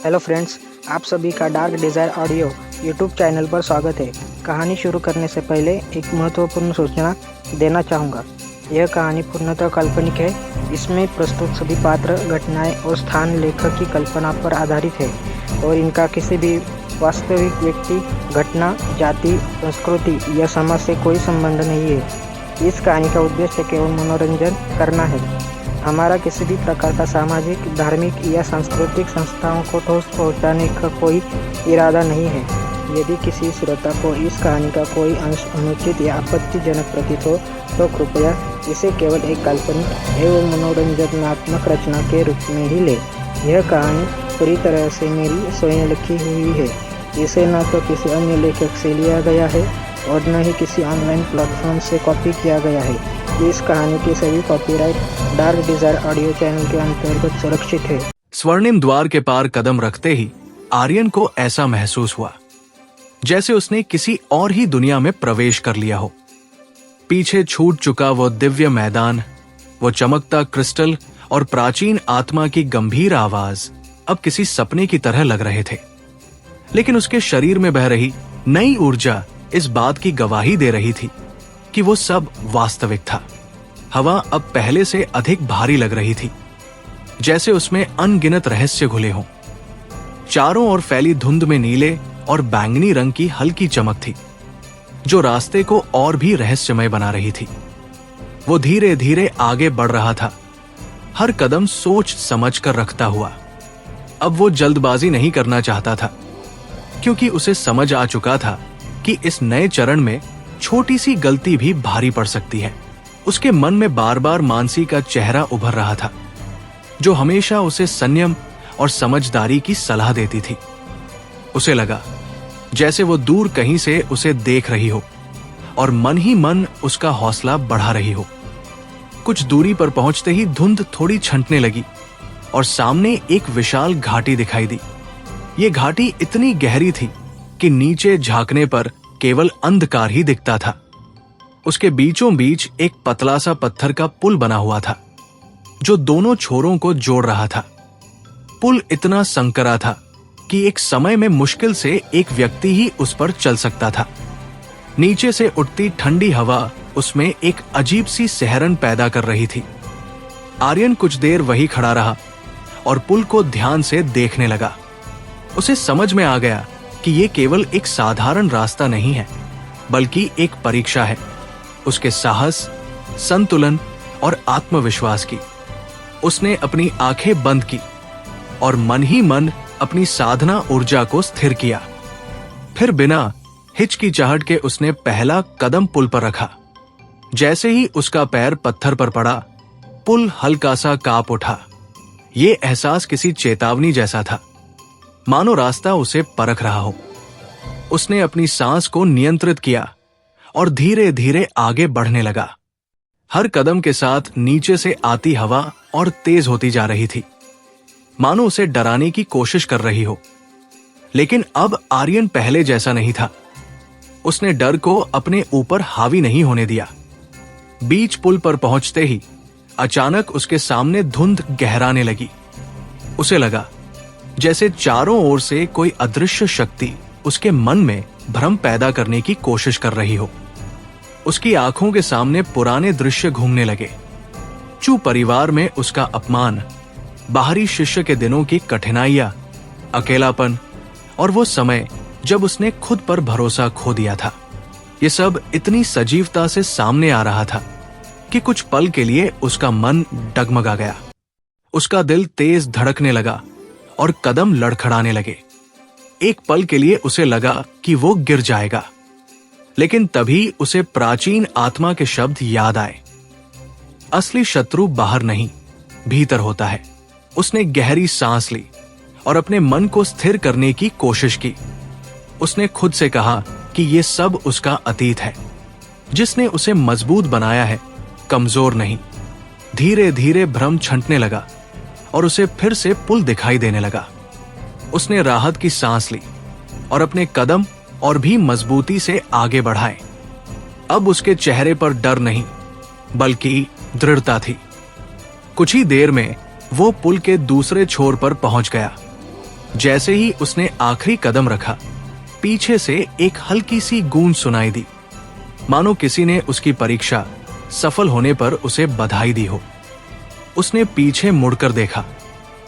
Hello friends, आप सभी का dark desire audio YouTube channel पर स्वागत है। कहानी शुरू करने से पहले एक महत्वपूर्ण सूचना देना चाहूँगा। यह कहानी पूर्णतः काल्पनिक है। इसमें प्रस्तुत सभी पात्र, घटनाएं और स्थान लेखक की कल्पना पर आधारित है और इनका किसी भी वास्तविक व्यक्ति, घटना, जाति, संस्कृति या समाज से कोई संबंध नहीं है। इस कहानी का उद्देश्य केवल मनोरंजन करना है। हमारा किसी भी प्रकार का सामाजिक, धार्मिक या सांस्कृतिक संस्थाओं को ठोस पहुंचाने का कोई इरादा नहीं है। यदि किसी श्रोता को इस कहानी का कोई अंश अनुचित या आपत्तिजनक प्रतीत हो तो कृपया इसे केवल एक काल्पनिक एवं मनोरंजनात्मक रचना के रूप में ही ले। यह कहानी पूरी तरह से मेरी स्वयं लिखी हुई है। इसे न तो किसी अन्य लेखक से लिया गया है और न ही किसी ऑनलाइन प्लेटफॉर्म से कॉपी किया गया है। इस कहानी की सभी copyright dark desire audio channel के अंतर्गत सुरक्षित है। स्वर्णिम द्वार के पार कदम रखते ही आर्यन को ऐसा महसूस हुआ जैसे उसने किसी और ही दुनिया में प्रवेश कर लिया हो। पीछे छूट चुका वो दिव्य मैदान, वो चमकता क्रिस्टल और प्राचीन आत्मा की गंभीर आवाज अब किसी सपने की तरह लग रहे थे। लेकिन उसके शरीर में बह रही नई ऊर्जा इस बात की गवाही दे रही थी कि वो सब वास्तविक था। हवा अब पहले से अधिक भारी लग रही थी, जैसे उसमें अनगिनत रहस्य घुले हों। चारों ओर फैली धुंध में नीले और बैंगनी रंग की हल्की चमक थी, जो रास्ते को और भी रहस्यमय बना रही थी। वो धीरे धीरे आगे बढ़ रहा था, हर कदम सोच समझ कर रखता हुआ। अब वो जल्दबाजी नहीं करना चाहता था, क्योंकि उसे समझ आ चुका था कि इस नए चरण में छोटी सी गलती भी भारी पड़ सकती है। उसके मन में बार बार मानसी का चेहरा उभर रहा था, जो हमेशा उसे संयम और समझदारी की सलाह देती थी। उसे लगा जैसे वो दूर कहीं से उसे देख रही हो और मन ही मन उसका हौसला बढ़ा रही हो। कुछ दूरी पर पहुंचते ही धुंध थोड़ी छंटने लगी और सामने एक विशाल घाटी दिखाई दी। ये घाटी इतनी गहरी थी कि नीचे झांकने पर केवल अंधकार ही दिखता था। उसके बीचों बीच एक पतला सा पत्थर का पुल बना हुआ था, जो दोनों छोरों को जोड़ रहा था। पुल इतना संकरा था कि एक समय में मुश्किल से एक व्यक्ति ही उस पर चल सकता था। नीचे से उठती ठंडी हवा उसमें एक अजीब सी सिहरन पैदा कर रही थी। आर्यन कुछ देर वही खड़ा रहा और पुल को ध्यान से देखने लगा। उसे समझ में आ गया कि ये केवल एक साधारण रास्ता नहीं है, बल्कि एक परीक्षा है उसके साहस, संतुलन और आत्मविश्वास की। उसने अपनी आंखें बंद की और मन ही मन अपनी साधना ऊर्जा को स्थिर किया। फिर बिना हिचकिचाहट के उसने पहला कदम पुल पर रखा। जैसे ही उसका पैर पत्थर पर पड़ा, पुल हल्का सा कांप उठा। ये एहसास किसी चेतावनी जैसा था, मानो रास्ता उसे परख रहा हो। उसने अपनी सांस को नियंत्रित किया और धीरे धीरे आगे बढ़ने लगा। हर कदम के साथ नीचे से आती हवा और तेज होती जा रही थी, मानो उसे डराने की कोशिश कर रही हो। लेकिन अब आर्यन पहले जैसा नहीं था। उसने डर को अपने ऊपर हावी नहीं होने दिया। बीच पुल पर पहुंचते ही अचानक उसके सामने धुंध गहराने लगी। उसे लगा जैसे चारों ओर से कोई अदृश्य शक्ति उसके मन में भ्रम पैदा करने की कोशिश कर रही हो। उसकी आंखों के सामने पुराने दृश्य घूमने लगे। चू परिवार में उसका अपमान, बाहरी शिष्य के दिनों की कठिनाइयां, अकेलापन और वो समय जब उसने खुद पर भरोसा खो दिया था। ये सब इतनी सजीवता से सामने आ रहा था कि कुछ पल के लिए उसका मन डगमगा गया। उसका दिल तेज धड़कने लगा और कदम लड़खड़ाने लगे। एक पल के लिए उसे लगा कि वो गिर जाएगा, लेकिन तभी उसे प्राचीन आत्मा के शब्द याद आए। असली शत्रु बाहर नहीं, भीतर होता है। उसने गहरी सांस ली और अपने मन को स्थिर करने की कोशिश की। उसने खुद से कहा कि ये सब उसका अतीत है, जिसने उसे मजबूत बनाया है, कमजोर नहीं। धीरे धीरे भ्रम छंटने लगा और उसे फिर से पुल दिखाई देने लगा। उसने राहत की सांस ली और अपने कदम और भी मजबूती से आगे बढ़ाए। अब उसके चेहरे पर डर नहीं, बल्कि दृढ़ता थी। कुछ ही देर में वो पुल के दूसरे छोर पर पहुंच गया। जैसे ही उसने आखिरी कदम रखा, पीछे से एक हल्की सी गूंज सुनाई दी, मानो किसी ने उसकी परीक्षा सफल होने पर उसे बधाई दी हो। उसने पीछे मुड़कर देखा,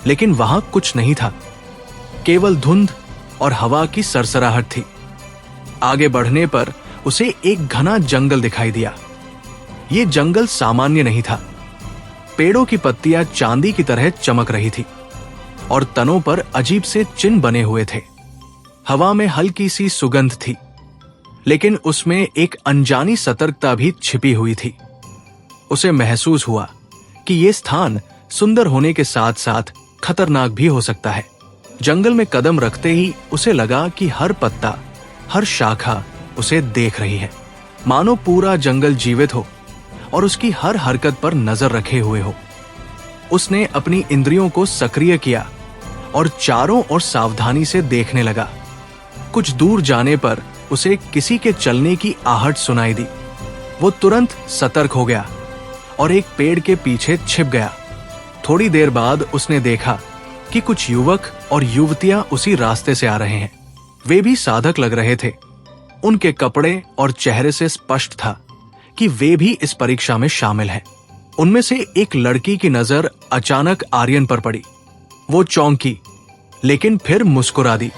लेकिन वहां कुछ नहीं था, केवल धुंध और हवा की सरसराहट थी। आगे बढ़ने पर उसे एक घना जंगल दिखाई दिया। यह जंगल सामान्य नहीं था। पेड़ों की पत्तियां चांदी की तरह चमक रही थी और तनों पर अजीब से चिन्ह बने हुए थे। हवा में हल्की सी सुगंध थी, लेकिन उसमें एक अनजानी सतर्कता भी छिपी हुई थी। उसे महसूस हुआ कि यह स्थान सुंदर होने के साथ साथ खतरनाक भी हो सकता है। जंगल में कदम रखते ही उसे लगा कि हर पत्ता, हर शाखा उसे देख रही है, मानो पूरा जंगल जीवित हो और उसकी हर हरकत पर नजर रखे हुए हो। उसने अपनी इंद्रियों को सक्रिय किया और चारों ओर सावधानी से देखने लगा। कुछ दूर जाने पर उसे किसी के चलने की आहट सुनाई दी। वो तुरंत सतर्क हो गया और एक पेड़ के पीछे छिप गया। थोड़ी देर बाद उसने देखा कि कुछ युवक और युवतियां उसी रास्ते से आ रहे हैं। वे भी साधक लग रहे थे। उनके कपड़े और चेहरे से स्पष्ट था कि वे भी इस परीक्षा में शामिल हैं। उनमें से एक लड़की की नजर अचानक आर्यन पर पड़ी। वो चौंकी, लेकिन फिर मुस्कुरा दी।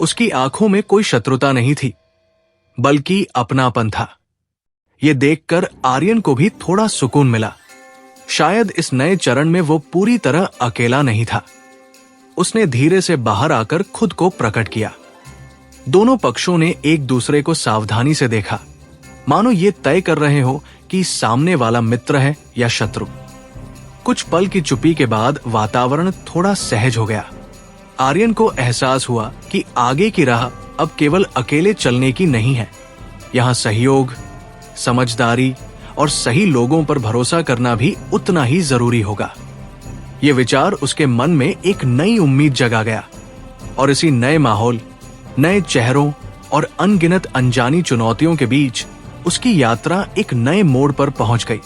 उसकी आंखों में कोई शत्रुता नहीं थी, बल्कि अपनापन था। ये देखकर आर्यन को भी थोड़ा सुकून मिला। शायद इस नए चरण में वो पूरी तरह अकेला नहीं था। उसने धीरे से बाहर आकर खुद को प्रकट किया। दोनों पक्षों ने एक दूसरे को सावधानी से देखा, मानो ये तय कर रहे हो कि सामने वाला मित्र है या शत्रु। कुछ पल की चुप्पी के बाद वातावरण थोड़ा सहज हो गया। आर्यन को एहसास हुआ कि आगे की राह अब केवल अकेले चलने की नहीं है। यहां सहयोग, समझदारी और सही लोगों पर भरोसा करना भी उतना ही जरूरी होगा। यह विचार उसके मन में एक नई उम्मीद जगा गया और इसी नए माहौल, नए चेहरों और अनगिनत अनजानी चुनौतियों के बीच उसकी यात्रा एक नए मोड़ पर पहुंच गई,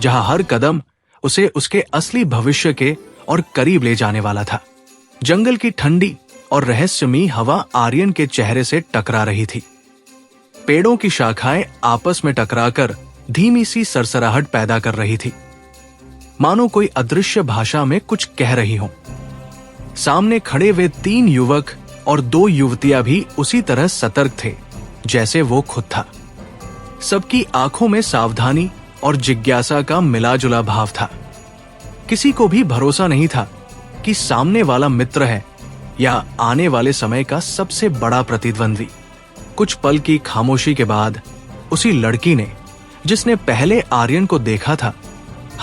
जहां हर कदम उसे उसके असली भविष्य के और करीब ले जाने वाला था। जंगल की ठंडी और रहस्यमयी हवा आर्यन के चेहरे से टकरा रही थी। पेड़ों की शाखाएं आपस में टकराकर धीमी सी सरसराहट पैदा कर रही थी, मानो कोई अदृश्य भाषा में कुछ कह रही हो। सामने खड़े वे 3 युवक और 2 युवतियां भी उसी तरह सतर्क थे जैसे वो खुद था। सबकी आंखों में सावधानी और जिज्ञासा का मिलाजुला भाव था। किसी को भी भरोसा नहीं था कि सामने वाला मित्र है या आने वाले समय का सबसे बड़ा प्रतिद्वंद्वी। कुछ पल की खामोशी के बाद उसी लड़की ने, जिसने पहले आर्यन को देखा था,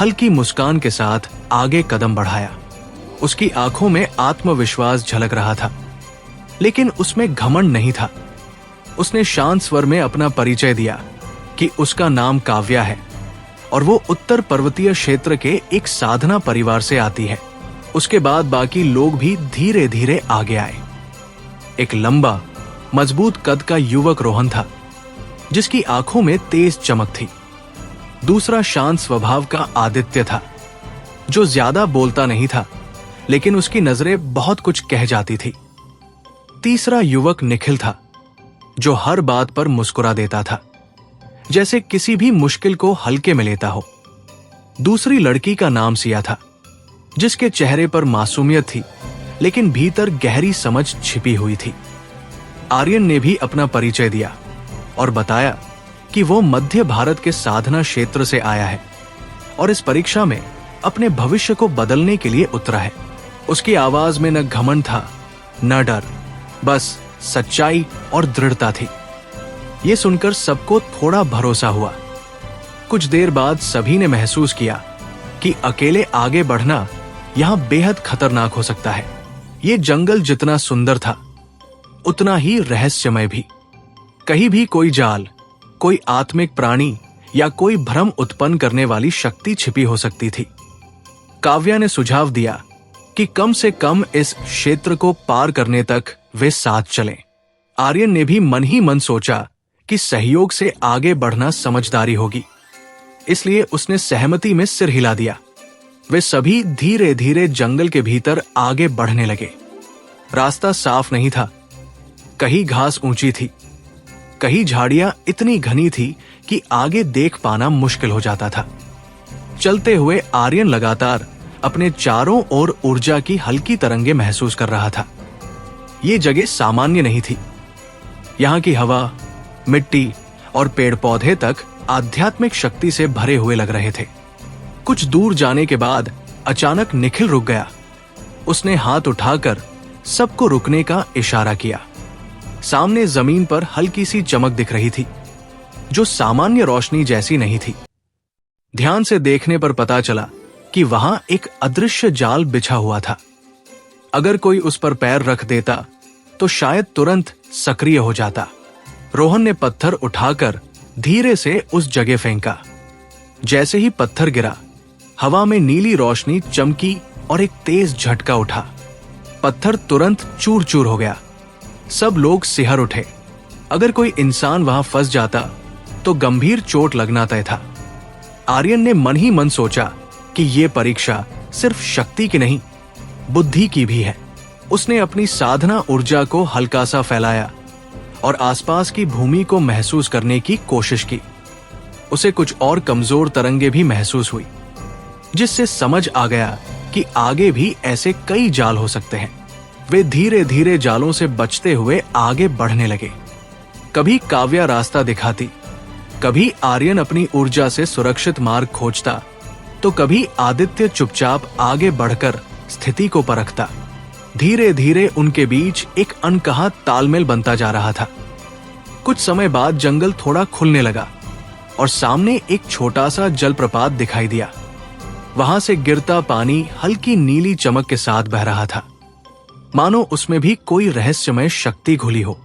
हल्की मुस्कान के साथ आगे कदम बढ़ाया। उसकी आंखों में आत्मविश्वास झलक रहा था, लेकिन उसमें घमंड नहीं था। उसने शांत स्वर में अपना परिचय दिया कि उसका नाम काव्या है और वो उत्तर पर्वतीय क्षेत्र के एक साधना परिवार से आती है। उसके बाद बाकी लोग भी धीरे धीरे आगे आए। एक लंबा, मजबूत कद का युवक रोहन था, जिसकी आंखों में तेज चमक थी। दूसरा शांत स्वभाव का आदित्य था, जो ज्यादा बोलता नहीं था, लेकिन उसकी नजरें बहुत कुछ कह जाती थी। तीसरा युवक निखिल था, जो हर बात पर मुस्कुरा देता था, जैसे किसी भी मुश्किल को हल्के में लेता हो। दूसरी लड़की का नाम सिया था, जिसके चेहरे पर मासूमियत थी, लेकिन भीतर गहरी समझ छिपी हुई थी। आर्यन ने भी अपना परिचय दिया और बताया कि वो मध्य भारत के साधना क्षेत्र से आया है और इस परीक्षा में अपने भविष्य को बदलने के लिए उतरा है। उसकी आवाज में न घमंड था, न डर, बस सच्चाई और दृढ़ता थी। ये सुनकर सबको थोड़ा भरोसा हुआ। कुछ देर बाद सभी ने महसूस किया कि अकेले आगे बढ़ना यहां बेहद खतरनाक हो सकता है। ये जंगल जितना सुंदर था, उतना ही रहस्यमय भी। कहीं भी कोई जाल, कोई आत्मिक प्राणी या कोई भ्रम उत्पन्न करने वाली शक्ति छिपी हो सकती थी। काव्या ने सुझाव दिया कि कम से कम इस क्षेत्र को पार करने तक वे साथ चलें। आर्यन ने भी मन ही मन सोचा कि सहयोग से आगे बढ़ना समझदारी होगी, इसलिए उसने सहमति में सिर हिला दिया। वे सभी धीरे धीरे जंगल के भीतर आगे बढ़ने लगे। रास्ता साफ नहीं था। कहीं घास ऊंची थी, कहीं झाड़ियां इतनी घनी थी कि आगे देख पाना मुश्किल हो जाता था। चलते हुए आर्यन लगातार अपने चारों ओर ऊर्जा की हल्की तरंगे महसूस कर रहा था। ये जगह सामान्य नहीं थी। यहाँ की हवा, मिट्टी और पेड़ पौधे तक आध्यात्मिक शक्ति से भरे हुए लग रहे थे। कुछ दूर जाने के बाद अचानक निखिल रुक गया। उसने हाथ उठाकर सबको रुकने का इशारा किया। सामने जमीन पर हल्की सी चमक दिख रही थी, जो सामान्य रोशनी जैसी नहीं थी। ध्यान से देखने पर पता चला कि वहां एक अदृश्य जाल बिछा हुआ था। अगर कोई उस पर पैर रख देता तो शायद तुरंत सक्रिय हो जाता। रोहन ने पत्थर उठाकर धीरे से उस जगह फेंका। जैसे ही पत्थर गिरा, हवा में नीली रोशनी चमकी और एक तेज झटका उठा। पत्थर तुरंत चूर चूर हो गया। सब लोग सिहर उठे। अगर कोई इंसान वहां फंस जाता तो गंभीर चोट लगना तय था। आर्यन ने मन ही मन सोचा कि यह परीक्षा सिर्फ शक्ति की नहीं, बुद्धि की भी है। उसने अपनी साधना ऊर्जा को हल्का सा फैलाया और आसपास की भूमि को महसूस करने की कोशिश की। उसे कुछ और कमजोर तरंगे भी महसूस हुई, जिससे समझ आ गया कि आगे भी ऐसे कई जाल हो सकते हैं। वे धीरे धीरे जालों से बचते हुए आगे बढ़ने लगे। कभी काव्या रास्ता दिखाती, कभी आर्यन अपनी ऊर्जा से सुरक्षित मार्ग खोजता, तो कभी आदित्य चुपचाप आगे बढ़कर स्थिति को परखता। धीरे धीरे उनके बीच एक अनकहा तालमेल बनता जा रहा था। कुछ समय बाद जंगल थोड़ा खुलने लगा और सामने एक छोटा सा जलप्रपात दिखाई दिया। वहां से गिरता पानी हल्की नीली चमक के साथ बह रहा था, मानो उसमें भी कोई रहस्यमय शक्ति घुली हो।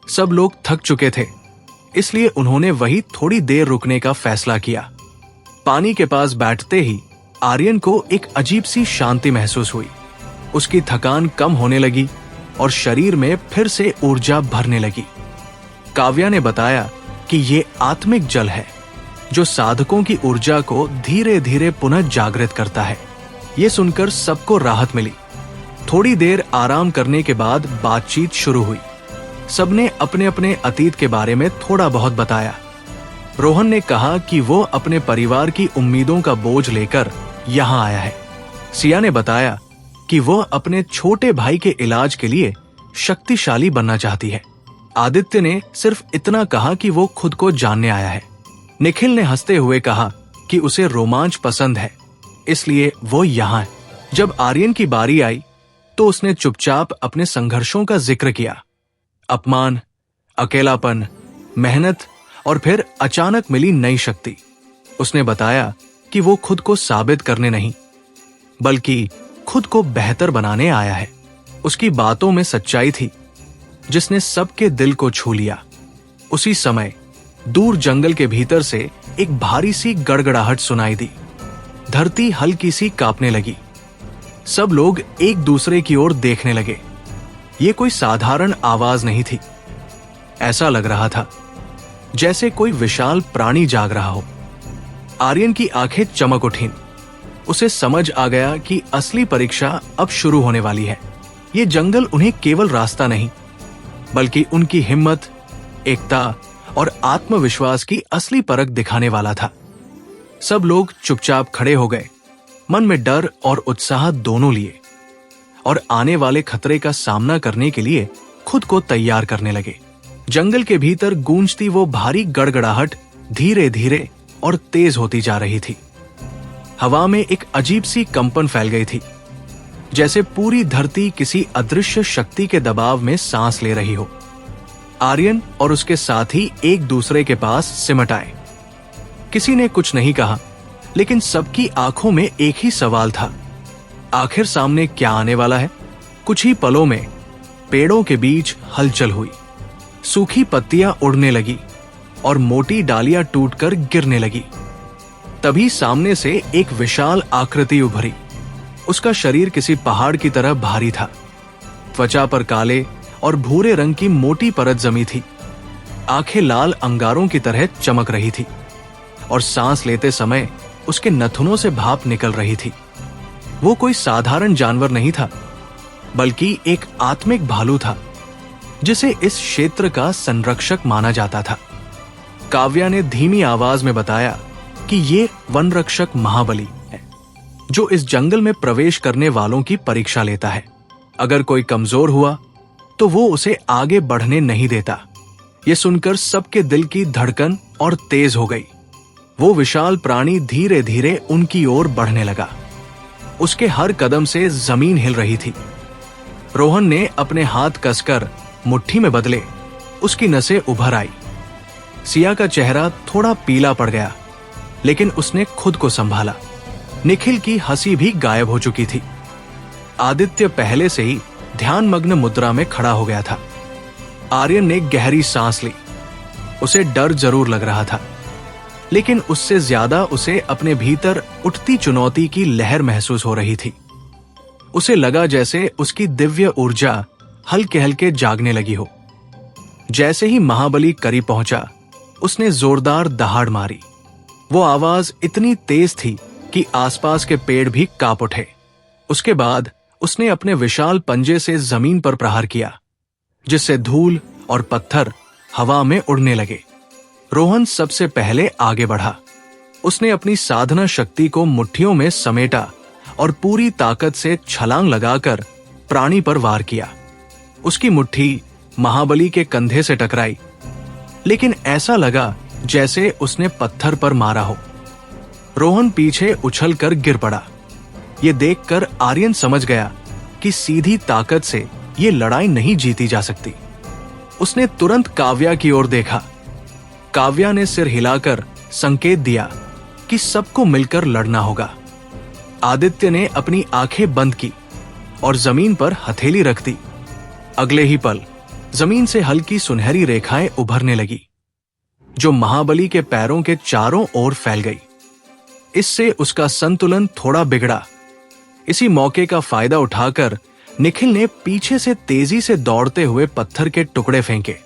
सब लोग थक चुके थे, इसलिए उन्होंने वही थोड़ी देर रुकने का फैसला किया। पानी के पास बैठते ही आर्यन को एक अजीब सी शांति महसूस हुई। उसकी थकान कम होने लगी और शरीर में फिर से ऊर्जा भरने लगी। काव्या ने बताया कि ये आत्मिक जल है, जो साधकों की ऊर्जा को धीरे धीरे पुनः जागृत करता है। ये सुनकर सबको राहत मिली। थोड़ी देर आराम करने के बाद बातचीत शुरू हुई। सबने अपने अपने अतीत के बारे में थोड़ा बहुत बताया। रोहन ने कहा कि वो अपने परिवार की उम्मीदों का बोझ लेकर यहाँ आया है। सिया ने बताया कि वो अपने छोटे भाई के इलाज के लिए शक्तिशाली बनना चाहती है। आदित्य ने सिर्फ इतना कहा कि वो खुद को जानने आया है। निखिल ने हंसते हुए कहा कि उसे रोमांच पसंद है, इसलिए वो यहाँ है। जब आर्यन की बारी आई तो उसने चुपचाप अपने संघर्षों का जिक्र किया। अपमान, अकेलापन, मेहनत और फिर अचानक मिली नई शक्ति। उसने बताया कि वो खुद को साबित करने नहीं, बल्कि खुद को बेहतर बनाने आया है। उसकी बातों में सच्चाई थी, जिसने सबके दिल को छू लिया। उसी समय दूर जंगल के भीतर से एक भारी सी गड़गड़ाहट सुनाई दी। धरती हल्की सी कांपने लगी। सब लोग एक दूसरे की ओर देखने लगे। ये कोई साधारण आवाज नहीं थी। ऐसा लग रहा था जैसे कोई विशाल प्राणी जाग रहा हो। आर्यन की आंखें चमक उठीं। उसे समझ आ गया कि असली परीक्षा अब शुरू होने वाली है। ये जंगल उन्हें केवल रास्ता नहीं, बल्कि उनकी हिम्मत, एकता और आत्मविश्वास की असली परख दिखाने वाला था। सब लोग चुपचाप खड़े हो गए, मन में डर और उत्साह दोनों लिए, और आने वाले खतरे का सामना करने के लिए खुद को तैयार करने लगे। जंगल के भीतर गूंजती वो भारी गड़गड़ाहट धीरे धीरे और तेज होती जा रही थी। हवा में एक अजीब सी कंपन फैल गई थी, जैसे पूरी धरती किसी अदृश्य शक्ति के दबाव में सांस ले रही हो। आर्यन और उसके साथी एक दूसरे के पास सिमट आए। किसी ने कुछ नहीं कहा, लेकिन सबकी आंखों में एक ही सवाल था, आखिर सामने क्या आने वाला है। कुछ ही पलों में पेड़ों के बीच हलचल हुई। सूखी पत्तियां उड़ने लगी और मोटी डालियां टूटकर गिरने लगी। तभी सामने से एक विशाल आकृति उभरी। उसका शरीर किसी पहाड़ की तरह भारी था। त्वचा पर काले और भूरे रंग की मोटी परत जमी थी। आंखें लाल अंगारों की तरह चमक रही थी और सांस लेते समय उसके नथुनों से भाप निकल रही थी। वो कोई साधारण जानवर नहीं था, बल्कि एक आत्मिक भालू था जिसे इस क्षेत्र का संरक्षक माना जाता था। काव्या ने धीमी आवाज में बताया कि ये वन रक्षक महाबली है जो इस जंगल में प्रवेश करने वालों की परीक्षा लेता है। अगर कोई कमजोर हुआ तो वो उसे आगे बढ़ने नहीं देता। ये सुनकर सबके दिल की धड़कन और तेज हो गई। वो विशाल प्राणी धीरे धीरे उनकी ओर बढ़ने लगा। उसके हर कदम से जमीन हिल रही थी। रोहन ने अपने हाथ कसकर मुट्ठी में बदले, उसकी नसें उभर आई। सिया का चेहरा थोड़ा पीला पड़ गया, लेकिन उसने खुद को संभाला। निखिल की हंसी भी गायब हो चुकी थी। आदित्य पहले से ही ध्यानमग्न मुद्रा में खड़ा हो गया था। आर्यन ने गहरी सांस ली। उसे डर जरूर लग रहा था, लेकिन उससे ज्यादा उसे अपने भीतर उठती चुनौती की लहर महसूस हो रही थी। उसे लगा जैसे उसकी दिव्य ऊर्जा हल्के हल्के जागने लगी हो। जैसे ही महाबली करीब पहुंचा, उसने जोरदार दहाड़ मारी। वो आवाज इतनी तेज थी कि आसपास के पेड़ भी कांप उठे। उसके बाद उसने अपने विशाल पंजे से जमीन पर प्रहार किया, जिससे धूल और पत्थर हवा में उड़ने लगे। रोहन सबसे पहले आगे बढ़ा। उसने अपनी साधना शक्ति को मुट्ठियों में समेटा और पूरी ताकत से छलांग लगाकर प्राणी पर वार किया। उसकी मुट्ठी महाबली के कंधे से टकराई, लेकिन ऐसा लगा जैसे उसने पत्थर पर मारा हो। रोहन पीछे उछलकर गिर पड़ा। ये देखकर आर्यन समझ गया कि सीधी ताकत से ये लड़ाई नहीं जीती जा सकती। उसने तुरंत काव्या की ओर देखा। काव्या ने सिर हिलाकर संकेत दिया कि सबको मिलकर लड़ना होगा। आदित्य ने अपनी आंखें बंद की और जमीन पर हथेली रख दी। अगले ही पल जमीन से हल्की सुनहरी रेखाएं उभरने लगी, जो महाबली के पैरों के चारों ओर फैल गई। इससे उसका संतुलन थोड़ा बिगड़ा। इसी मौके का फायदा उठाकर निखिल ने पीछे से तेजी से दौड़ते हुए पत्थर के टुकड़े फेंके,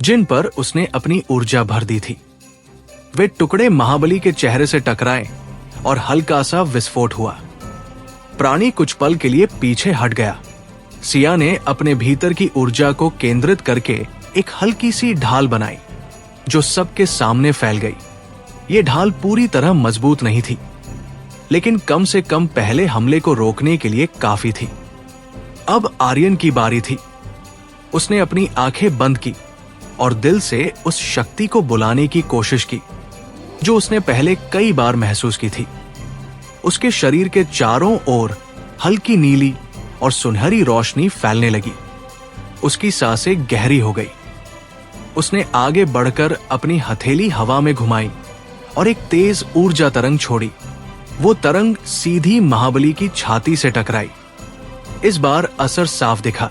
जिन पर उसने अपनी ऊर्जा भर दी थी। वे टुकड़े महाबली के चेहरे से टकराए और हल्का सा विस्फोट हुआ। प्राणी कुछ पल के लिए पीछे हट गया। सिया ने अपने भीतर की ऊर्जा को केंद्रित करके एक हल्की सी ढाल बनाई, जो सबके सामने फैल गई। ये ढाल पूरी तरह मजबूत नहीं थी, लेकिन कम से कम पहले हमले को रोकने के लिए काफी थी। अब आर्यन की बारी थी। उसने अपनी आंखें बंद की और दिल से उस शक्ति को बुलाने की कोशिश की जो उसने पहले कई बार महसूस की थी। उसके शरीर के चारों ओर हल्की नीली और सुनहरी रोशनी फैलने लगी। उसकी सांसें गहरी हो गई। उसने आगे बढ़कर अपनी हथेली हवा में घुमाई और एक तेज ऊर्जा तरंग छोड़ी। वो तरंग सीधी महाबली की छाती से टकराई। इस बार असर साफ दिखा।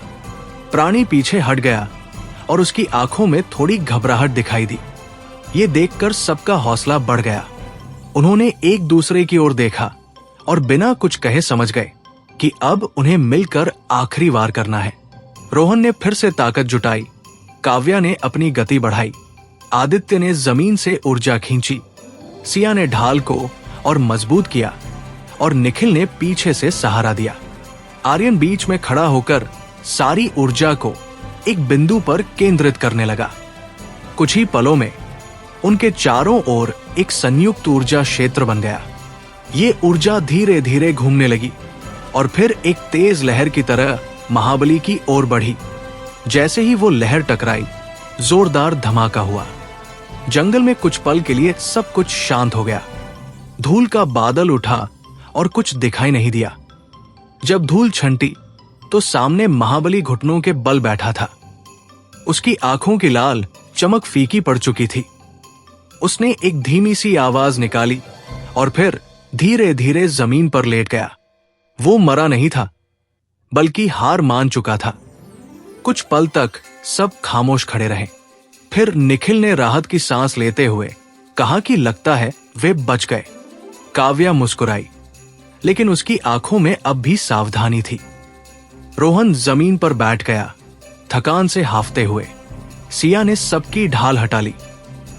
प्राणी पीछे हट गया और उसकी आंखों में थोड़ी घबराहट दिखाई दी। ये देखकर सबका हौसला बढ़ गया। उन्होंने एक दूसरे की ओर देखा और बिना कुछ कहे समझ गए कि अब उन्हें मिलकर आखिरी वार करना है। रोहन ने फिर से ताकत जुटाई। काव्या ने अपनी गति बढ़ाई। आदित्य ने जमीन से ऊर्जा खींची। सिया ने ढाल को और मजबूत किया और निखिल ने पीछे से सहारा दिया। आर्यन बीच में खड़ा होकर सारी ऊर्जा को एक बिंदु पर केंद्रित करने लगा। कुछ ही पलों में उनके चारों ओर एक संयुक्त ऊर्जा क्षेत्र बन गया। ये ऊर्जा धीरे धीरे घूमने लगी और फिर एक तेज लहर की तरह महाबली की ओर बढ़ी। जैसे ही वो लहर टकराई, जोरदार धमाका हुआ। जंगल में कुछ पल के लिए सब कुछ शांत हो गया। धूल का बादल उठा और कुछ दिखाई नहीं दिया। जब धूल छंटी तो सामने महाबली घुटनों के बल बैठा था। उसकी आंखों की लाल चमक फीकी पड़ चुकी थी। उसने एक धीमी सी आवाज निकाली और फिर धीरे धीरे जमीन पर लेट गया। वो मरा नहीं था, बल्कि हार मान चुका था। कुछ पल तक सब खामोश खड़े रहे। फिर निखिल ने राहत की सांस लेते हुए कहा कि लगता है वे बच गए। काव्या मुस्कुराई, लेकिन उसकी आंखों में अब भी सावधानी थी। रोहन जमीन पर बैठ गया, थकान से हाफते हुए। सिया ने सबकी ढाल हटा ली।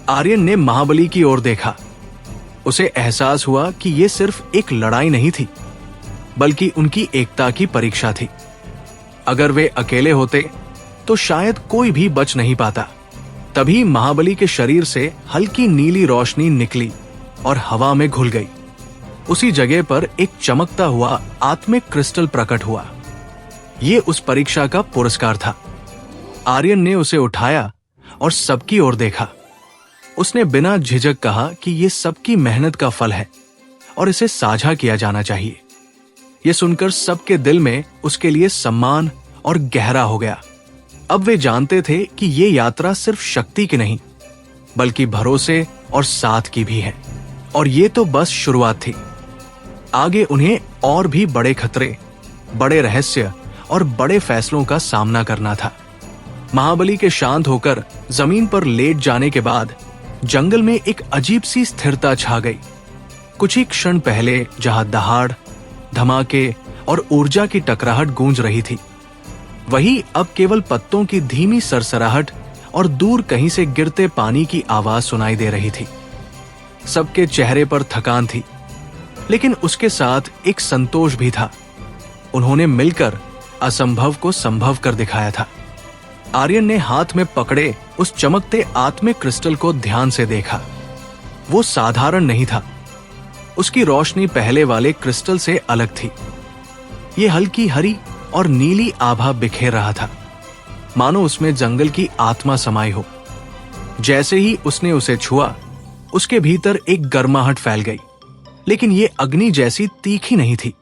आर्यन ने महाबली की ओर देखा। उसे एहसास हुआ कि यह सिर्फ एक लड़ाई नहीं थी, बल्कि उनकी एकता की परीक्षा थी। अगर वे अकेले होते तो शायद कोई भी बच नहीं पाता। तभी महाबली के शरीर से हल्की नीली रोशनी निकली और हवा में घुल गई। उसी जगह पर एक चमकता हुआ आत्मिक क्रिस्टल प्रकट हुआ। ये उस परीक्षा का पुरस्कार था। आर्यन ने उसे उठाया और सबकी ओर देखा। उसने बिना झिझक कहा कि यह सबकी मेहनत का फल है और इसे साझा किया जाना चाहिए। यह सुनकर सबके दिल में उसके लिए सम्मान और गहरा हो गया। अब वे जानते थे कि यह यात्रा सिर्फ शक्ति की नहीं बल्कि भरोसे और साथ की भी है। और ये तो बस शुरुआत थी। आगे उन्हें और भी बड़े खतरे, बड़े रहस्य और बड़े फैसलों का सामना करना था। महाबली के शांत होकर जमीन पर लेट जाने के बाद जंगल में एक अजीब सी स्थिरता छा गई। कुछ ही क्षण पहले जहां दहाड़, धमाके और ऊर्जा की टकराहट गूंज रही थी, वही अब केवल पत्तों की धीमी सरसराहट और दूर कहीं से गिरते पानी की आवाज सुनाई दे रही थी। सबके चेहरे पर थकान थी, लेकिन उसके साथ एक संतोष भी था। उन्होंने मिलकर असंभव को संभव कर दिखाया था। आर्यन ने हाथ में पकड़े उस चमकते आत्मिक क्रिस्टल को ध्यान से देखा। वो साधारण नहीं था। उसकी रोशनी पहले वाले क्रिस्टल से अलग थी। ये हल्की हरी और नीली आभा बिखेर रहा था, मानो उसमें जंगल की आत्मा समाई हो। जैसे ही उसने उसे छुआ, उसके भीतर एक गर्माहट फैल गई। लेकिन ये अग्नि जैसी तीखी नहीं थी,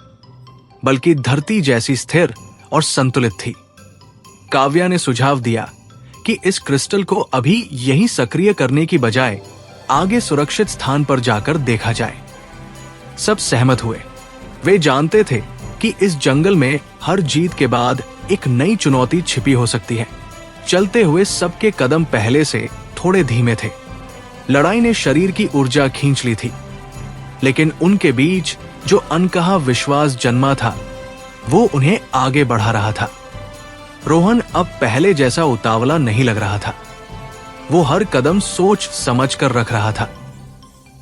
बल्कि धरती जैसी स्थिर और संतुलित थी। काव्या ने सुझाव दिया कि इस क्रिस्टल को अभी यहीं सक्रिय करने की बजाय आगे सुरक्षित स्थान पर जाकर देखा जाए। सब सहमत हुए। वे जानते थे कि इस जंगल में हर जीत के बाद एक नई चुनौती छिपी हो सकती है। चलते हुए सबके कदम पहले से थोड़े धीमे थे। लड़ाई ने शरीर की ऊर्जा खींच ली थी, लेकिन उनके बीच जो अनकहा विश्वास जन्मा था, वो उन्हें आगे बढ़ा रहा था। रोहन अब पहले जैसा उतावला नहीं लग रहा था। वो हर कदम सोच समझ कर रख रहा था।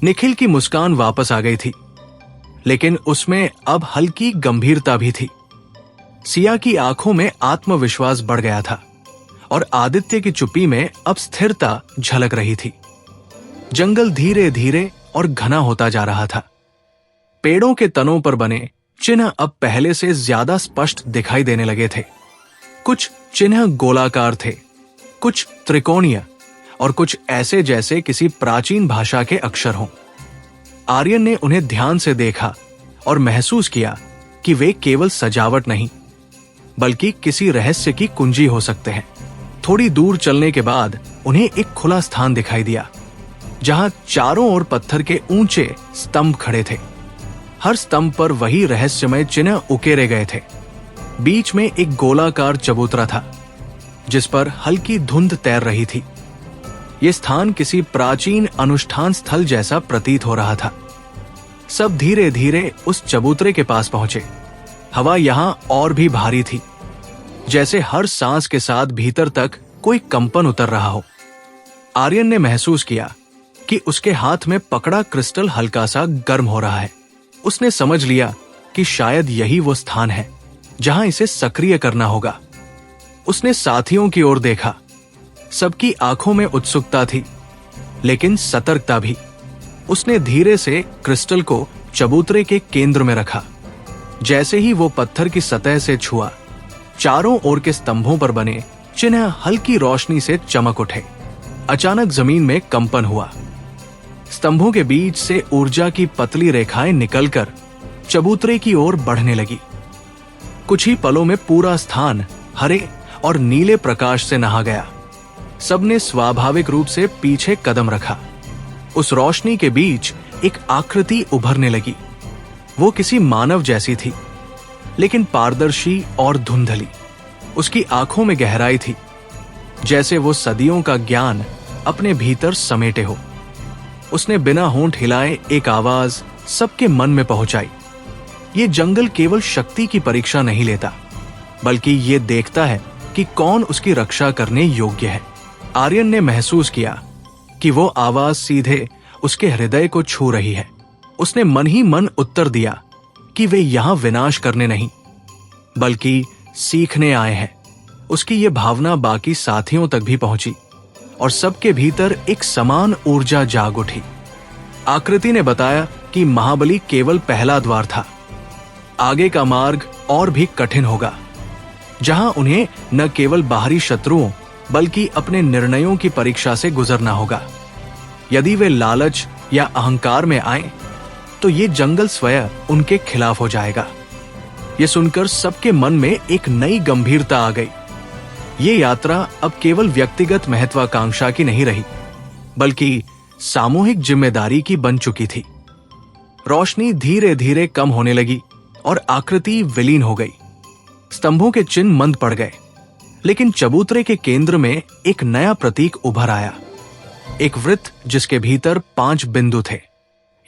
निखिल की मुस्कान वापस आ गई थी, लेकिन उसमें अब हल्की गंभीरता भी थी। सिया की आंखों में आत्मविश्वास बढ़ गया था और आदित्य की चुप्पी में अब स्थिरता झलक रही थी। जंगल धीरे धीरे और घना होता जा रहा था। पेड़ों के तनों पर बने चिन्ह अब पहले से ज्यादा स्पष्ट दिखाई देने लगे थे। कुछ चिन्ह गोलाकार थे, कुछ त्रिकोणीय और कुछ ऐसे जैसे किसी प्राचीन भाषा के अक्षर हों। आर्यन ने उन्हें ध्यान से देखा और महसूस किया कि वे केवल सजावट नहीं, बल्कि किसी रहस्य की कुंजी हो सकते हैं। थोड़ी दूर चलने के बाद उन्हें एक खुला स्थान दिखाई दिया, जहां चारों ओर पत्थर के ऊंचे स्तंभ खड़े थे। हर स्तंभ पर वही रहस्यमय चिन्ह उकेरे गए थे। बीच में एक गोलाकार चबूतरा था, जिस पर हल्की धुंध तैर रही थी। यह स्थान किसी प्राचीन अनुष्ठान स्थल जैसा प्रतीत हो रहा था। सब धीरे धीरे उस चबूतरे के पास पहुंचे। हवा यहां और भी भारी थी, जैसे हर सांस के साथ भीतर तक कोई कंपन उतर रहा हो। आर्यन ने महसूस किया कि उसके हाथ में पकड़ा क्रिस्टल हल्का सा गर्म हो रहा है। उसने समझ लिया कि शायद यही वो स्थान है जहां इसे सक्रिय करना होगा। उसने साथियों की ओर देखा। सबकी आंखों में उत्सुकता थी, लेकिन सतर्कता भी। उसने धीरे से क्रिस्टल को चबूतरे के केंद्र में रखा। जैसे ही वो पत्थर की सतह से छुआ, चारों ओर के स्तंभों पर बने चिन्ह हल्की रोशनी से चमक उठे। अचानक जमीन में कंपन हुआ। स्तंभों के बीच से ऊर्जा की पतली रेखाएं निकलकर चबूतरे की ओर बढ़ने लगी। कुछ ही पलों में पूरा स्थान हरे और नीले प्रकाश से नहा गया। सबने स्वाभाविक रूप से पीछे कदम रखा। उस रोशनी के बीच एक आकृति उभरने लगी। वो किसी मानव जैसी थी, लेकिन पारदर्शी और धुंधली। उसकी आंखों में गहराई थी, जैसे वो सदियों का ज्ञान अपने भीतर समेटे हो। उसने बिना होंठ हिलाए एक आवाज सबके मन में पहुंचाई। ये जंगल केवल शक्ति की परीक्षा नहीं लेता, बल्कि ये देखता है कि कौन उसकी रक्षा करने योग्य है। आर्यन ने महसूस किया कि वो आवाज सीधे उसके हृदय को छू रही है। उसने मन ही मन उत्तर दिया कि वे यहां विनाश करने नहीं, बल्कि सीखने आए हैं, उसकी ये भावना बाकी साथियों तक भी पहुंची और सबके भीतर एक समान ऊर्जा जाग उठी। आकृति ने बताया कि महाबली केवल पहला द्वार था। आगे का मार्ग और भी कठिन होगा, जहां उन्हें न केवल बाहरी शत्रुओं बल्कि अपने निर्णयों की परीक्षा से गुजरना होगा। यदि वे लालच या अहंकार में आए तो ये जंगल स्वयं उनके खिलाफ हो जाएगा। ये सुनकर सबके मन में एक नई गंभीरता आ गई। ये यात्रा अब केवल व्यक्तिगत महत्वाकांक्षा की नहीं रही, बल्कि सामूहिक जिम्मेदारी की बन चुकी थी। रोशनी धीरे धीरे कम होने लगी और आकृति विलीन हो गई। स्तंभों के चिन्ह मंद पड़ गए, लेकिन चबूतरे के केंद्र में एक नया प्रतीक उभर आया, एक वृत्त जिसके भीतर 5 बिंदु थे।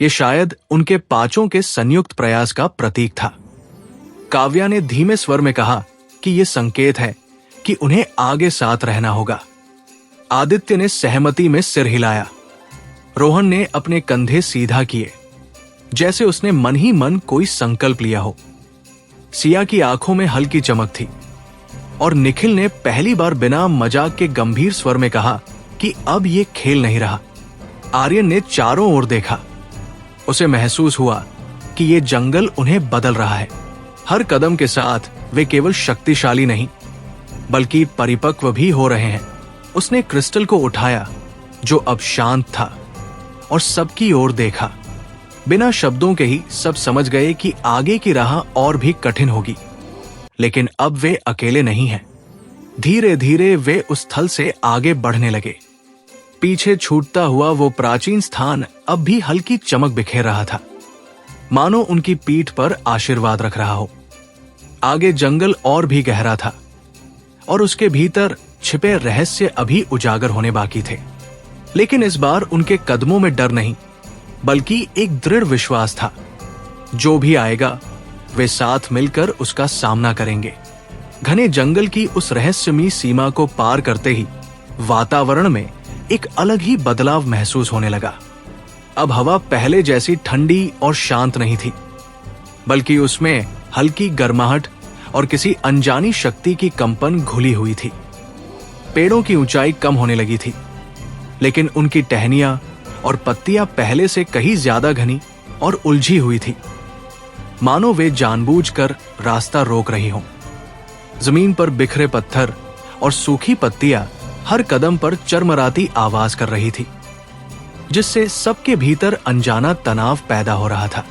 ये शायद उनके पांचों के संयुक्त प्रयास का प्रतीक था। काव्या ने धीमे स्वर में कहा कि यह संकेत है कि उन्हें आगे साथ रहना होगा। आदित्य ने सहमति में सिर हिलाया। रोहन ने अपने कंधे सीधा किए, जैसे उसने मन ही मन कोई संकल्प लिया हो। सिया की आंखों में हल्की चमक थी और निखिल ने पहली बार बिना मजाक के गंभीर स्वर में कहा कि अब ये खेल नहीं रहा। आर्यन ने चारों ओर देखा। उसे महसूस हुआ कि ये जंगल उन्हें बदल रहा है। हर कदम के साथ वे केवल शक्तिशाली नहीं बल्कि परिपक्व भी हो रहे हैं। उसने क्रिस्टल को उठाया जो अब शांत था और सबकी ओर देखा। बिना शब्दों के ही सब समझ गए कि आगे की राह और भी कठिन होगी, लेकिन अब वे अकेले नहीं हैं। धीरे धीरे वे उस स्थल से आगे बढ़ने लगे। पीछे छूटता हुआ वो प्राचीन स्थान अब भी हल्की चमक बिखेर रहा था, मानो उनकी पीठ पर आशीर्वाद रख रहा हो। आगे जंगल और भी गहरा था और उसके भीतर छिपे रहस्य अभी उजागर होने बाकी थे। लेकिन इस बार उनके कदमों में डर नहीं, बल्कि एक दृढ़ विश्वास था। जो भी आएगा वे साथ मिलकर उसका सामना करेंगे। घने जंगल की उस रहस्यमयी सीमा को पार करते ही वातावरण में एक अलग ही बदलाव महसूस होने लगा। अब हवा पहले जैसी ठंडी और शांत नहीं थी, बल्कि उसमें हल्की गर्माहट और किसी अनजानी शक्ति की कंपन घुली हुई थी। पेड़ों की ऊंचाई कम होने लगी थी, लेकिन उनकी टहनियां और पत्तियां पहले से कहीं ज्यादा घनी और उलझी हुई थी, मानो वे जानबूझकर रास्ता रोक रही हों। जमीन पर बिखरे पत्थर और सूखी पत्तियां हर कदम पर चरमराती आवाज कर रही थी, जिससे सबके भीतर अनजाना तनाव पैदा हो रहा था।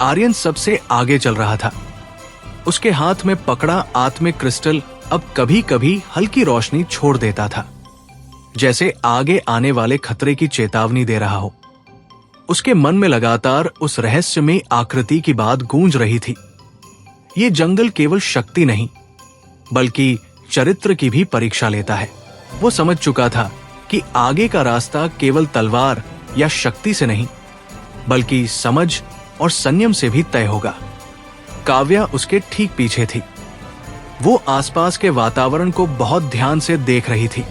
आर्यन सबसे आगे चल रहा था। उसके हाथ में पकड़ा आत्मिक क्रिस्टल अब कभी कभी हल्की रोशनी छोड़ देता था, जैसे आगे आने वाले खतरे की चेतावनी दे रहा हो। उसके मन में लगातार उस रहस्यमयी आकृति की बात गूंज रही थी। ये जंगल केवल शक्ति नहीं, बल्कि चरित्र की भी परीक्षा लेता है। वो समझ चुका था कि आगे का रास्ता केवल तलवार या शक्ति से नहीं, बल्कि समझ और संयम से भी तय होगा। काव्या उसके ठीक पीछे थी। वो आसपास के वातावरण को बहुत ध्यान से देख रही थी।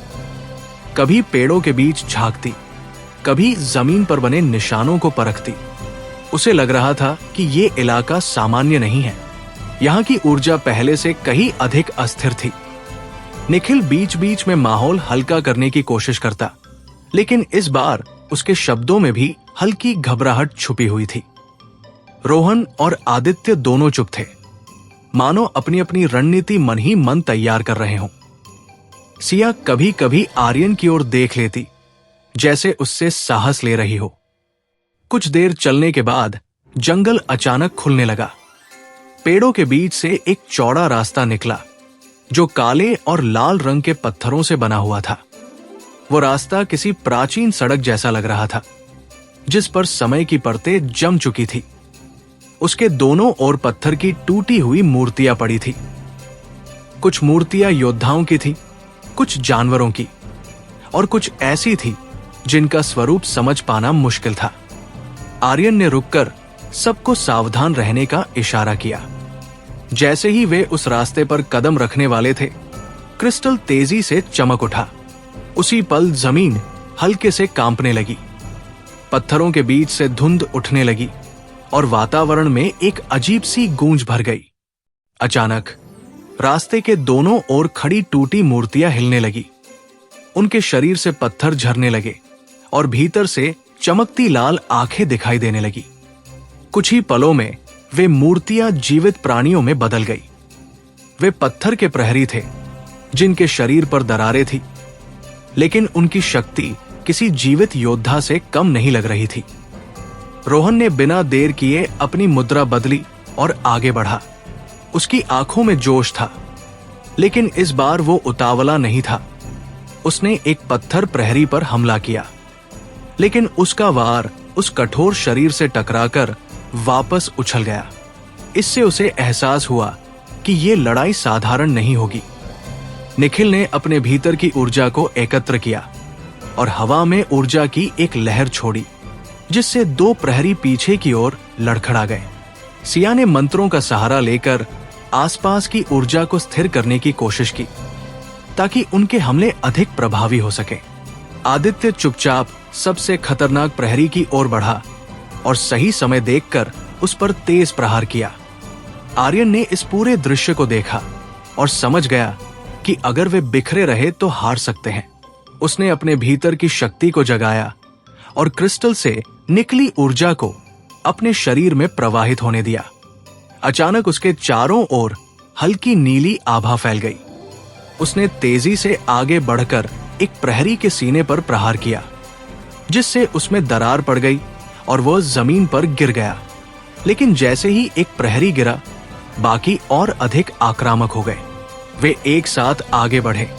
कभी पेड़ों के बीच झांकती, कभी जमीन पर बने निशानों को परखती। उसे लग रहा था कि ये इलाका सामान्य नहीं है। यहाँ की ऊर्जा पहले से कहीं अधिक अस्थिर थी। निखिल बीच बीच में माहौल हल्का करने की कोशिश करता, लेकिन इस बार उसके शब्दों में भी हल्की घबराहट छुपी हुई थी। रोहन और आदित्य दोनों चुप थे, मानो अपनी अपनी रणनीति मन ही मन तैयार कर रहे हों। सिया कभी कभी आर्यन की ओर देख लेती, जैसे उससे साहस ले रही हो। कुछ देर चलने के बाद जंगल अचानक खुलने लगा। पेड़ों के बीच से एक चौड़ा रास्ता निकला, जो काले और लाल रंग के पत्थरों से बना हुआ था। वो रास्ता किसी प्राचीन सड़क जैसा लग रहा था, जिस पर समय की परतें जम चुकी थी। उसके दोनों ओर पत्थर की टूटी हुई मूर्तियां पड़ी थी। कुछ मूर्तियां योद्धाओं की थी, कुछ जानवरों की, और कुछ ऐसी थी जिनका स्वरूप समझ पाना मुश्किल था। आर्यन ने रुककर सबको सावधान रहने का इशारा किया। जैसे ही वे उस रास्ते पर कदम रखने वाले थे, क्रिस्टल तेजी से चमक उठा। उसी पल जमीन हल्के से कांपने लगी, पत्थरों के बीच से धुंध उठने लगी और वातावरण में एक अजीब सी गूंज भर गई। अचानक रास्ते के दोनों ओर खड़ी टूटी मूर्तियां हिलने लगी। उनके शरीर से पत्थर झरने लगे और भीतर से चमकती लाल आंखें दिखाई देने लगी। कुछ ही पलों में वे मूर्तियां जीवित प्राणियों में बदल गई। वे पत्थर के प्रहरी थे जिनके शरीर पर दरारें थी, लेकिन उनकी शक्ति किसी जीवित योद्धा से कम नहीं लग रही थी। रोहन ने बिना देर किए अपनी मुद्रा बदली और आगे बढ़ा। उसकी आंखों में जोश था, लेकिन इस बार वो उतावला नहीं था। उसने एक पत्थर प्रहरी पर हमला किया, लेकिन उसका वार उस कठोर शरीर से टकराकर वापस उछल गया। इससे उसे एहसास हुआ कि ये लड़ाई साधारण नहीं होगी। निखिल ने अपने भीतर की ऊर्जा को एकत्र किया और हवा में ऊर्जा की एक लहर छोड़ी, जिससे दो प्रहरी पीछे की ओर लड़खड़ा गए। सिया ने मंत्रों का सहारा लेकर आसपास की ऊर्जा को स्थिर करने की कोशिश की ताकि उनके हमले अधिक प्रभावी हो सके। आदित्य चुपचाप सबसे खतरनाक प्रहरी की ओर बढ़ा और सही समय देखकर उस पर तेज प्रहार किया। आर्यन ने इस पूरे दृश्य को देखा और समझ गया कि अगर वे बिखरे रहे तो हार सकते हैं। उसने अपने भीतर की शक्ति को जगाया और क्रिस्टल से निकली ऊर्जा को अपने शरीर में प्रवाहित होने दिया। अचानक उसके चारों ओर हल्की नीली आभा फैल गई। उसने तेजी से आगे बढ़कर एक प्रहरी के सीने पर प्रहार किया, जिससे उसमें दरार पड़ गई और वह जमीन पर गिर गया। लेकिन जैसे ही एक प्रहरी गिरा, बाकी और अधिक आक्रामक हो गए। वे एक साथ आगे बढ़े,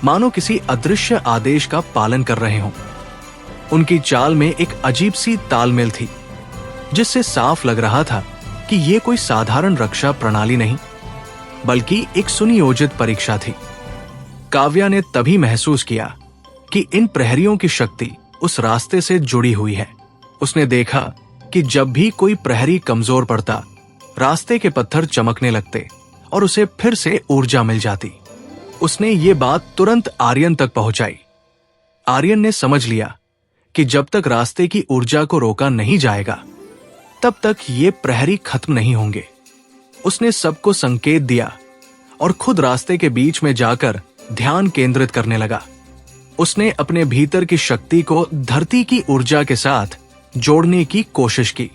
मानो किसी अदृश्य आदेश का पालन कर रहे हों। उनकी चाल में एक अजीब सी तालमेल थी, जिससे साफ लग रहा था कि ये कोई साधारण रक्षा प्रणाली नहीं, बल्कि एक सुनियोजित परीक्षा थी। काव्या ने तभी महसूस किया कि इन प्रहरियों की शक्ति उस रास्ते से जुड़ी हुई है। उसने देखा कि जब भी कोई प्रहरी कमजोर पड़ता, रास्ते के पत्थर चमकने लगते और उसे फिर से ऊर्जा मिल जाती। उसने ये बात तुरंत आर्यन तक पहुंचाई। आर्यन ने समझ लिया कि जब तक रास्ते की ऊर्जा को रोका नहीं जाएगा, तब तक ये प्रहरी खत्म नहीं होंगे। उसने सबको संकेत दिया और खुद रास्ते के बीच में जाकर ध्यान केंद्रित करने लगा। उसने अपने भीतर की शक्ति को धरती की ऊर्जा के साथ जोड़ने की कोशिश की।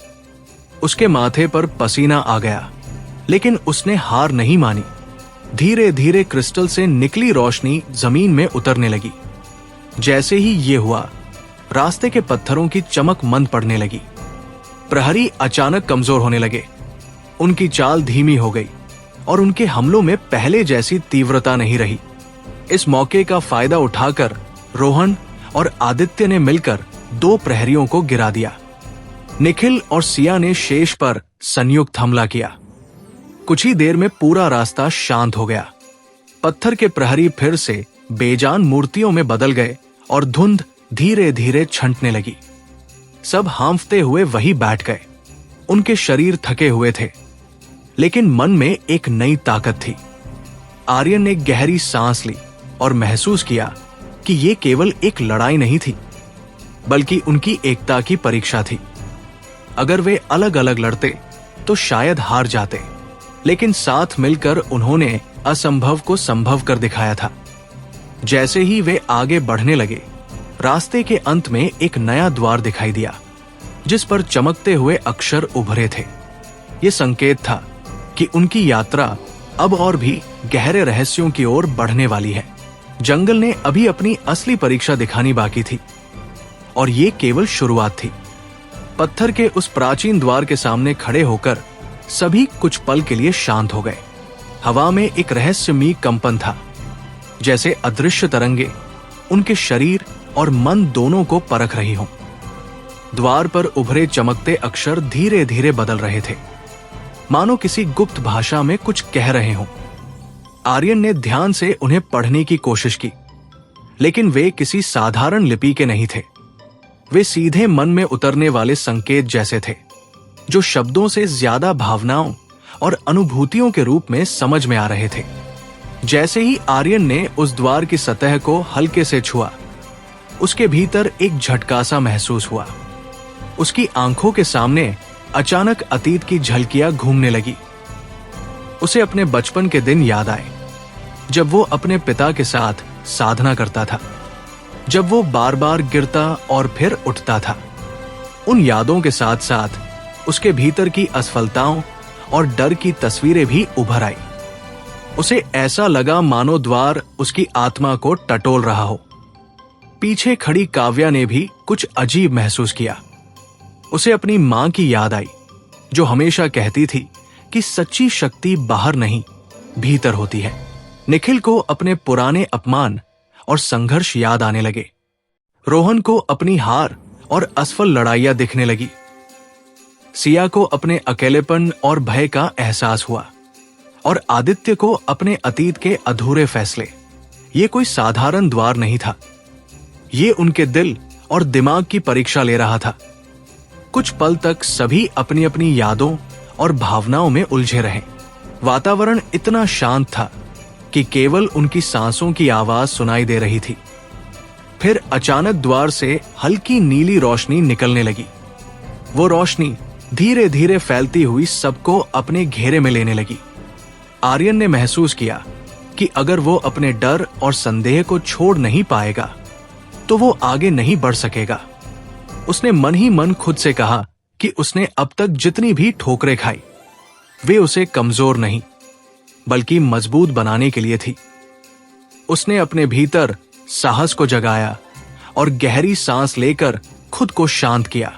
उसके माथे पर पसीना आ गया, लेकिन उसने हार नहीं मानी। धीरे धीरे क्रिस्टल से निकली रोशनी जमीन में उतरने लगी। जैसे ही ये हुआ, रास्ते के पत्थरों की चमक मंद पड़ने लगी। प्रहरी अचानक कमजोर होने लगे। उनकी चाल धीमी हो गई और उनके हमलों में पहले जैसी तीव्रता नहीं रही। इस मौके का फायदा उठाकर रोहन और आदित्य ने मिलकर दो प्रहरियों को गिरा दिया। निखिल और सिया ने शेष पर संयुक्त हमला किया। कुछ ही देर में पूरा रास्ता शांत हो गया। पत्थर के प्रहरी फिर से बेजान मूर्तियों में बदल गए और धुंध धीरे धीरे छंटने लगी। सब हांफते हुए वहीं बैठ गए। उनके शरीर थके हुए थे, लेकिन मन में एक नई ताकत थी। आर्यन ने गहरी सांस ली और महसूस किया कि ये केवल एक लड़ाई नहीं थी, बल्कि उनकी एकता की परीक्षा थी। अगर वे अलग अलग लड़ते तो शायद हार जाते, लेकिन साथ मिलकर उन्होंने असंभव को संभव कर दिखाया था। जैसे ही वे आगे बढ़ने लगे, रास्ते के अंत में एक नया द्वार दिखाई दिया, जिस पर चमकते हुए अक्षर उभरे थे। ये संकेत था कि उनकी यात्रा अब और भी गहरे रहस्यों की ओर बढ़ने वाली है। जंगल ने अभी अपनी असली परीक्षा दिखानी बाकी थी, और ये केवल शुरुआत थी। पत्थर के उस प्राचीन द्वार के सामने खड़े होकर सभी कुछ पल के लिए शांत हो गए। हवा में एक रहस्यमयी कंपन था, जैसे अदृश्य तरंगे उनके शरीर और मन दोनों को परख रही हों। द्वार पर उभरे चमकते अक्षर धीरे धीरे बदल रहे थे, मानो किसी गुप्त भाषा में कुछ कह रहे हों। आर्यन ने ध्यान से उन्हें पढ़ने की कोशिश की, लेकिन वे किसी साधारण लिपि के नहीं थे। वे सीधे मन में उतरने वाले संकेत जैसे थे, जो शब्दों से ज्यादा भावनाओं और अनुभूतियों के रूप में समझ में आ रहे थे। जैसे ही आर्यन ने उस द्वार की सतह को हल्के से छुआ, उसके भीतर एक झटका सा महसूस हुआ। उसकी आंखों के सामने अचानक अतीत की झलकियां घूमने लगी। उसे अपने बचपन के दिन याद आए, जब वो अपने पिता के साथ साधना करता था, जब वो बार बार गिरता और फिर उठता था। उन यादों के साथ साथ उसके भीतर की असफलताओं और डर की तस्वीरें भी उभर आई। उसे ऐसा लगा मानो द्वार उसकी आत्मा को टटोल रहा हो। पीछे खड़ी काव्या ने भी कुछ अजीब महसूस किया। उसे अपनी मां की याद आई, जो हमेशा कहती थी कि सच्ची शक्ति बाहर नहीं, भीतर होती है। निखिल को अपने पुराने अपमान और संघर्ष याद आने लगे। रोहन को अपनी हार और असफल लड़ाइयां दिखने लगी। सिया को अपने अकेलेपन और भय का एहसास हुआ, और आदित्य को अपने अतीत के अधूरे फैसले। ये कोई साधारण द्वार नहीं था, ये उनके दिल और दिमाग की परीक्षा ले रहा था। कुछ पल तक सभी अपनी अपनी यादों और भावनाओं में उलझे रहे। वातावरण इतना शांत था कि केवल उनकी सांसों की आवाज सुनाई दे रही थी। फिर अचानक द्वार से हल्की नीली रोशनी निकलने लगी। वो रोशनी धीरे धीरे फैलती हुई सबको अपने घेरे में लेने लगी। आर्यन ने महसूस किया कि अगर वो अपने डर और संदेह को छोड़ नहीं पाएगा तो वो आगे नहीं बढ़ सकेगा। उसने मन ही मन खुद से कहा कि उसने अब तक जितनी भी ठोकरें खाई, वे उसे कमजोर नहीं बल्कि मजबूत बनाने के लिए थी। उसने अपने भीतर साहस को जगाया और गहरी सांस लेकर खुद को शांत किया।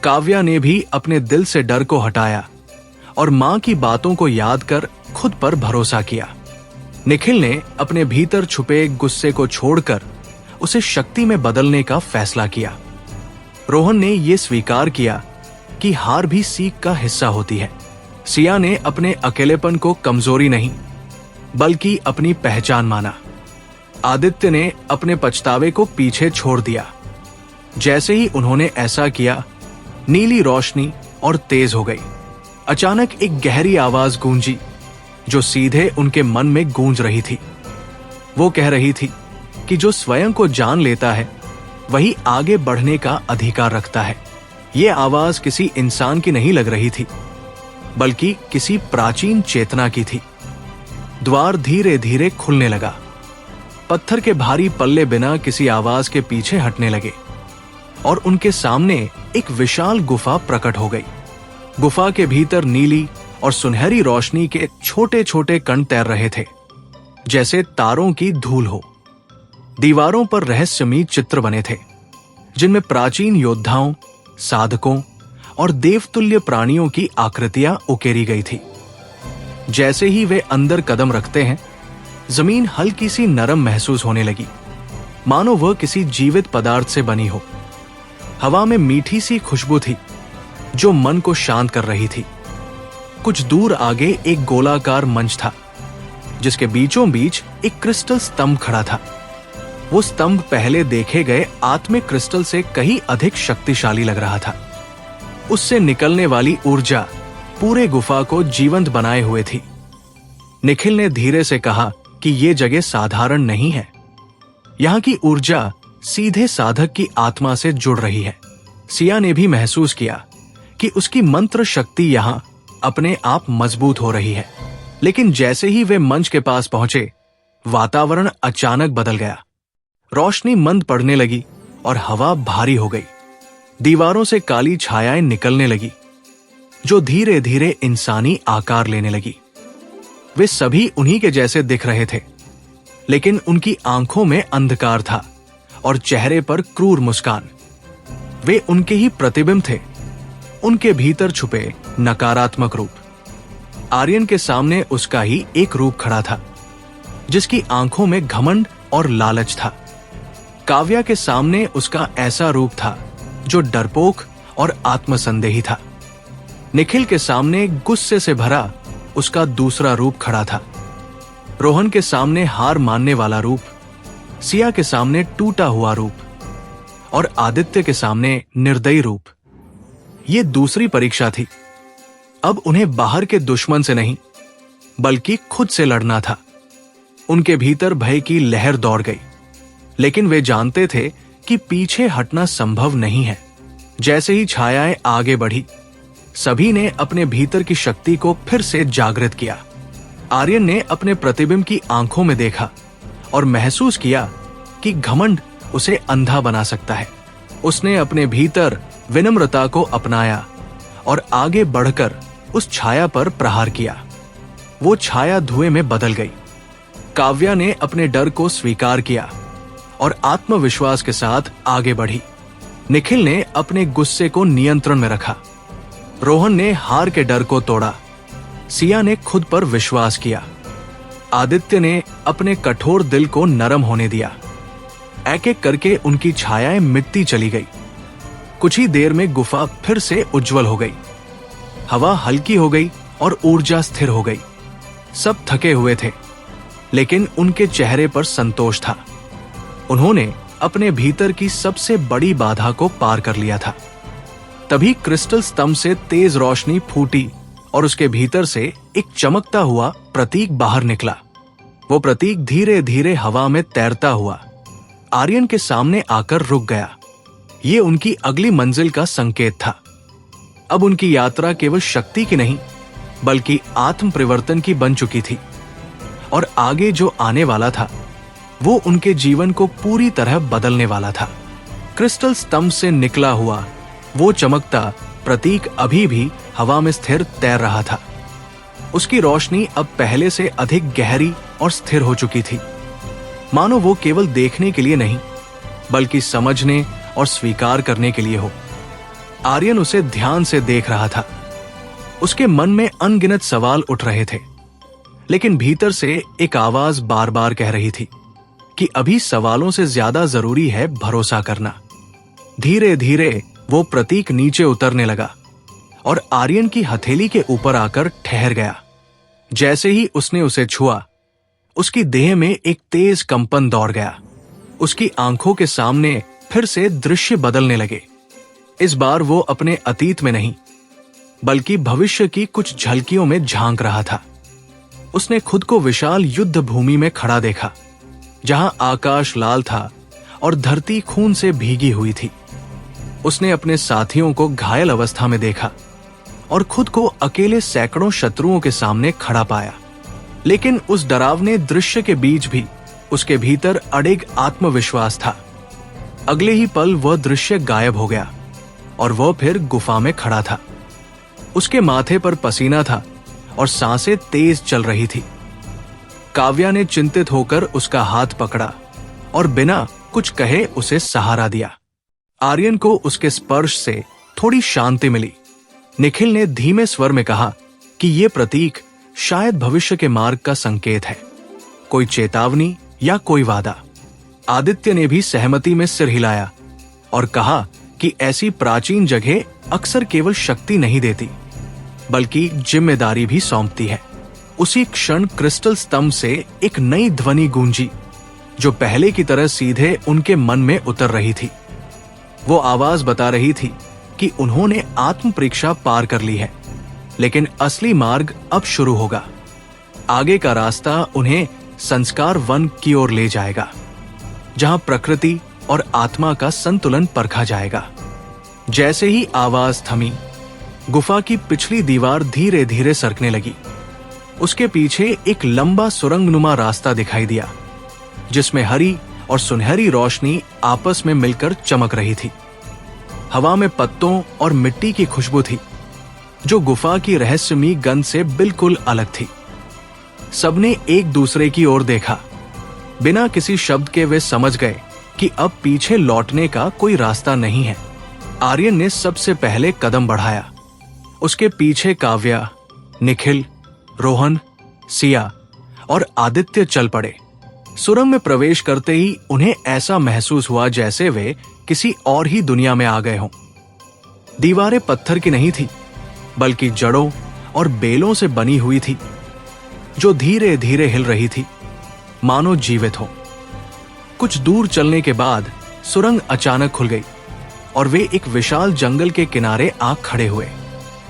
काव्या ने भी अपने दिल से डर को हटाया और मां की बातों को याद कर खुद पर भरोसा किया। निखिल ने अपने भीतर छुपे गुस्से को छोड़कर उसे शक्ति में बदलने का फैसला किया। रोहन ने यह स्वीकार किया कि हार भी सीख का हिस्सा होती है। सिया ने अपने अकेलेपन को कमजोरी नहीं बल्कि अपनी पहचान माना। आदित्य ने अपने पछतावे को पीछे छोड़ दिया। जैसे ही उन्होंने ऐसा किया, नीली रोशनी और तेज हो गई। अचानक एक गहरी आवाज गूंजी, जो सीधे उनके मन में गूंज रही थी। वो कह रही थी कि जो स्वयं को जान लेता है वही आगे बढ़ने का अधिकार रखता है। ये आवाज किसी इंसान की नहीं लग रही थी, बल्कि किसी प्राचीन चेतना की थी। द्वार धीरे धीरे खुलने लगा। पत्थर के भारी पल्ले बिना किसी आवाज के पीछे हटने लगे और उनके सामने एक विशाल गुफा प्रकट हो गई। गुफा के भीतर नीली और सुनहरी रोशनी के छोटे छोटे कण तैर रहे थे, जैसे तारों की धूल हो। दीवारों पर रहस्यमयी चित्र बने थे, जिनमें प्राचीन योद्धाओं, साधकों और देवतुल्य प्राणियों की आकृतियां उकेरी गई थी। जैसे ही वे अंदर कदम रखते हैं, जमीन हल्की सी नरम महसूस होने लगी, मानो वह किसी जीवित पदार्थ से बनी हो। हवा में मीठी सी खुशबू थी, जो मन को शांत कर रही थी। कुछ दूर आगे एक गोलाकार मंच था, जिसके बीचों बीच एक क्रिस्टल स्तंभ खड़ा था। वो स्तंभ पहले देखे गए आत्मिक क्रिस्टल से कहीं अधिक शक्तिशाली लग रहा था। उससे निकलने वाली ऊर्जा पूरे गुफा को जीवंत बनाए हुए थी। निखिल ने धीरे से कहा कि ये जगह साधारण नहीं है। यहाँ की ऊर्जा सीधे साधक की आत्मा से जुड़ रही है। सिया ने भी महसूस किया कि उसकी मंत्र शक्ति यहाँ अपने आप मजबूत हो रही है। लेकिन जैसे ही वे मंच के पास पहुंचे, वातावरण अचानक बदल गया। रोशनी मंद पड़ने लगी और हवा भारी हो गई। दीवारों से काली छायाएं निकलने लगी, जो धीरे धीरे इंसानी आकार लेने लगी। वे सभी उन्हीं के जैसे दिख रहे थे, लेकिन उनकी आंखों में अंधकार था और चेहरे पर क्रूर मुस्कान। वे उनके ही प्रतिबिंब थे, उनके भीतर छुपे नकारात्मक रूप। आर्यन के सामने उसका ही एक रूप खड़ा था, जिसकी आंखों में घमंड और लालच था। काव्या के सामने उसका ऐसा रूप था जो डरपोक और आत्मसंदेही था। निखिल के सामने गुस्से से भरा उसका दूसरा रूप खड़ा था। रोहन के सामने हार मानने वाला रूप, सिया के सामने टूटा हुआ रूप और आदित्य के सामने निर्दयी रूप। ये दूसरी परीक्षा थी। अब उन्हें बाहर के दुश्मन से नहीं, बल्कि खुद से लड़ना था। उनके भीतर भय की लहर दौड़ गई, लेकिन वे जानते थे कि पीछे हटना संभव नहीं है। जैसे ही छायाएं आगे बढ़ी, सभी ने अपने भीतर की शक्ति को फिर से जागृत किया। आर्यन ने अपने प्रतिबिंब की आंखों में देखा और महसूस किया कि घमंड उसे अंधा बना सकता है। उसने अपने भीतर विनम्रता को अपनाया और आगे बढ़कर उस छाया पर प्रहार किया। वो छाया धुएं में बदल गई। काव्या ने अपने डर को स्वीकार किया और आत्मविश्वास के साथ आगे बढ़ी। निखिल ने अपने गुस्से को नियंत्रण में रखा। रोहन ने हार के डर को तोड़ा। सिया ने खुद पर विश्वास किया। आदित्य ने अपने कठोर दिल को नरम होने दिया। एक एक करके उनकी छायाएं मिटती चली गई। कुछ ही देर में गुफा फिर से उज्जवल हो गई। हवा हल्की हो गई और ऊर्जा स्थिर हो गई। सब थके हुए थे, लेकिन उनके चेहरे पर संतोष था। उन्होंने अपने भीतर की सबसे बड़ी बाधा को पार कर लिया था। तभी क्रिस्टल स्तंभ से तेज रोशनी फूटी और उसके भीतर से एक चमकता हुआ प्रतीक बाहर निकला। वो प्रतीक धीरे धीरे हवा में तैरता हुआ आर्यन के सामने आकर रुक गया। ये उनकी अगली मंजिल का संकेत था। अब उनकी यात्रा केवल शक्ति की नहीं, बल्कि आत्म परिवर्तन की बन चुकी थी। और आगे जो आने वाला था, वो उनके जीवन को पूरी तरह बदलने वाला था। क्रिस्टल स्तंभ से निकला हुआ वो चमकता प्रतीक अभी भी हवा में स्थिर तैर रहा था। उसकी रोशनी अब पहले से अधिक गहरी और स्थिर हो चुकी थी, मानो वो केवल देखने के लिए नहीं, बल्कि समझने और स्वीकार करने के लिए हो। आर्यन उसे ध्यान से देख रहा था। उसके मन में अनगिनत सवाल उठ रहे थे, लेकिन भीतर से एक आवाज बार बार कह रही थी कि अभी सवालों से ज्यादा जरूरी है भरोसा करना। धीरे धीरे वो प्रतीक नीचे उतरने लगा और आर्यन की हथेली के ऊपर आकर ठहर गया। जैसे ही उसने उसे छुआ, उसकी देह में एक तेज कंपन दौड़ गया। उसकी आंखों के सामने फिर से दृश्य बदलने लगे। इस बार वो अपने अतीत में नहीं, बल्कि भविष्य की कुछ झलकियों में झांक रहा था। उसने खुद को विशाल युद्ध भूमि में खड़ा देखा, जहां आकाश लाल था और धरती खून से भीगी हुई थी। उसने अपने साथियों को घायल अवस्था में देखा और खुद को अकेले सैकड़ों शत्रुओं के सामने खड़ा पाया। लेकिन उस डरावने दृश्य के बीच भी उसके भीतर अडिग आत्मविश्वास था। अगले ही पल वह दृश्य गायब हो गया और वह फिर गुफा में खड़ा था। उसके माथे पर पसीना था और सांसें तेज चल रही थी। काव्या ने चिंतित होकर उसका हाथ पकड़ा और बिना कुछ कहे उसे सहारा दिया। आर्यन को उसके स्पर्श से थोड़ी शांति मिली। निखिल ने धीमे स्वर में कहा कि यह प्रतीक शायद भविष्य के मार्ग का संकेत है, कोई चेतावनी या कोई वादा। आदित्य ने भी सहमति में सिर हिलाया और कहा कि ऐसी प्राचीन जगह अक्सर केवल शक्ति नहीं देती, बल्कि जिम्मेदारी भी सौंपती है। उसी क्षण क्रिस्टल स्तंभ से एक नई ध्वनि गूंजी, जो पहले की तरह सीधे उनके मन में उतर रही थी। वो आवाज बता रही थी कि उन्होंने आत्म परीक्षा पार कर ली है, लेकिन असली मार्ग अब शुरू होगा। आगे का रास्ता उन्हें संस्कार वन की ओर ले जाएगा, जहां प्रकृति और आत्मा का संतुलन परखा जाएगा। जैसे ही आवाज थमी, गुफा की पिछली दीवार धीरे धीरे सरकने लगी। उसके पीछे एक लंबा सुरंगनुमा रास्ता दिखाई दिया, जिसमें हरी और सुनहरी रोशनी आपस में मिलकर चमक रही थी। हवा में पत्तों और मिट्टी की खुशबू थी, जो गुफा की रहस्यमयी गंध से बिल्कुल अलग थी। सबने एक दूसरे की ओर देखा। बिना किसी शब्द के वे समझ गए कि अब पीछे लौटने का कोई रास्ता नहीं है। आर्यन ने सबसे पहले कदम बढ़ाया। उसके पीछे काव्या, निखिल, रोहन, सिया और आदित्य चल पड़े। सुरंग में प्रवेश करते ही उन्हें ऐसा महसूस हुआ जैसे वे किसी और ही दुनिया में आ गए हों। दीवारें पत्थर की नहीं थी, बल्कि जड़ों और बेलों से बनी हुई थी, जो धीरे धीरे हिल रही थी, मानो जीवित हो। कुछ दूर चलने के बाद सुरंग अचानक खुल गई और वे एक विशाल जंगल के किनारे आ खड़े हुए।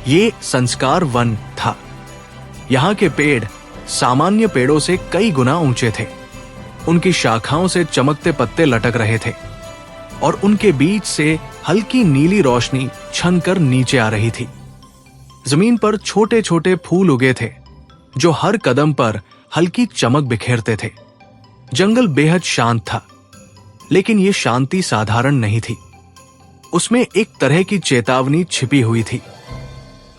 ये संस्कार वन था। यहाँ के पेड़ सामान्य पेड़ों से कई गुना ऊंचे थे। उनकी शाखाओं से चमकते पत्ते लटक रहे थे और उनके बीच से हल्की नीली रोशनी छनकर नीचे आ रही थी। जमीन पर छोटे छोटे फूल उगे थे, जो हर कदम पर हल्की चमक बिखेरते थे। जंगल बेहद शांत था, लेकिन यह शांति साधारण नहीं थी। उसमें एक तरह की चेतावनी छिपी हुई थी।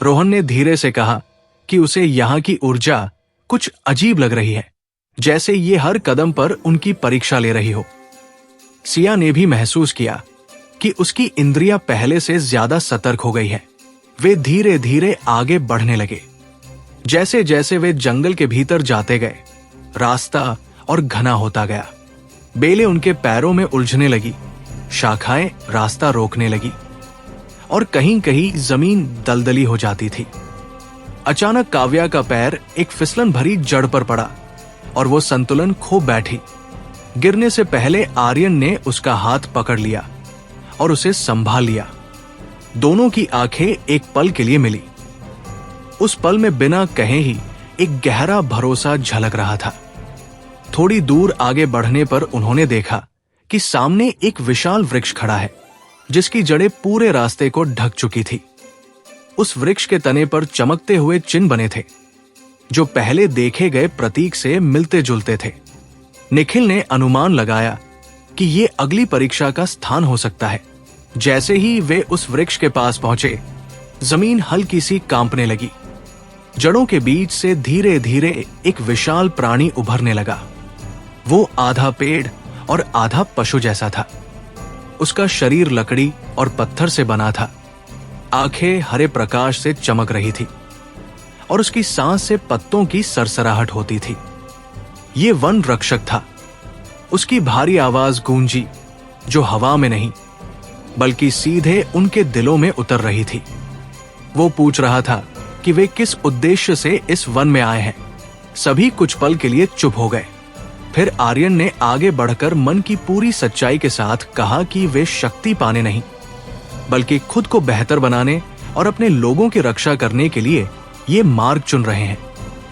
रोहन ने धीरे से कहा कि उसे यहां की ऊर्जा कुछ अजीब लग रही है, जैसे ये हर कदम पर उनकी परीक्षा ले रही हो। सिया ने भी महसूस किया कि उसकी इंद्रियां पहले से ज्यादा सतर्क हो गई है। वे धीरे धीरे आगे बढ़ने लगे। जैसे जैसे वे जंगल के भीतर जाते गए, रास्ता और घना होता गया। बेलें उनके पैरों में उलझने लगी, शाखाएं रास्ता रोकने लगी और कहीं कहीं जमीन दलदली हो जाती थी। अचानक काव्या का पैर एक फिसलन भरी जड़ पर पड़ा और वो संतुलन खो बैठी। गिरने से पहले आर्यन ने उसका हाथ पकड़ लिया और उसे संभाल लिया। दोनों की आंखें एक पल के लिए मिली। उस पल में बिना कहे ही एक गहरा भरोसा झलक रहा था। थोड़ी दूर आगे बढ़ने पर उन्होंने देखा कि सामने एक विशाल वृक्ष खड़ा है, जिसकी जड़ें पूरे रास्ते को ढक चुकी थी। उस वृक्ष के तने पर चमकते हुए चिन्ह बने थे, जो पहले देखे गए प्रतीक से मिलते जुलते थे। निखिल ने अनुमान लगाया कि ये अगली परीक्षा का स्थान हो सकता है। जैसे ही वे उस वृक्ष के पास पहुंचे, जमीन हल्की सी कांपने लगी। जड़ों के बीच से धीरे धीरे एक विशाल प्राणी उभरने लगा। वो आधा पेड़ और आधा पशु जैसा था। उसका शरीर लकड़ी और पत्थर से बना था। आंखें हरे प्रकाश से चमक रही थी और उसकी सांस से पत्तों की सरसराहट होती थी। ये वन रक्षक था। उसकी भारी आवाज गूंजी, जो हवा में नहीं बल्कि सीधे उनके दिलों में उतर रही थी। वो पूछ रहा था कि वे किस उद्देश्य से इस वन में आए हैं। सभी कुछ पल के लिए चुप हो गए। फिर आर्यन ने आगे बढ़कर मन की पूरी सच्चाई के साथ कहा कि वे शक्ति पाने नहीं, बल्कि खुद को बेहतर बनाने और अपने लोगों की रक्षा करने के लिए ये मार्ग चुन रहे हैं।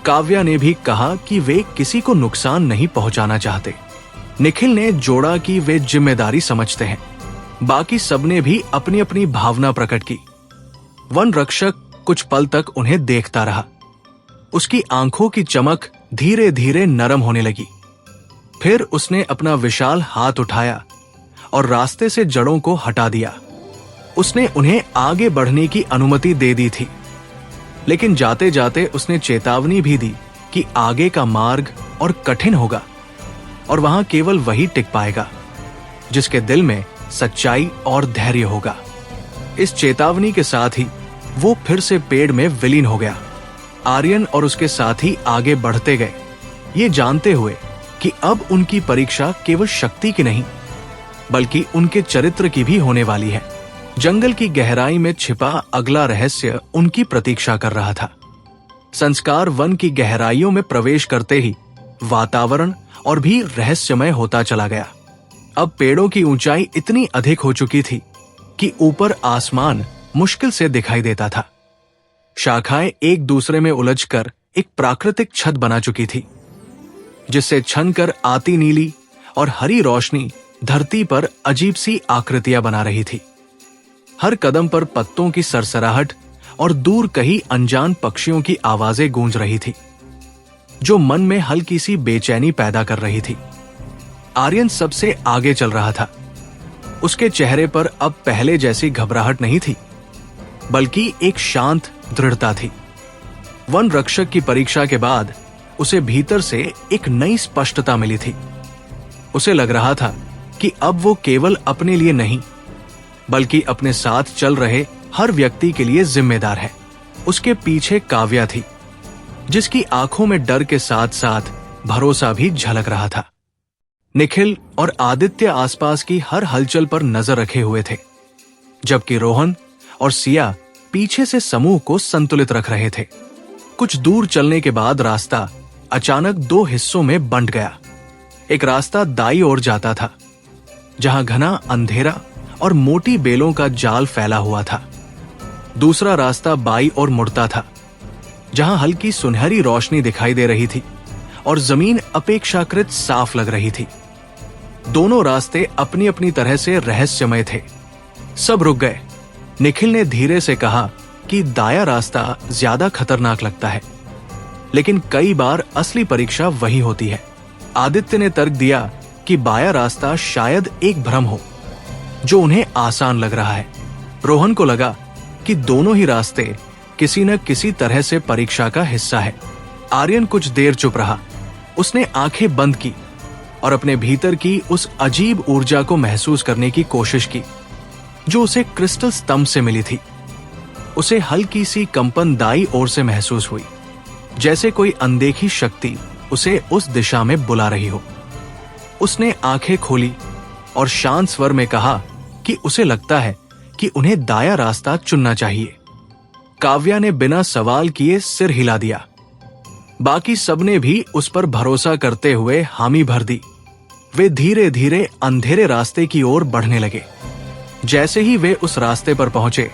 काव्या ने भी कहा कि वे किसी को नुकसान नहीं पहुंचाना चाहते। निखिल ने जोड़ा कि वे जिम्मेदारी समझते हैं। बाकी सबने भी अपनी अपनी भावना प्रकट की। वन रक्षक कुछ पल तक उन्हें देखता रहा। उसकी आंखों की चमक धीरे धीरे नरम होने लगी। फिर उसने अपना विशाल हाथ उठाया और रास्ते से जड़ों को हटा दिया। उसने उन्हें आगे बढ़ने की अनुमति दे दी थी, लेकिन जाते जाते उसने चेतावनी भी दी कि आगे का मार्ग और कठिन होगा और वहां केवल वही टिक पाएगा जिसके दिल में सच्चाई और धैर्य होगा। इस चेतावनी के साथ ही वो फिर से पेड़ में विलीन हो गया। आर्यन और उसके साथी आगे बढ़ते गए, ये जानते हुए कि अब उनकी परीक्षा केवल शक्ति की नहीं बल्कि उनके चरित्र की भी होने वाली है। जंगल की गहराई में छिपा अगला रहस्य उनकी प्रतीक्षा कर रहा था। संस्कार वन की गहराइयों में प्रवेश करते ही वातावरण और भी रहस्यमय होता चला गया। अब पेड़ों की ऊंचाई इतनी अधिक हो चुकी थी कि ऊपर आसमान मुश्किल से दिखाई देता था। शाखाएं एक दूसरे में उलझकर एक प्राकृतिक छत बना चुकी थी, जिससे छनकर आती नीली और हरी रोशनी धरती पर अजीब सी आकृतियां बना रही थी। हर कदम पर पत्तों की सरसराहट और दूर कहीं अनजान पक्षियों की आवाजें गूंज रही थी, जो मन में हल्की सी बेचैनी पैदा कर रही थी। आर्यन सबसे आगे चल रहा था। उसके चेहरे पर अब पहले जैसी घबराहट नहीं थी, बल्कि एक शांत दृढ़ता थी। वन रक्षक की परीक्षा के बाद उसे भीतर से एक नई स्पष्टता मिली थी। उसे लग रहा था कि अब वो केवल अपने लिए नहीं बल्कि अपने साथ चल रहे हर व्यक्ति के लिए जिम्मेदार है। उसके पीछे काव्या थी, जिसकी आंखों में डर के साथ साथ भरोसा भी झलक रहा था। निखिल और आदित्य आसपास की हर हलचल पर नजर रखे हुए थे, जबकि रोहन और सिया पीछे से समूह को संतुलित रख रहे थे। कुछ दूर चलने के बाद रास्ता अचानक दो हिस्सों में बंट गया। एक रास्ता दाईं ओर जाता था, जहां घना अंधेरा और मोटी बेलों का जाल फैला हुआ था। दूसरा रास्ता बाईं ओर मुड़ता था, जहां हल्की सुनहरी रोशनी दिखाई दे रही थी और जमीन अपेक्षाकृत साफ लग रही थी। दोनों रास्ते अपनी अपनी तरह से रहस्यमय थे। सब रुक गए। निखिल ने धीरे से कहा कि दायां रास्ता ज्यादा खतरनाक लगता है। लेकिन कई बार असली परीक्षा वही होती है। आदित्य ने तर्क दिया कि बाया रास्ता शायद एक भ्रम हो जो उन्हें आसान लग रहा है। रोहन को लगा कि दोनों ही रास्ते किसी न किसी तरह से परीक्षा का हिस्सा है। आर्यन कुछ देर चुप रहा। उसने आंखें बंद की और अपने भीतर की उस अजीब ऊर्जा को महसूस करने की कोशिश की जो उसे क्रिस्टल स्तंभ से मिली थी। उसे हल्की सी कंपन दाईं ओर से महसूस हुई, जैसे कोई अनदेखी शक्ति उसे उस दिशा में बुला रही हो। उसने आंखें खोली और शांत स्वर में कहा कि उसे लगता है कि उन्हें दाया रास्ता चुनना चाहिए। काव्या ने बिना सवाल किए सिर हिला दिया। बाकी सबने भी उस पर भरोसा करते हुए हामी भर दी। वे धीरे धीरे अंधेरे रास्ते की ओर बढ़ने लगे। जैसे ही वे उस रास्ते पर पहुंचे,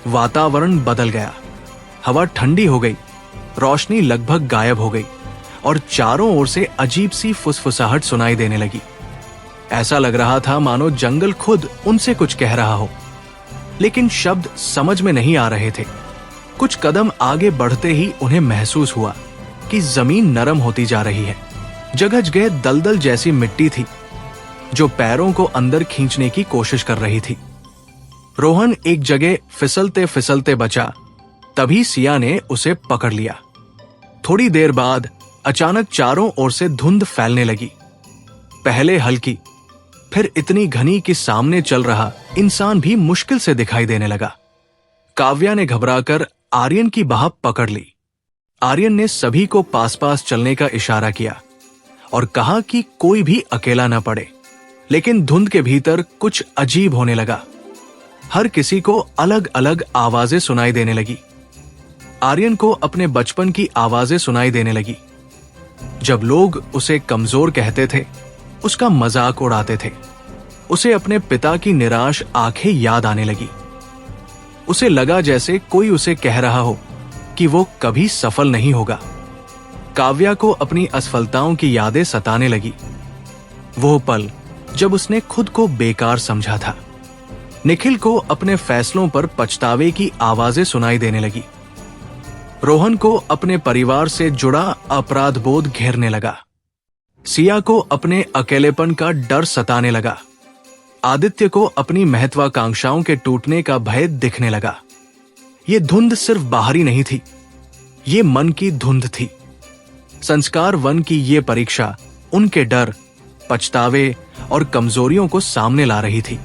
वातावरण बदल गया। हवा ठंडी हो गई, रोशनी लगभग गायब हो गई और चारों ओर से अजीब सी फुसफुसाहट सुनाई देने लगी। ऐसा लग रहा था मानो जंगल खुद उनसे कुछ कह रहा हो, लेकिन शब्द समझ में नहीं आ रहे थे। कुछ कदम आगे बढ़ते ही उन्हें महसूस हुआ कि जमीन नरम होती जा रही है। जगह जगह दलदल जैसी मिट्टी थी जो पैरों को अंदर खींचने की कोशिश कर रही थी। रोहन एक जगह फिसलते फिसलते बचा, तभी सिया ने उसे पकड़ लिया। थोड़ी देर बाद अचानक चारों ओर से धुंध फैलने लगी। पहले हल्की, फिर इतनी घनी कि सामने चल रहा इंसान भी मुश्किल से दिखाई देने लगा। काव्या ने घबराकर आर्यन की बाह पकड़ ली। आर्यन ने सभी को पास पास चलने का इशारा किया और कहा कि कोई भी अकेला न पड़े। लेकिन धुंध के भीतर कुछ अजीब होने लगा। हर किसी को अलग अलग आवाजें सुनाई देने लगी। आर्यन को अपने बचपन की आवाजें सुनाई देने लगी। जब लोग उसे कमजोर कहते थे, उसका मजाक उड़ाते थे। उसे अपने पिता की निराश आंखें याद आने लगी। उसे लगा जैसे कोई उसे कह रहा हो कि वो कभी सफल नहीं होगा। काव्या को अपनी असफलताओं की यादें सताने लगी। वो पल जब उसने खुद को बेकार समझा था। निखिल को अपने फैसलों पर पछतावे की आवाजें सुनाई देने लगी। रोहन को अपने परिवार से जुड़ा अपराध बोध घेरने लगा। सिया को अपने अकेलेपन का डर सताने लगा। आदित्य को अपनी महत्वाकांक्षाओं के टूटने का भय दिखने लगा। ये धुंध सिर्फ बाहरी नहीं थी, ये मन की धुंध थी। संस्कार वन की ये परीक्षा उनके डर, पछतावे और कमजोरियों को सामने ला रही थी।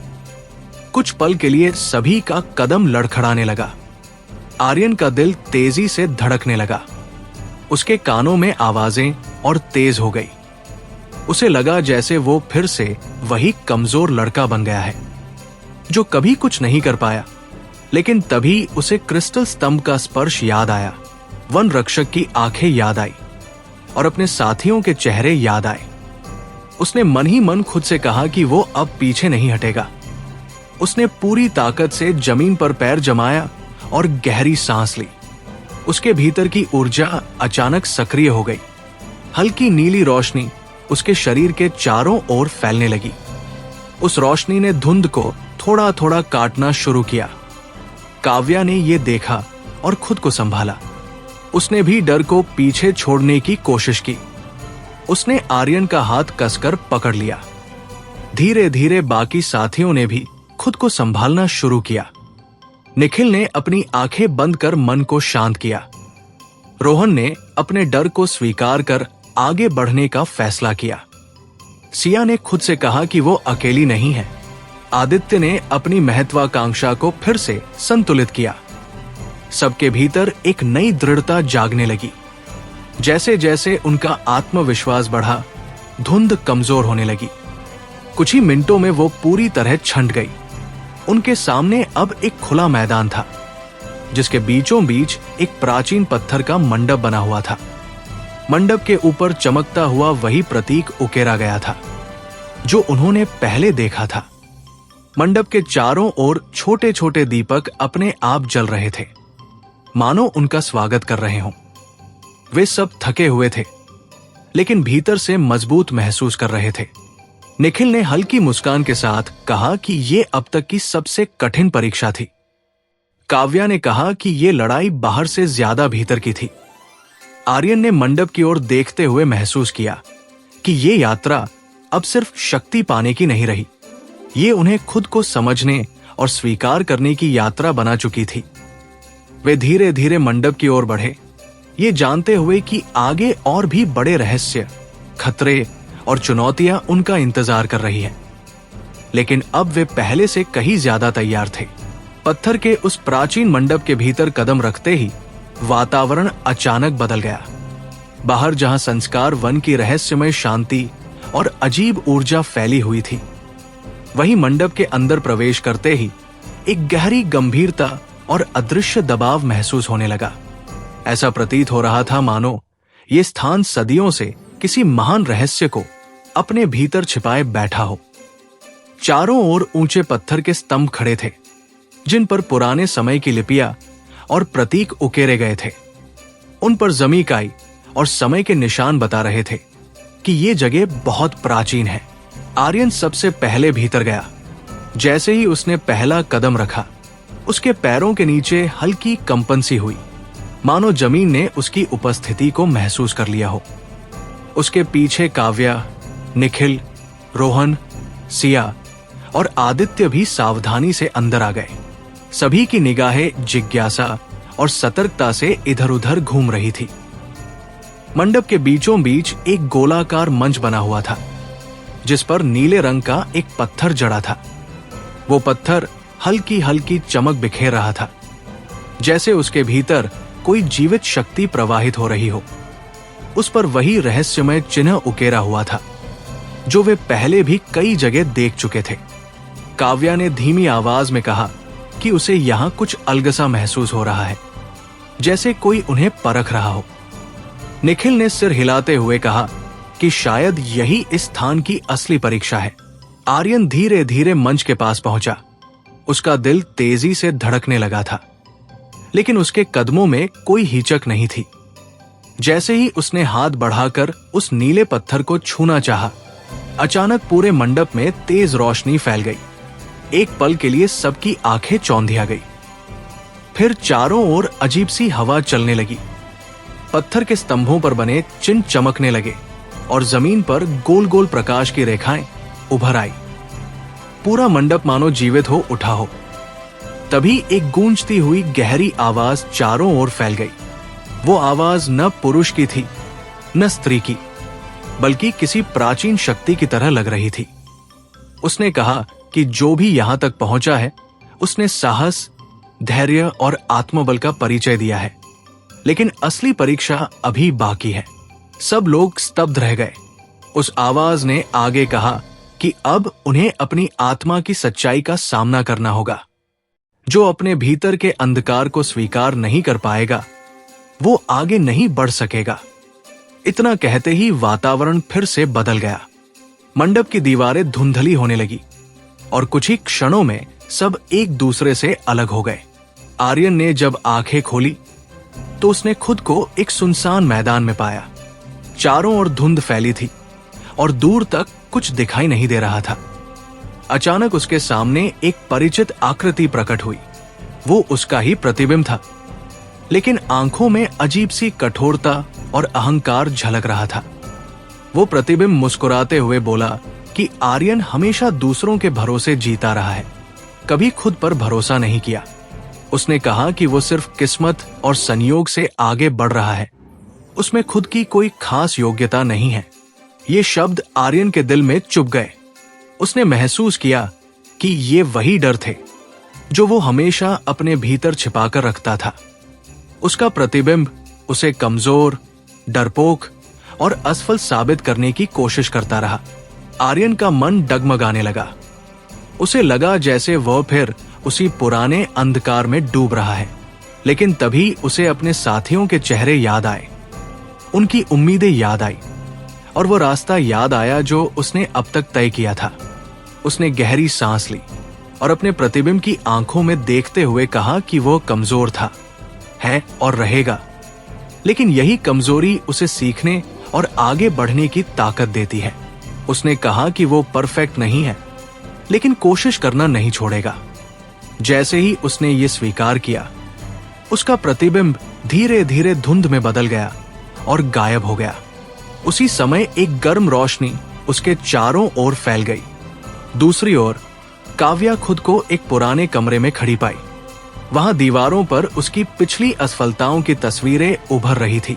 कुछ पल के लिए सभी का कदम लड़खड़ाने लगा। आर्यन का दिल तेजी से धड़कने लगा। उसके कानों में आवाजें और तेज हो गई। उसे लगा जैसे वो फिर से वही कमजोर लड़का बन गया है जो कभी कुछ नहीं कर पाया। लेकिन तभी उसे क्रिस्टल स्तंभ का स्पर्श याद आया। वन रक्षक की आंखें याद आई और अपने साथियों के चेहरे याद आए। उसने मन ही मन खुद से कहा कि वो अब पीछे नहीं हटेगा। उसने पूरी ताकत से जमीन पर पैर जमाया और गहरी सांस ली। उसके भीतर की ऊर्जा अचानक सक्रिय हो गई। हल्की नीली रोशनी उसके शरीर के चारों ओर फैलने लगी। उस रोशनी ने धुंध को थोड़ा थोड़ा काटना शुरू किया। काव्या ने यह देखा और खुद को संभाला। उसने भी डर को पीछे छोड़ने की कोशिश की। उसने आर्यन का हाथ कसकर पकड़ लिया। धीरे धीरे बाकी साथियों ने भी खुद को संभालना शुरू किया। निखिल ने अपनी आंखें बंद कर मन को शांत किया। रोहन ने अपने डर को स्वीकार कर आगे बढ़ने का फैसला किया। सिया ने खुद से कहा कि वो अकेली नहीं है। आदित्य ने अपनी महत्वाकांक्षा को फिर से संतुलित किया। सबके भीतर एक नई दृढ़ता जागने लगी। जैसे जैसे उनका आत्मविश्वास बढ़ा, धुंध कमजोर होने लगी। कुछ ही मिनटों में वो पूरी तरह छंट गई। उनके सामने अब एक खुला मैदान था जिसके बीचों बीच एक प्राचीन पत्थर का मंडप बना हुआ था। मंडप के ऊपर चमकता हुआ वही प्रतीक उकेरा गया था जो उन्होंने पहले देखा था। मंडप के चारों ओर छोटे छोटे दीपक अपने आप जल रहे थे, मानो उनका स्वागत कर रहे हों। वे सब थके हुए थे, लेकिन भीतर से मजबूत महसूस कर रहे थे। निखिल ने हल्की मुस्कान के साथ कहा कि ये अब तक की सबसे कठिन परीक्षा थी। काव्या ने कहा कि ये लड़ाई बाहर से ज्यादा भीतर की थी। आर्यन ने मंडप की ओर देखते हुए महसूस किया कि ये यात्रा अब सिर्फ शक्ति पाने की नहीं रही, ये उन्हें खुद को समझने और स्वीकार करने की यात्रा बना चुकी थी। वे धीरे धीरे मंडप की ओर बढ़े, ये जानते हुए कि आगे और भी बड़े रहस्य, खतरे और चुनौतियां उनका इंतजार कर रही हैं। लेकिन अब वे पहले से कहीं ज्यादा तैयार थे। पत्थर के उस प्राचीन मंडप के भीतर कदम रखते ही वातावरण अचानक बदल गया। बाहर जहां संस्कार वन की रहस्यमय शांति और अजीब ऊर्जा फैली हुई थी, वहीं मंडप के अंदर प्रवेश करते ही एक गहरी गंभीरता और अदृश्य दबाव महसूस होने लगा। ऐसा प्रतीत हो रहा था मानो ये स्थान सदियों से किसी महान रहस्य को अपने भीतर छिपाए बैठा हो। चारों ओर ऊंचे पत्थर के स्तंभ खड़े थे, जिन पर पुराने समय की लिपियां और प्रतीक उकेरे गए थे। उन पर जमीकाई और समय के निशान बता रहे थे कि ये जगह बहुत प्राचीन है। आर्यन सबसे पहले भीतर गया। जैसे ही उसने पहला कदम रखा, उसके पैरों के नीचे हल्की कंपन सी हुई, मानो जमीन ने उसकी उपस्थिति को महसूस कर लिया हो। उसके पीछे काव्या, निखिल, रोहन, सिया और आदित्य भी सावधानी से अंदर आ गए। सभी की निगाहें जिज्ञासा और सतर्कता से इधर उधर घूम रही थी। मंडप के बीचों बीच एक गोलाकार मंच बना हुआ था, जिस पर नीले रंग का एक पत्थर जड़ा था। वो पत्थर हल्की हल्की चमक बिखेर रहा था, जैसे उसके भीतर कोई जीवित शक्ति प्रवाहित हो रही हो। उस पर वही रहस्यमय चिन्ह उकेरा हुआ था जो वे पहले भी कई जगह देख चुके थे। काव्या ने धीमी आवाज में कहा कि उसे यहां कुछ अलगसा महसूस हो रहा है, जैसे कोई उन्हें परख रहा हो। निखिल ने सिर हिलाते हुए कहा कि शायद यही इस स्थान की असली परीक्षा है। आर्यन धीरे धीरे मंच के पास पहुंचा। उसका दिल तेजी से धड़कने लगा था, लेकिन उसके कदमों में कोई हिचक नहीं थी। जैसे ही उसने हाथ बढ़ाकर उस नीले पत्थर को छूना चाहा, अचानक पूरे मंडप में तेज रोशनी फैल गई। एक पल के लिए सबकी आंखें चौंधिया गई। फिर चारों ओर अजीब सी हवा चलने लगी। पत्थर के स्तंभों पर बने चिन्ह चमकने लगे और जमीन पर गोल गोल प्रकाश की रेखाएं उभर आई। पूरा मंडप मानो जीवित हो उठा हो। तभी एक गूंजती हुई गहरी आवाज चारों ओर फैल गई। वो आवाज न पुरुष की थी, न स्त्री की, बल्कि किसी प्राचीन शक्ति की तरह लग रही थी। उसने कहा कि जो भी यहां तक पहुंचा है, उसने साहस, धैर्य और आत्मबल का परिचय दिया है, लेकिन असली परीक्षा अभी बाकी है। सब लोग स्तब्ध रह गए। उस आवाज ने आगे कहा कि अब उन्हें अपनी आत्मा की सच्चाई का सामना करना होगा। जो अपने भीतर के अंधकार को स्वीकार नहीं कर पाएगा, वो आगे नहीं बढ़ सकेगा। इतना कहते ही वातावरण फिर से बदल गया। मंडप की दीवारें धुंधली होने लगी और कुछ ही क्षणों में सब एक दूसरे से अलग हो गए। आर्यन ने जब आंखें खोली तो उसने खुद को एक सुनसान मैदान में पाया। चारों ओर धुंध फैली थी और दूर तक कुछ दिखाई नहीं दे रहा था। अचानक उसके सामने एक परिचित आकृति प्रकट हुई। वो उसका ही प्रतिबिंब था, लेकिन आंखों में अजीब सी कठोरता और अहंकार झलक रहा था। वो प्रतिबिंब मुस्कुराते हुए बोला कि आर्यन हमेशा दूसरों के भरोसे जीता रहा है, कभी खुद पर भरोसा नहीं किया। उसने कहा कि वो सिर्फ किस्मत और संयोग से आगे बढ़ रहा है, उसमें खुद की कोई खास योग्यता नहीं है। ये शब्द आर्यन के दिल में चुभ गए। उसने महसूस किया कि ये वही डर थे जो वो हमेशा अपने भीतर छिपाकर रखता था। उसका प्रतिबिंब उसे कमजोर, डरपोक और असफल साबित करने की कोशिश करता रहा। आर्यन का मन डगमगाने लगा। उसे लगा जैसे वह फिर उसी पुराने अंधकार में डूब रहा है। लेकिन तभी उसे अपने साथियों के चेहरे याद आए, उनकी उम्मीदें याद आई और वो रास्ता याद आया जो उसने अब तक तय किया था। उसने गहरी सांस ली और अपने प्रतिबिंब की आंखों में देखते हुए कहा कि वो कमजोर था, है और रहेगा, लेकिन यही कमजोरी उसे सीखने और आगे बढ़ने की ताकत देती है। उसने कहा कि वो परफेक्ट नहीं है, लेकिन कोशिश करना नहीं छोड़ेगा। जैसे ही उसने ये स्वीकार किया, उसका प्रतिबिंब धीरे धीरे धुंध में बदल गया और गायब हो गया। उसी समय एक गर्म रोशनी उसके चारों ओर फैल गई। दूसरी ओर काव्या खुद को एक पुराने कमरे में खड़ी पाई। वहां दीवारों पर उसकी पिछली असफलताओं की तस्वीरें उभर रही थी।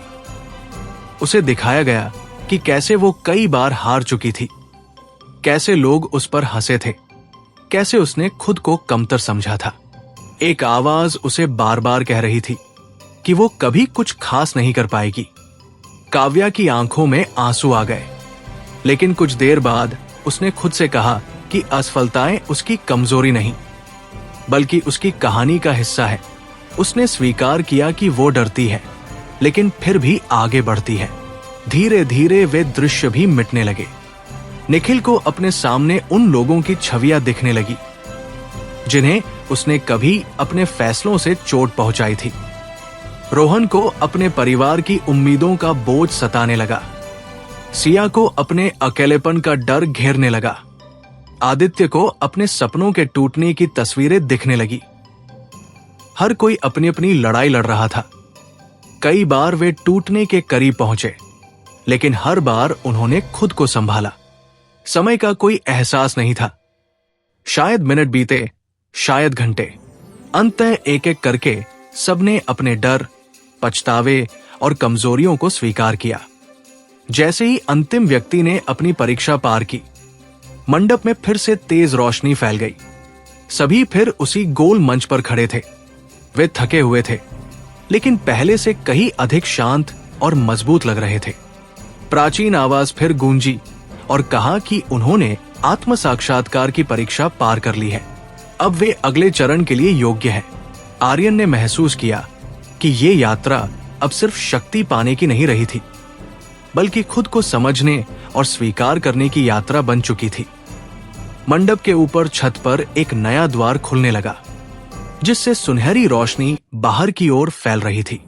उसे दिखाया गया कि कैसे वो कई बार हार चुकी थी, कैसे लोग उस पर हंसे थे, कैसे उसने खुद को कमतर समझा था। एक आवाज उसे बार बार कह रही थी कि वो कभी कुछ खास नहीं कर पाएगी। काव्या की आंखों में आंसू आ गए, लेकिन कुछ देर बाद उसने खुद से कहा कि असफलताएं उसकी कमजोरी नहीं, बल्कि उसकी कहानी का हिस्सा है। उसने स्वीकार किया कि वो डरती है, लेकिन फिर भी आगे बढ़ती है। धीरे धीरे वे दृश्य भी मिटने लगे। निखिल को अपने सामने उन लोगों की छवियां दिखने लगी जिन्हें उसने कभी अपने फैसलों से चोट पहुंचाई थी। रोहन को अपने परिवार की उम्मीदों का बोझ सताने लगा। सिया को अपने अकेलेपन का डर घेरने लगा। आदित्य को अपने सपनों के टूटने की तस्वीरें दिखने लगी। हर कोई अपनी अपनी लड़ाई लड़ रहा था। कई बार वे टूटने के करीब पहुंचे, लेकिन हर बार उन्होंने खुद को संभाला। समय का कोई एहसास नहीं था। शायद मिनट बीते, शायद घंटे। अंततः एक एक करके सबने अपने डर, पछतावे और कमजोरियों को स्वीकार किया। जैसे ही अंतिम व्यक्ति ने अपनी परीक्षा पार की, मंडप में फिर से तेज रोशनी फैल गई। सभी फिर उसी गोल मंच पर खड़े थे। वे थके हुए थे, लेकिन पहले से कहीं अधिक शांत और मजबूत लग रहे थे। प्राचीन आवाज फिर गूंजी और कहा कि उन्होंने आत्म साक्षात्कार की परीक्षा पार कर ली है। अब वे अगले चरण के लिए योग्य हैं। आर्यन ने महसूस किया कि ये यात्रा अब सिर्फ शक्ति पाने की नहीं रही थी, बल्कि खुद को समझने और स्वीकार करने की यात्रा बन चुकी थी। मंडप के ऊपर छत पर एक नया द्वार खुलने लगा, जिससे सुनहरी रोशनी बाहर की ओर फैल रही थी।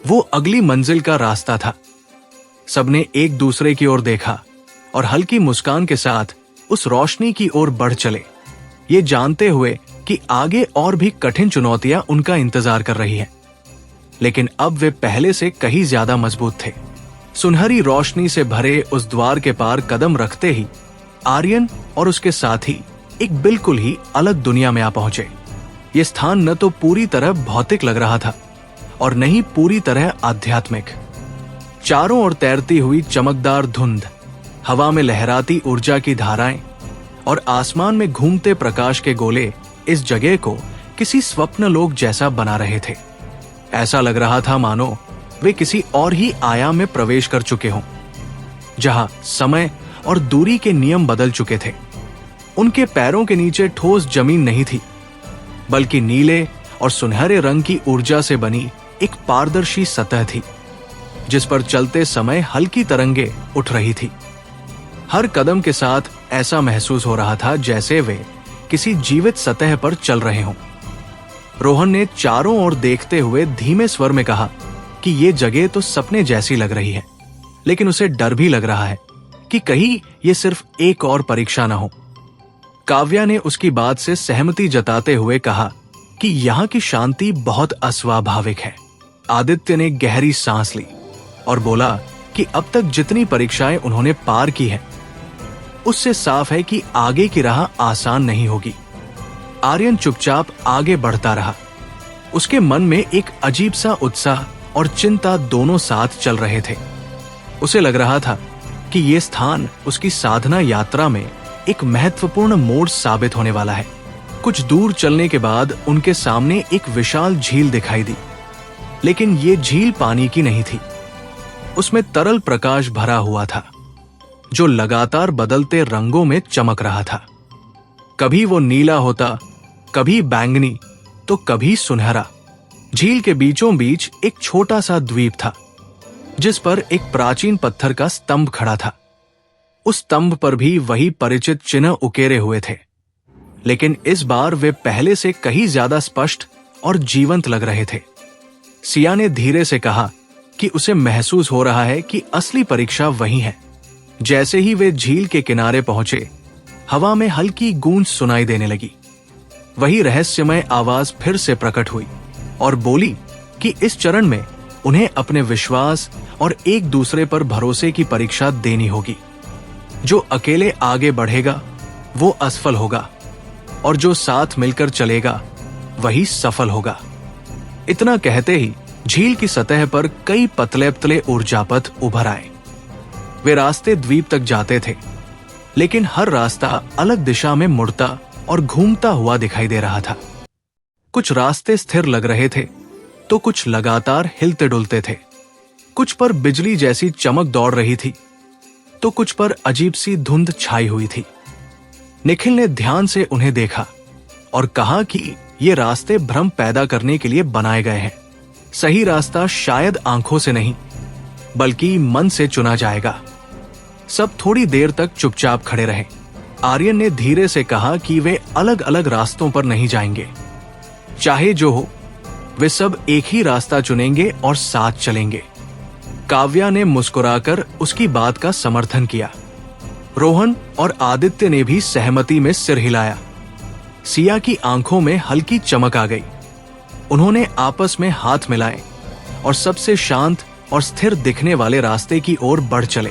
वो अगली मंजिल का रास्ता था। सबने एक दूसरे की ओर देखा और हल्की मुस्कान के साथ उस रोशनी की ओर बढ़ चले, ये जानते हुए कि आगे और भी कठिन चुनौतियां उनका इंतजार कर रही हैं। लेकिन अब वे पहले से कहीं ज्यादा मजबूत थे। सुनहरी रोशनी से भरे उस द्वार के पार कदम रखते ही आर्यन और उसके साथी एक बिल्कुल ही अलग दुनिया में आ पहुंचे। ये स्थान न तो पूरी तरह भौतिक लग रहा था और न ही पूरी तरह आध्यात्मिक। चारों ओर तैरती हुई चमकदार धुंध, हवा में लहराती ऊर्जा की धाराएं और आसमान में घूमते प्रकाश के गोले इस जगह को किसी स्वप्न लोक जैसा बना रहे थे। ऐसा लग रहा था मानो वे किसी और ही आयाम में प्रवेश कर चुके हों, जहां समय और दूरी के नियम बदल चुके थे। उनके पैरों के नीचे ठोस जमीन नहीं थी, बल्कि नीले और सुनहरे रंग की ऊर्जा से बनी एक पारदर्शी सतह थी, जिस पर चलते समय हल्की तरंगे उठ रही थी। हर कदम के साथ ऐसा महसूस हो रहा था जैसे वे किसी जीवित सतह पर चल रहे हों। रोहन ने चारों ओर देखते हुए धीमे स्वर में कहा कि ये जगह तो सपने जैसी लग रही है, लेकिन उसे डर भी लग रहा है कि कहीं ये सिर्फ एक और परीक्षा न हो। काव्या ने उसकी बात से सहमति जताते हुए कहा कि यहाँ की शांति बहुत अस्वाभाविक है। आदित्य ने गहरी सांस ली और बोला कि अब तक जितनी परीक्षाएं उन्होंने पार की हैं, उससे साफ है कि आगे की राह आसान नहीं होगी। आर्यन चुपचाप आगे बढ़ता रहा। उसके मन में एक अजीब सा उत्साह और चिंता दोनों साथ चल रहे थे। उसे लग रहा था कि ये स्थान उसकी साधना यात्रा में एक महत्वपूर्ण मोड़ साबित होने वाला है। कुछ दूर चलने के बाद उनके सामने एक विशाल झील दिखाई दी, लेकिन ये झील पानी की नहीं थी। उसमें तरल प्रकाश भरा हुआ था, जो लगातार बदलते रंगों में चमक रहा था। कभी वो नीला होता, कभी बैंगनी, तो कभी सुनहरा। झील के बीचों बीच एक छोटा सा द्वीप था, जिस पर एक प्राचीन पत्थर का स्तंभ खड़ा था। उस स्तंभ पर भी वही परिचित चिन्ह उकेरे हुए थे, लेकिन इस बार वे पहले से कहीं ज्यादा स्पष्ट और जीवंत लग रहे थे। सिया ने धीरे से कहा कि उसे महसूस हो रहा है कि असली परीक्षा वही है। जैसे ही वे झील के किनारे पहुंचे, हवा में हल्की गूंज सुनाई देने लगी। वही रहस्यमय आवाज फिर से प्रकट हुई और बोली कि इस चरण में उन्हें अपने विश्वास और एक दूसरे पर भरोसे की परीक्षा देनी होगी। जो अकेले आगे बढ़ेगा वो असफल होगा और जो साथ मिलकर चलेगा वही सफल होगा। इतना कहते ही झील की सतह पर कई पतले पतले ऊर्जापथ उभर आए। वे रास्ते द्वीप तक जाते थे, लेकिन हर रास्ता अलग दिशा में मुड़ता और घूमता हुआ दिखाई दे रहा था। कुछ रास्ते स्थिर लग रहे थे तो कुछ लगातार हिलते डुलते थे। कुछ पर बिजली जैसी चमक दौड़ रही थी तो कुछ पर अजीब सी धुंध छाई हुई थी। निखिल ने ध्यान से उन्हें देखा और कहा कि ये रास्ते भ्रम पैदा करने के लिए बनाए गए हैं। सही रास्ता शायद आंखों से नहीं बल्कि मन से चुना जाएगा। सब थोड़ी देर तक चुपचाप खड़े रहे। आर्यन ने धीरे से कहा कि वे अलग अलग रास्तों पर नहीं जाएंगे। चाहे जो हो, वे सब एक ही रास्ता चुनेंगे और साथ चलेंगे। काव्या ने मुस्कुराकर उसकी बात का समर्थन किया। रोहन और आदित्य ने भी सहमति में सिर हिलाया। सिया की आंखों में हल्की चमक आ गई। उन्होंने आपस में हाथ मिलाए और सबसे शांत और स्थिर दिखने वाले रास्ते की ओर बढ़ चले।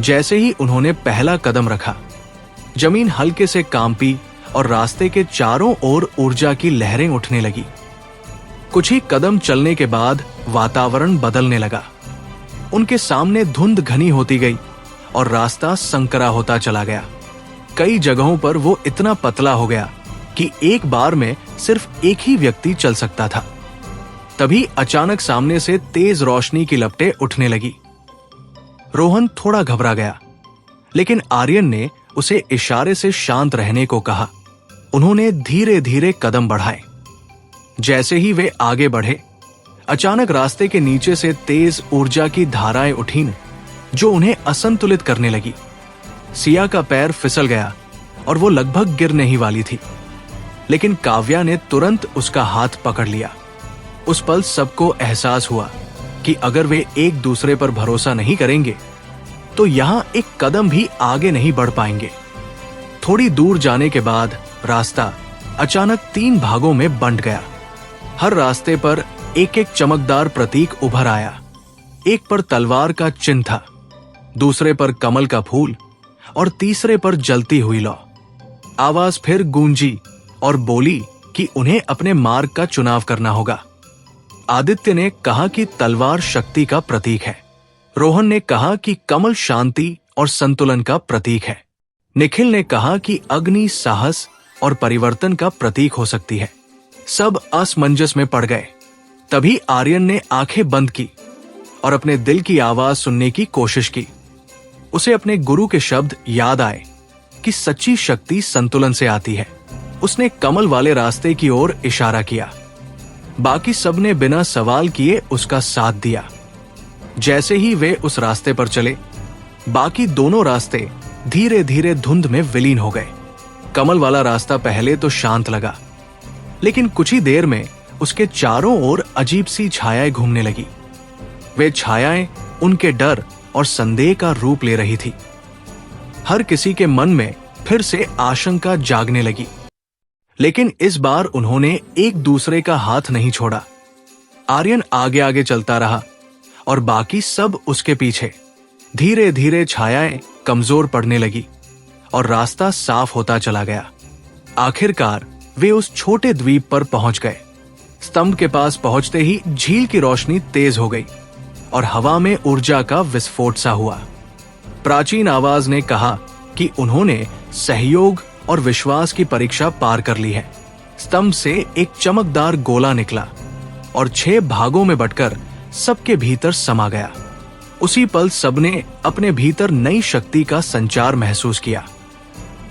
जैसे ही उन्होंने पहला कदम रखा, जमीन हल्के से कांपी और रास्ते के चारों ओर ऊर्जा की लहरें उठने लगी। कुछ ही कदम चलने के बाद वातावरण बदलने लगा। उनके सामने धुंध घनी होती गई और रास्ता संकरा होता चला गया। कई जगहों पर वो इतना पतला हो गया कि एक बार में सिर्फ एक ही व्यक्ति चल सकता था। तभी अचानक सामने से तेज रोशनी की लपटें उठने लगी। रोहन थोड़ा घबरा गया, लेकिन आर्यन ने उसे इशारे से शांत रहने को कहा। उन्होंने धीरे धीरे कदम बढ़ाए। जैसे ही वे आगे बढ़े, अचानक रास्ते के नीचे से तेज ऊर्जा की धाराएं उठीं, जो उन्हें असंतुलित करने लगी। सिया का पैर फिसल गया और वो लगभग गिरने ही वाली थी, लेकिन काव्या ने तुरंत उसका हाथ पकड़ लिया। उस पल सबको एहसास हुआ कि अगर वे एक दूसरे पर भरोसा नहीं करेंगे तो यहां एक कदम भी आगे नहीं बढ़ पाएंगे। थोड़ी दूर जाने के बाद रास्ता अचानक 3 भागों में बंट गया। हर रास्ते पर एक एक चमकदार प्रतीक उभर आया। एक पर तलवार का चिन्ह था, दूसरे पर कमल का फूल और तीसरे पर जलती हुई लौ। आवाज फिर गूंजी और बोली कि उन्हें अपने मार्ग का चुनाव करना होगा। आदित्य ने कहा कि तलवार शक्ति का प्रतीक है। रोहन ने कहा कि कमल शांति और संतुलन का प्रतीक है। निखिल ने कहा कि अग्नि साहस और परिवर्तन का प्रतीक हो सकती है। सब असमंजस में पड़ गए। तभी आर्यन ने आंखें बंद की और अपने दिल की आवाज सुनने की कोशिश की। उसे अपने गुरु के शब्द याद आए कि सच्ची शक्ति संतुलन से आती है। उसने कमल वाले रास्ते की ओर इशारा किया। बाकी सबने बिना सवाल किए उसका साथ दिया। जैसे ही वे उस रास्ते पर चले, बाकी दोनों रास्ते धीरे धीरे धुंध में विलीन हो गए। कमल वाला रास्ता पहले तो शांत लगा, लेकिन कुछ ही देर में उसके चारों ओर अजीब सी छायाएं घूमने लगी। वे छायाएं उनके डर और संदेह का रूप ले रही थी। हर किसी के मन में फिर से आशंका जागने लगी, लेकिन इस बार उन्होंने एक दूसरे का हाथ नहीं छोड़ा। आर्यन आगे आगे चलता रहा और बाकी सब उसके पीछे। धीरे धीरे छायाएं कमजोर पड़ने लगी और रास्ता साफ होता चला गया। आखिरकार वे उस छोटे द्वीप पर पहुंच गए। स्तंभ के पास पहुंचते ही झील की रोशनी तेज हो गई और हवा में ऊर्जा का विस्फोट सा हुआ। प्राचीन आवाज ने कहा कि उन्होंने सहयोग और विश्वास की परीक्षा पार कर ली है। स्तंभ से एक चमकदार गोला निकला और 6 भागों में बंटकर सबके भीतर समा गया। उसी पल सबने अपने भीतर नई शक्ति का संचार महसूस किया।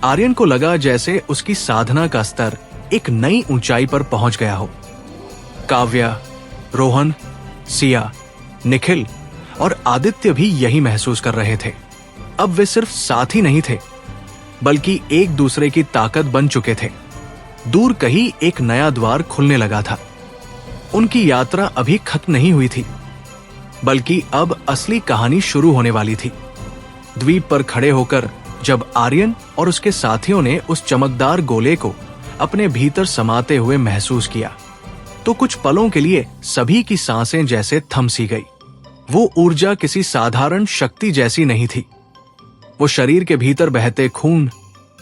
आर्यन को लगा जैसे उसकी साधना का स्तर एक नई ऊंचाई पर पहुंच गया हो। काव्या, रोहन, सिया, निखिल और आदित्य भी यही महसूस कर रहे थे। अब वे सिर्फ साथी नहीं थे, बल्कि एक दूसरे की ताकत बन चुके थे। दूर कहीं एक नया द्वार खुलने लगा था। उनकी यात्रा अभी खत्म नहीं हुई थी, बल्कि अब असली कहानी शुरू होने वाली थी। द्वीप पर खड़े होकर जब आर्यन और उसके साथियों ने उस चमकदार गोले को अपने भीतर समाते हुए महसूस किया, तो कुछ पलों के लिए सभी की सांसें जैसे थम सी गई। वो ऊर्जा किसी साधारण शक्ति जैसी नहीं थी। वो शरीर के भीतर बहते खून,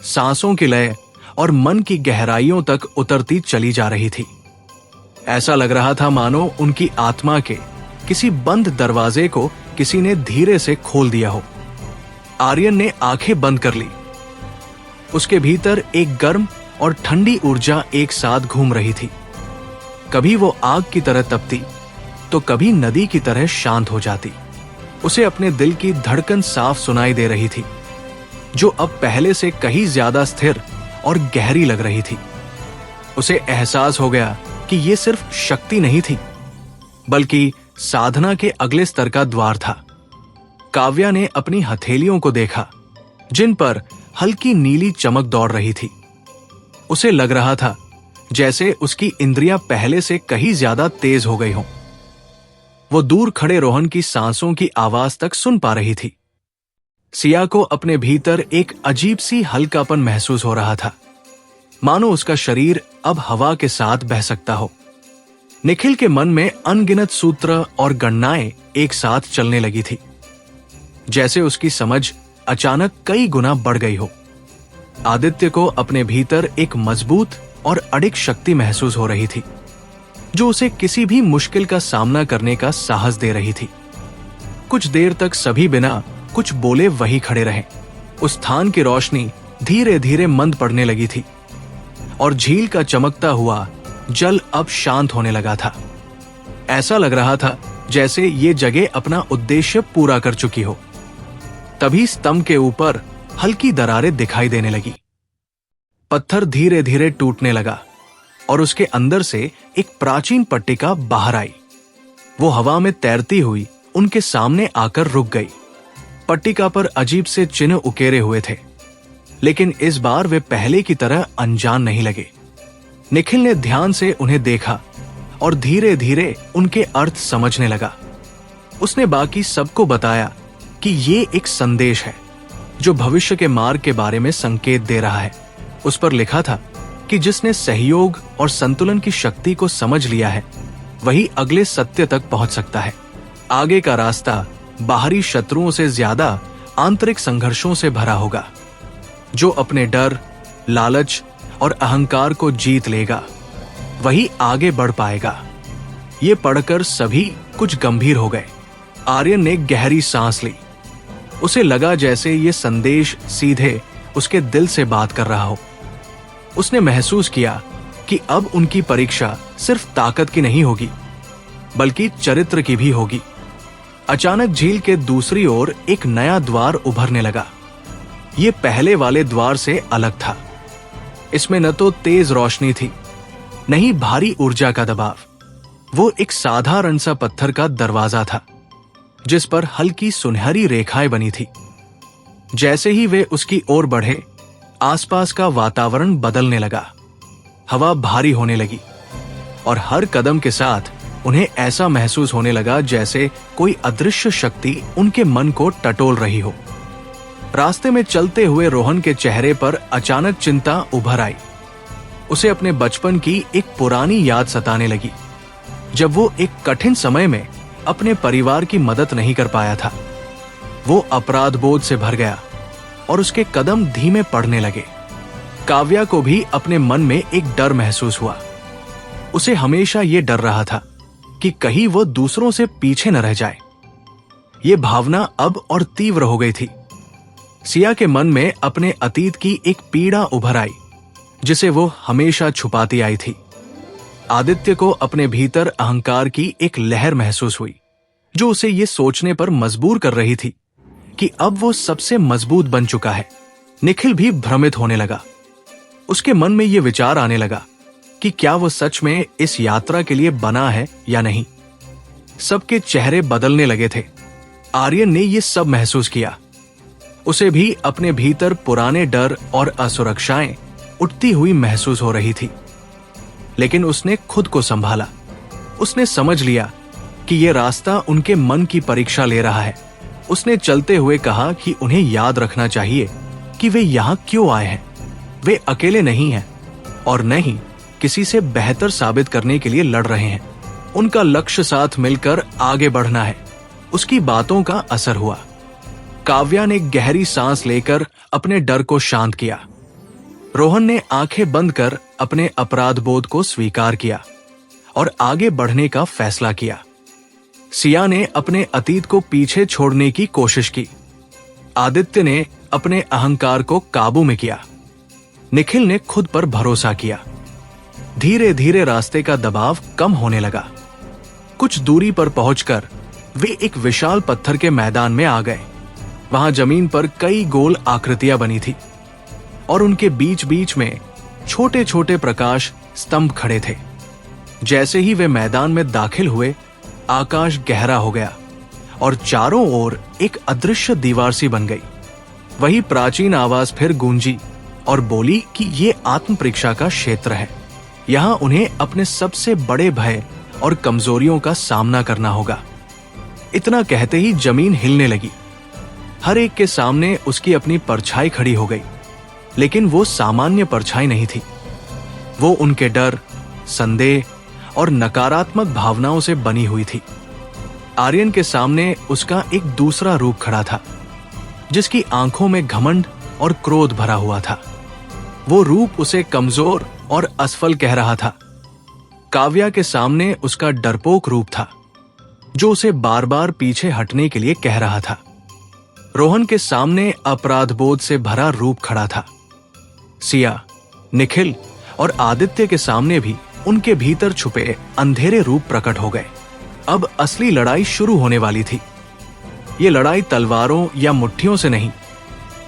सांसों की लय और मन की गहराइयों तक उतरती चली जा रही थी। ऐसा लग रहा था मानो उनकी आत्मा के किसी बंद दरवाजे को किसी ने धीरे से खोल दिया हो। आर्यन ने आंखें बंद कर ली। उसके भीतर एक गर्म और ठंडी ऊर्जा एक साथ घूम रही थी। कभी वो आग की तरह तपती तो कभी नदी की तरह शांत हो जाती। उसे अपने दिल की धड़कन साफ सुनाई दे रही थी, जो अब पहले से कहीं ज्यादा स्थिर और गहरी लग रही थी। उसे एहसास हो गया कि ये सिर्फ शक्ति नहीं थी, बल्कि साधना के अगले स्तर का द्वार था। काव्या ने अपनी हथेलियों को देखा, जिन पर हल्की नीली चमक दौड़ रही थी। उसे लग रहा था जैसे उसकी इंद्रियां पहले से कहीं ज्यादा तेज हो गई हों। वो दूर खड़े रोहन की सांसों की आवाज तक सुन पा रही थी। सिया को अपने भीतर एक अजीब सी हल्कापन महसूस हो रहा था, मानो उसका शरीर अब हवा के साथ बह सकता हो। निखिल के मन में अनगिनत सूत्र और गणनाएं एक साथ चलने लगी थी, जैसे उसकी समझ अचानक कई गुना बढ़ गई हो। आदित्य को अपने भीतर एक मजबूत और अडिग शक्ति महसूस हो रही थी, जो उसे किसी भी मुश्किल का सामना करने का साहस दे रही थी। कुछ देर तक सभी बिना कुछ बोले वही खड़े रहे। उस स्थान की रोशनी धीरे धीरे मंद पड़ने लगी थी और झील का चमकता हुआ जल अब शांत होने लगा था। ऐसा लग रहा था जैसे ये जगह अपना उद्देश्य पूरा कर चुकी हो। तभी स्तंभ के ऊपर हल्की दरारें दिखाई देने लगी। पत्थर धीरे धीरे टूटने लगा और उसके अंदर से एक प्राचीन पट्टिका बाहर आई। वो हवा में तैरती हुई उनके सामने आकर रुक गई। पट्टिका पर अजीब से चिन्ह उकेरे हुए थे, लेकिन इस बार वे पहले की तरह अनजान नहीं लगे। निखिल ने ध्यान से उन्हें देखा और धीरे धीरे उनके अर्थ समझने लगा। उसने बाकी सबको बताया कि ये एक संदेश है जो भविष्य के मार्ग के बारे में संकेत दे रहा है। उस पर लिखा था कि जिसने सहयोग और संतुलन की शक्ति को समझ लिया है, वही अगले सत्य तक पहुंच सकता है। आगे का रास्ता बाहरी शत्रुओं से ज्यादा आंतरिक संघर्षों से भरा होगा। जो अपने डर, लालच और अहंकार को जीत लेगा, वही आगे बढ़ पाएगा। ये पढ़कर सभी कुछ गंभीर हो गए। आर्यन ने गहरी सांस ली। उसे लगा जैसे ये संदेश सीधे उसके दिल से बात कर रहा हो। उसने महसूस किया कि अब उनकी परीक्षा सिर्फ ताकत की नहीं होगी, बल्कि चरित्र की भी होगी। अचानक झील के दूसरी ओर एक नया द्वार उभरने लगा। ये पहले वाले द्वार से अलग था। इसमें न तो तेज रोशनी थी, न ही भारी ऊर्जा का दबाव। वो एक साधारण सा पत्थर का दरवाजा था, जिस पर हल्की सुनहरी रेखाएं बनी थी। जैसे ही वे उसकी ओर बढ़े, आसपास का वातावरण बदलने लगा। हवा भारी होने लगी और हर कदम के साथ उन्हें ऐसा महसूस होने लगा जैसे कोई अदृश्य शक्ति उनके मन को टटोल रही हो। रास्ते में चलते हुए रोहन के चेहरे पर अचानक चिंता उभर आई। उसे अपने बचपन की एक पुरानी याद सताने लगी, जब वो एक कठिन समय में अपने परिवार की मदद नहीं कर पाया था। वो अपराध बोध से भर गया और उसके कदम धीमे पड़ने लगे। काव्या को भी अपने मन में एक डर महसूस हुआ। उसे हमेशा ये डर रहा था कि कहीं वो दूसरों से पीछे न रह जाए। ये भावना अब और तीव्र हो गई थी। सिया के मन में अपने अतीत की एक पीड़ा उभर आई, जिसे वो हमेशा छुपाती आई थी। आदित्य को अपने भीतर अहंकार की एक लहर महसूस हुई, जो उसे ये सोचने पर मजबूर कर रही थी कि अब वो सबसे मजबूत बन चुका है। निखिल भी भ्रमित होने लगा। उसके मन में ये विचार आने लगा कि क्या वो सच में इस यात्रा के लिए बना है या नहीं। सबके चेहरे बदलने लगे थे। आर्यन ने ये सब महसूस किया। उसे भी अपने भीतर पुराने डर और असुरक्षाएं उठती हुई महसूस हो रही थी, लेकिन उसने खुद को संभाला। उसने समझ लिया कि यह रास्ता उनके मन की परीक्षा ले रहा है। उसने चलते हुए कहा कि उन्हें याद रखना चाहिए कि वे यहां क्यों आए हैं। वे अकेले नहीं हैं और न ही किसी से बेहतर साबित करने के लिए लड़ रहे हैं। उनका लक्ष्य साथ मिलकर आगे बढ़ना है उसकी बातों का असर हुआ। काव्या ने गहरी सांस लेकर अपने डर को शांत किया। रोहन ने आंखें बंद कर अपने अपराध बोध को स्वीकार किया और आगे बढ़ने का फैसला किया। सिया ने अपने अतीत को पीछे छोड़ने की कोशिश की। आदित्य ने अपने अहंकार को काबू में किया। निखिल ने खुद पर भरोसा किया। धीरे धीरे रास्ते का दबाव कम होने लगा। कुछ दूरी पर पहुंचकर वे एक विशाल पत्थर के मैदान में आ गए। वहां जमीन पर कई गोल आकृतियां बनी थी और उनके बीच बीच में छोटे छोटे प्रकाश स्तंभ खड़े थे। जैसे ही वे मैदान में दाखिल हुए, आकाश गहरा हो गया और चारों ओर एक अदृश्य दीवार सी बन गई। वही प्राचीन आवाज फिर गूंजी और बोली कि ये आत्म परीक्षा का क्षेत्र है। यहां उन्हें अपने सबसे बड़े भय और कमजोरियों का सामना करना होगा। इतना कहते ही जमीन हिलने लगी। हर एक के सामने उसकी अपनी परछाई खड़ी हो गई, लेकिन वो सामान्य परछाई नहीं थी। वो उनके डर, संदेह और नकारात्मक भावनाओं से बनी हुई थी। आर्यन के सामने उसका एक दूसरा रूप खड़ा था, जिसकी आंखों में घमंड और क्रोध भरा हुआ था। वो रूप उसे कमजोर और असफल कह रहा था। काव्या के सामने उसका डरपोक रूप था, जो उसे बार बार पीछे हटने के लिए कह रहा था। रोहन के सामने अपराध बोध से भरा रूप खड़ा था। सिया, निखिल और आदित्य के सामने भी उनके भीतर छुपे अंधेरे रूप प्रकट हो गए। अब असली लड़ाई शुरू होने वाली थी। ये लड़ाई तलवारों या मुट्ठियों से नहीं,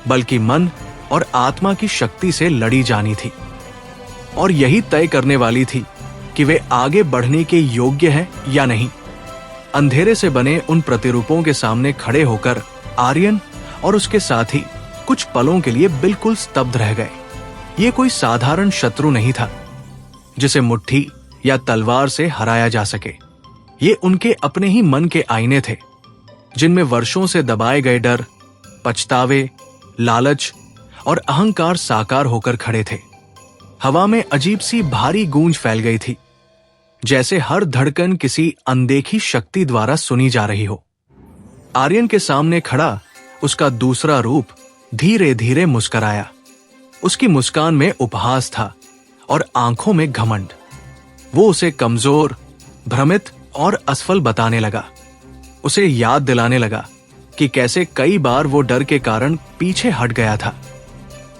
बल्कि मन और आत्मा की शक्ति से लड़ी जानी थी। और यही तय करने वाली थी कि वे आगे बढ़ने के योग्य हैं या नहीं। अंधेरे से बने उन प्रतिरूपों के सामने खड़े होकर आर्यन और उसके साथी कुछ पलों के लिए बिल्कुल स्तब्ध रह गए। ये कोई साधारण शत्रु नहीं था जिसे मुट्ठी या तलवार से हराया जा सके। ये उनके अपने ही मन के आईने थे, जिनमें वर्षों से दबाए गए डर, पछतावे, लालच और अहंकार साकार होकर खड़े थे। हवा में अजीब सी भारी गूंज फैल गई थी, जैसे हर धड़कन किसी अनदेखी शक्ति द्वारा सुनी जा रही हो। आर्यन के सामने खड़ा उसका दूसरा रूप धीरे धीरे मुस्कराया। उसकी मुस्कान में उपहास था और आंखों में घमंड। वो उसे कमजोर, भ्रमित और असफल बताने लगा। उसे याद दिलाने लगा कि कैसे कई बार वो डर के कारण पीछे हट गया था,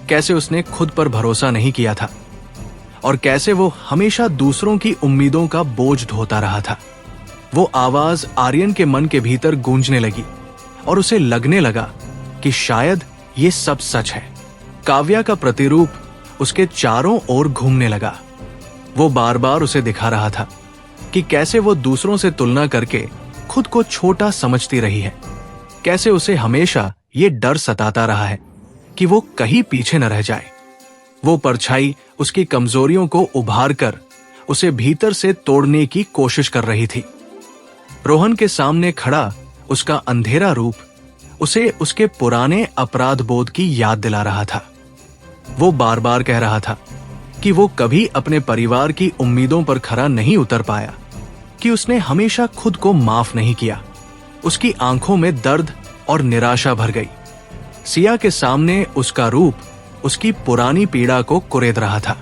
कैसे उसने खुद पर भरोसा नहीं किया था और कैसे वो हमेशा दूसरों की उम्मीदों का बोझ ढोता रहा था। वो आवाज आर्यन के मन के भीतर गूंजने लगी और उसे लगने लगा कि शायद ये सब सच है। काव्या का प्रतिरूप उसके चारों ओर घूमने लगा। वो बार बार उसे दिखा रहा था कि कैसे वो दूसरों से तुलना करके खुद को छोटा समझती रही है, कैसे उसे हमेशा ये डर सताता रहा है कि वो कहीं पीछे न रह जाए। वो परछाई उसकी कमजोरियों को उभार कर उसे भीतर से तोड़ने की कोशिश कर रही थी। रोहन के सामने खड़ा उसका अंधेरा रूप उसे उसके पुराने अपराध बोध की याद दिला रहा था। वो बार बार कह रहा था कि वो कभी अपने परिवार की उम्मीदों पर खरा नहीं उतर पाया, कि उसने हमेशा खुद को माफ नहीं किया। उसकी आंखों में दर्द और निराशा भर गई। सिया के सामने उसका रूप उसकी पुरानी पीड़ा को कुरेद रहा था।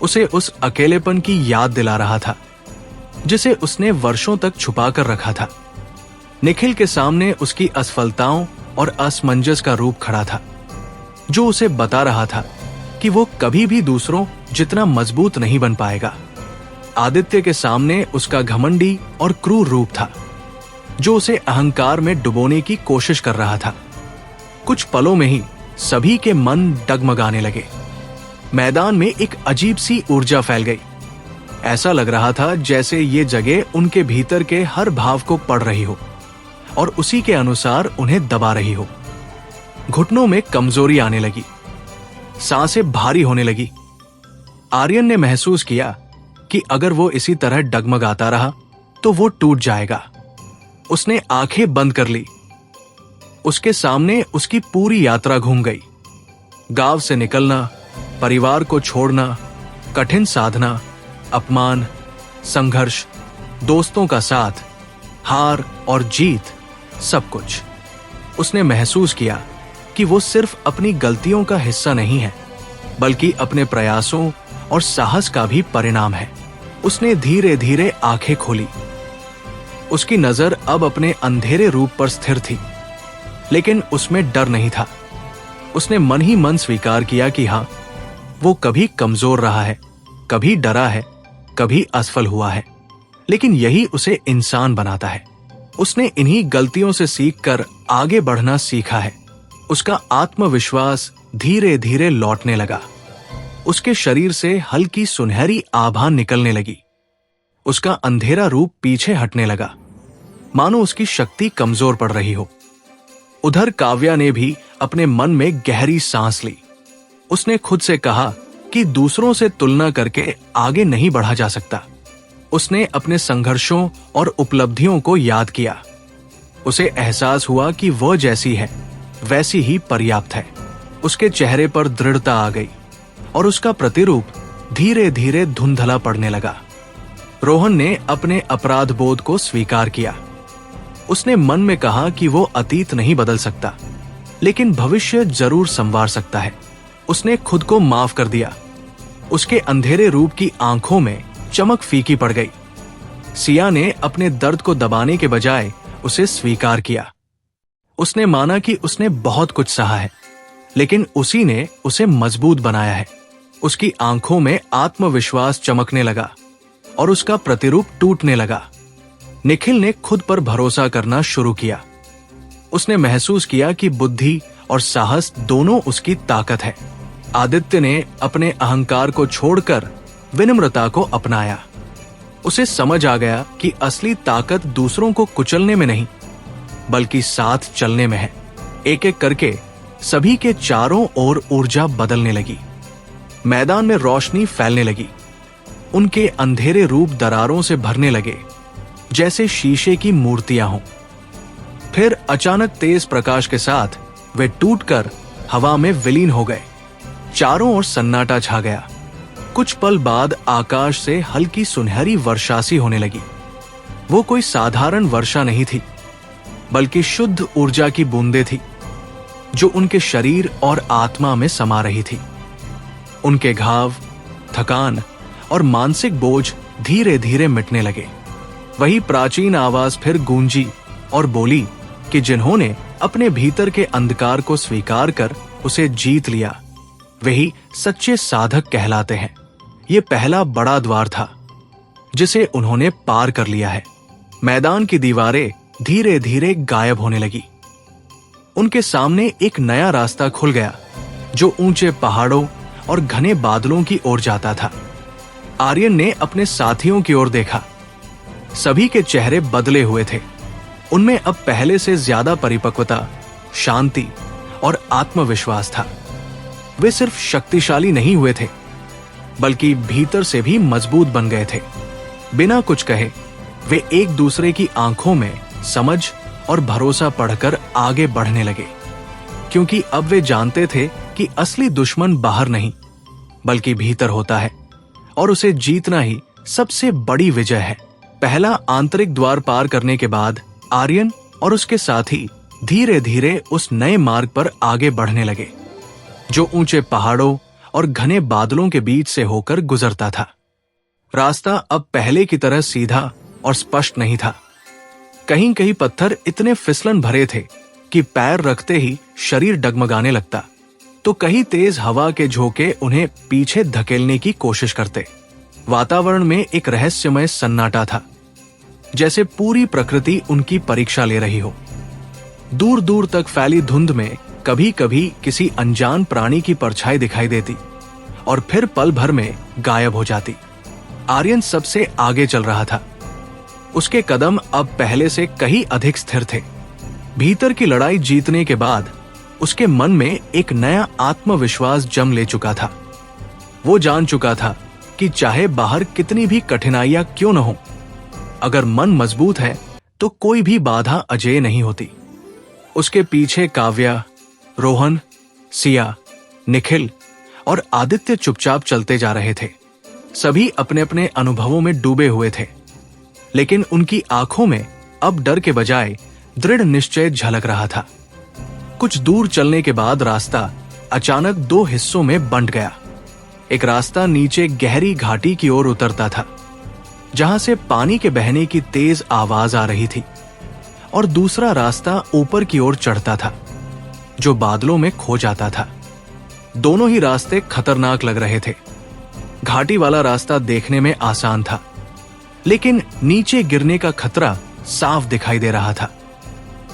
उसे उस अकेलेपन की याद दिला रहा था जिसे उसने वर्षों तक छुपा कर रखा था। निखिल के सामने उसकी असफलताओं और असमंजस का रूप खड़ा था, जो उसे बता रहा था कि वो कभी भी दूसरों जितना मजबूत नहीं बन पाएगा। आदित्य के सामने उसका घमंडी और क्रूर रूप था, जो उसे अहंकार में डुबोने की कोशिश कर रहा था। कुछ पलों में ही सभी के मन डगमगाने लगे। मैदान में एक अजीब सी ऊर्जा फैल गई। ऐसा लग रहा था जैसे ये जगह उनके भीतर के हर भाव को पढ़ रही हो और उसी के अनुसार उन्हें दबा रही हो। घुटनों में कमजोरी आने लगी, सांसें भारी होने लगी। आर्यन ने महसूस किया कि अगर वो इसी तरह डगमगाता रहा तो वो टूट जाएगा। उसने आंखें बंद कर ली। उसके सामने उसकी पूरी यात्रा घूम गई। गांव से निकलना, परिवार को छोड़ना, कठिन साधना, अपमान, संघर्ष, दोस्तों का साथ, हार और जीत सब कुछ। उसने महसूस किया कि वो सिर्फ अपनी गलतियों का हिस्सा नहीं है, बल्कि अपने प्रयासों और साहस का भी परिणाम है। उसने धीरे धीरे आंखें खोली। उसकी नजर अब अपने अंधेरे रूप पर स्थिर थी, लेकिन उसमें डर नहीं था। उसने मन ही मन स्वीकार किया कि हाँ, वो कभी कमजोर रहा है, कभी डरा है, कभी असफल हुआ है, लेकिन यही उसे इंसान बनाता है। उसने इन्हीं गलतियों से सीखकर आगे बढ़ना सीखा है। उसका आत्मविश्वास धीरे धीरे लौटने लगा। उसके शरीर से हल्की सुनहरी आभा निकलने लगी। उसका अंधेरा रूप पीछे हटने लगा, मानो उसकी शक्ति कमजोर पड़ रही हो। उधर काव्या ने भी अपने मन में गहरी सांस ली। उसने खुद से कहा कि दूसरों से तुलना करके आगे नहीं बढ़ा जा सकता। उसने अपने संघर्षों और उपलब्धियों को याद किया। उसे एहसास हुआ कि वह जैसी है वैसी ही पर्याप्त है। उसके चेहरे पर दृढ़ता आ गई और उसका प्रतिरूप धीरे धीरे धुंधला पड़ने लगा। रोहन ने अपने अपराध बोध को स्वीकार किया। उसने मन में कहा कि वो अतीत नहीं बदल सकता, लेकिन भविष्य जरूर संवार सकता है। उसने खुद को माफ कर दिया। उसके अंधेरे रूप की आंखों में चमक फीकी पड़ गई। सिया ने अपने दर्द को दबाने के बजाय उसे स्वीकार किया। उसने माना कि उसने बहुत कुछ सहा है, लेकिन उसी ने उसे मजबूत बनाया है। उसकी आंखों में आत्मविश्वास चमकने लगा और उसका प्रतिरूप टूटने लगा। निखिल ने खुद पर भरोसा करना शुरू किया। उसने महसूस किया कि बुद्धि और साहस दोनों उसकी ताकत है। आदित्य ने अपने अहंकार को छोड़कर विनम्रता को अपनाया। उसे समझ आ गया कि असली ताकत दूसरों को कुचलने में नहीं, बल्कि साथ चलने में है। एक एक करके सभी के चारों ओर ऊर्जा बदलने लगी। मैदान में रोशनी फैलने लगी। उनके अंधेरे रूप दरारों से भरने लगे, जैसे शीशे की मूर्तियां हों। फिर अचानक तेज प्रकाश के साथ वे टूटकर हवा में विलीन हो गए। चारों ओर सन्नाटा छा गया। कुछ पल बाद आकाश से हल्की सुनहरी वर्षासी होने लगी। वो कोई साधारण वर्षा नहीं थी, बल्कि शुद्ध ऊर्जा की बूंदें थी, जो उनके शरीर और आत्मा में समा रही थी। उनके घाव, थकान और मानसिक बोझ धीरे धीरे मिटने लगे। वही प्राचीन आवाज फिर गूंजी और बोली कि जिन्होंने अपने भीतर के अंधकार को स्वीकार कर उसे जीत लिया, वही सच्चे साधक कहलाते हैं। ये पहला बड़ा द्वार था जिसे उन्होंने पार कर लिया है। मैदान की दीवारें धीरे धीरे गायब होने लगी। उनके सामने एक नया रास्ता खुल गया, जो ऊंचे पहाड़ों और घने बादलों की ओर जाता था। आर्यन ने अपने साथियों की ओर देखा। सभी के चेहरे बदले हुए थे। उनमें अब पहले से ज्यादा परिपक्वता, शांति और आत्मविश्वास था। वे सिर्फ शक्तिशाली नहीं हुए थे, बल्कि भीतर से भी मजबूत बन गए थे। बिना कुछ कहे वे एक दूसरे की आंखों में समझ और भरोसा पढ़कर आगे बढ़ने लगे, क्योंकि अब वे जानते थे कि असली दुश्मन बाहर नहीं, बल्कि भीतर होता है, और उसे जीतना ही सबसे बड़ी विजय है। पहला आंतरिक द्वार पार करने के बाद आर्यन और उसके साथी धीरे धीरे उस नए मार्ग पर आगे बढ़ने लगे, जो ऊंचे पहाड़ों और घने बादलों के बीच से होकर गुजरता था। रास्ता अब पहले की तरह सीधा और स्पष्ट नहीं था। कहीं कहीं पत्थर इतने फिसलन भरे थे कि पैर रखते ही शरीर डगमगाने लगता, तो कहीं तेज हवा के झोंके उन्हें पीछे धकेलने की कोशिश करते। वातावरण में एक रहस्यमय सन्नाटा था, जैसे पूरी प्रकृति उनकी परीक्षा ले रही हो। दूर दूर तक फैली धुंध में कभी कभी किसी अनजान प्राणी की परछाई दिखाई देती और फिर पल भर में गायब हो जाती। आर्यन सबसे आगे चल रहा था। उसके कदम अब पहले से कहीं अधिक स्थिर थे। भीतर की लड़ाई जीतने के बाद उसके मन में एक नया आत्मविश्वास जम ले चुका था। वो जान चुका था कि चाहे बाहर कितनी भी कठिनाइयां क्यों न हो, अगर मन मजबूत है तो कोई भी बाधा अजेय नहीं होती। उसके पीछे काव्या, रोहन, सिया, निखिल और आदित्य चुपचाप चलते जा रहे थे। सभी अपने अपने अनुभवों में डूबे हुए थे, लेकिन उनकी आंखों में अब डर के बजाय दृढ़ निश्चय झलक रहा था। कुछ दूर चलने के बाद रास्ता अचानक दो हिस्सों में बंट गया। एक रास्ता नीचे गहरी घाटी की ओर उतरता था, जहां से पानी के बहने की तेज आवाज आ रही थी, और दूसरा रास्ता ऊपर की ओर चढ़ता था, जो बादलों में खो जाता था। दोनों ही रास्ते खतरनाक लग रहे थे। घाटी वाला रास्ता देखने में आसान था, लेकिन नीचे गिरने का खतरा साफ दिखाई दे रहा था।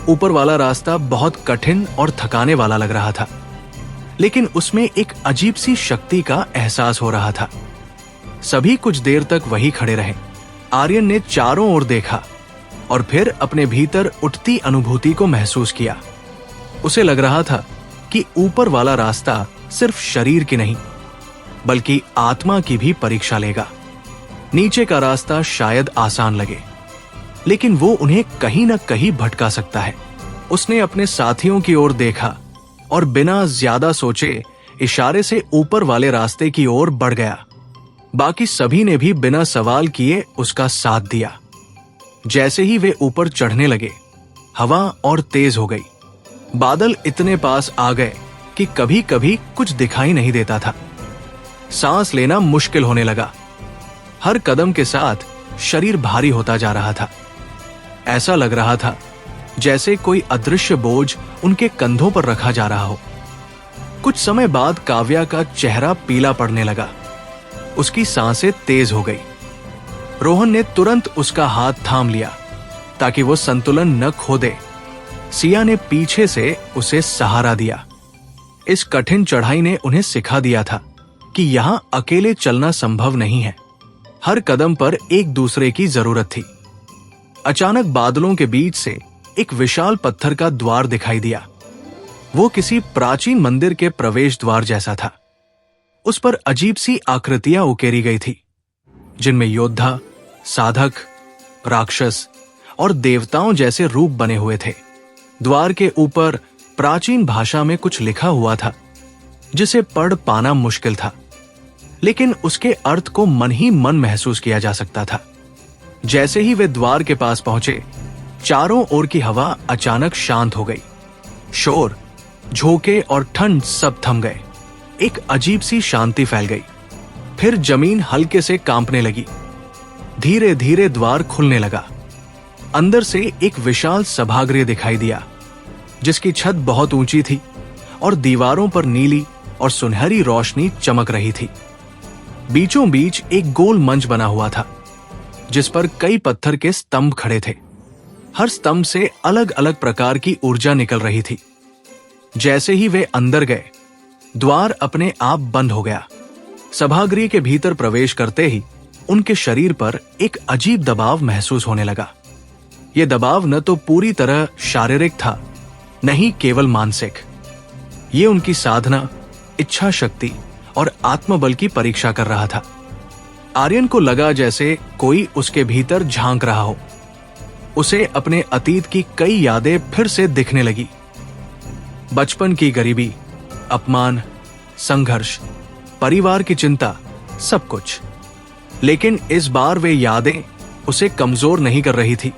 ऊपर वाला रास्ता बहुत कठिन और थकाने वाला लग रहा था, लेकिन उसमें एक अजीब सी शक्ति का एहसास हो रहा था। सभी कुछ देर तक वही खड़े रहे। आर्यन ने चारों ओर देखा और फिर अपने भीतर उठती अनुभूति को महसूस किया। उसे लग रहा था कि ऊपर वाला रास्ता सिर्फ शरीर की नहीं, बल्कि आत्मा की भी परीक्षा लेगा। नीचे का रास्ता शायद आसान लगे, लेकिन वो उन्हें कहीं न कहीं भटका सकता है। उसने अपने साथियों की ओर देखा और बिना ज्यादा सोचे इशारे से ऊपर वाले रास्ते की ओर बढ़ गया। बाकी सभी ने भी बिना सवाल किए उसका साथ दिया। जैसे ही वे ऊपर चढ़ने लगे, हवा और तेज हो गई। बादल इतने पास आ गए कि कभी कभी कुछ दिखाई नहीं देता था। सांस लेना मुश्किल होने लगा। हर कदम के साथ शरीर भारी होता जा रहा था। ऐसा लग रहा था जैसे कोई अदृश्य बोझ उनके कंधों पर रखा जा रहा हो। कुछ समय बाद काव्या का चेहरा पीला पड़ने लगा। उसकी सांसें तेज हो गई। रोहन ने तुरंत उसका हाथ थाम लिया ताकि वो संतुलन न खो दे। सिया ने पीछे से उसे सहारा दिया। इस कठिन चढ़ाई ने उन्हें सिखा दिया था कि यहां अकेले चलना संभव नहीं है। हर कदम पर एक दूसरे की जरूरत थी। अचानक बादलों के बीच से एक विशाल पत्थर का द्वार दिखाई दिया। वो किसी प्राचीन मंदिर के प्रवेश द्वार जैसा था। उस पर अजीब सी आकृतियां उकेरी गई थी, जिनमें योद्धा, साधक, राक्षस और देवताओं जैसे रूप बने हुए थे। द्वार के ऊपर प्राचीन भाषा में कुछ लिखा हुआ था, जिसे पढ़ पाना मुश्किल था, लेकिन उसके अर्थ को मन ही मन महसूस किया जा सकता था। जैसे ही वे द्वार के पास पहुंचे, चारों ओर की हवा अचानक शांत हो गई। शोर, झोंके और ठंड सब थम गए। एक अजीब सी शांति फैल गई। फिर जमीन हल्के से कांपने लगी। धीरे धीरे द्वार खुलने लगा। अंदर से एक विशाल सभागृह दिखाई दिया, जिसकी छत बहुत ऊंची थी और दीवारों पर नीली और सुनहरी रोशनी चमक रही थी। बीचों बीच एक गोल मंच बना हुआ था, जिस पर कई पत्थर के स्तंभ खड़े थे। हर स्तंभ से अलग अलग प्रकार की ऊर्जा निकल रही थी। जैसे ही वे अंदर गए, द्वार अपने आप बंद हो गया। सभागृह के भीतर प्रवेश करते ही उनके शरीर पर एक अजीब दबाव महसूस होने लगा। यह दबाव न तो पूरी तरह शारीरिक था, न ही केवल मानसिक। ये उनकी साधना, इच्छा शक्ति और आत्मबल की परीक्षा कर रहा था। आर्यन को लगा जैसे कोई उसके भीतर झांक रहा हो। उसे अपने अतीत की कई यादें फिर से दिखने लगी। बचपन की गरीबी, अपमान, संघर्ष, परिवार की चिंता, सब कुछ। लेकिन इस बार वे यादें उसे कमजोर नहीं कर रही थी।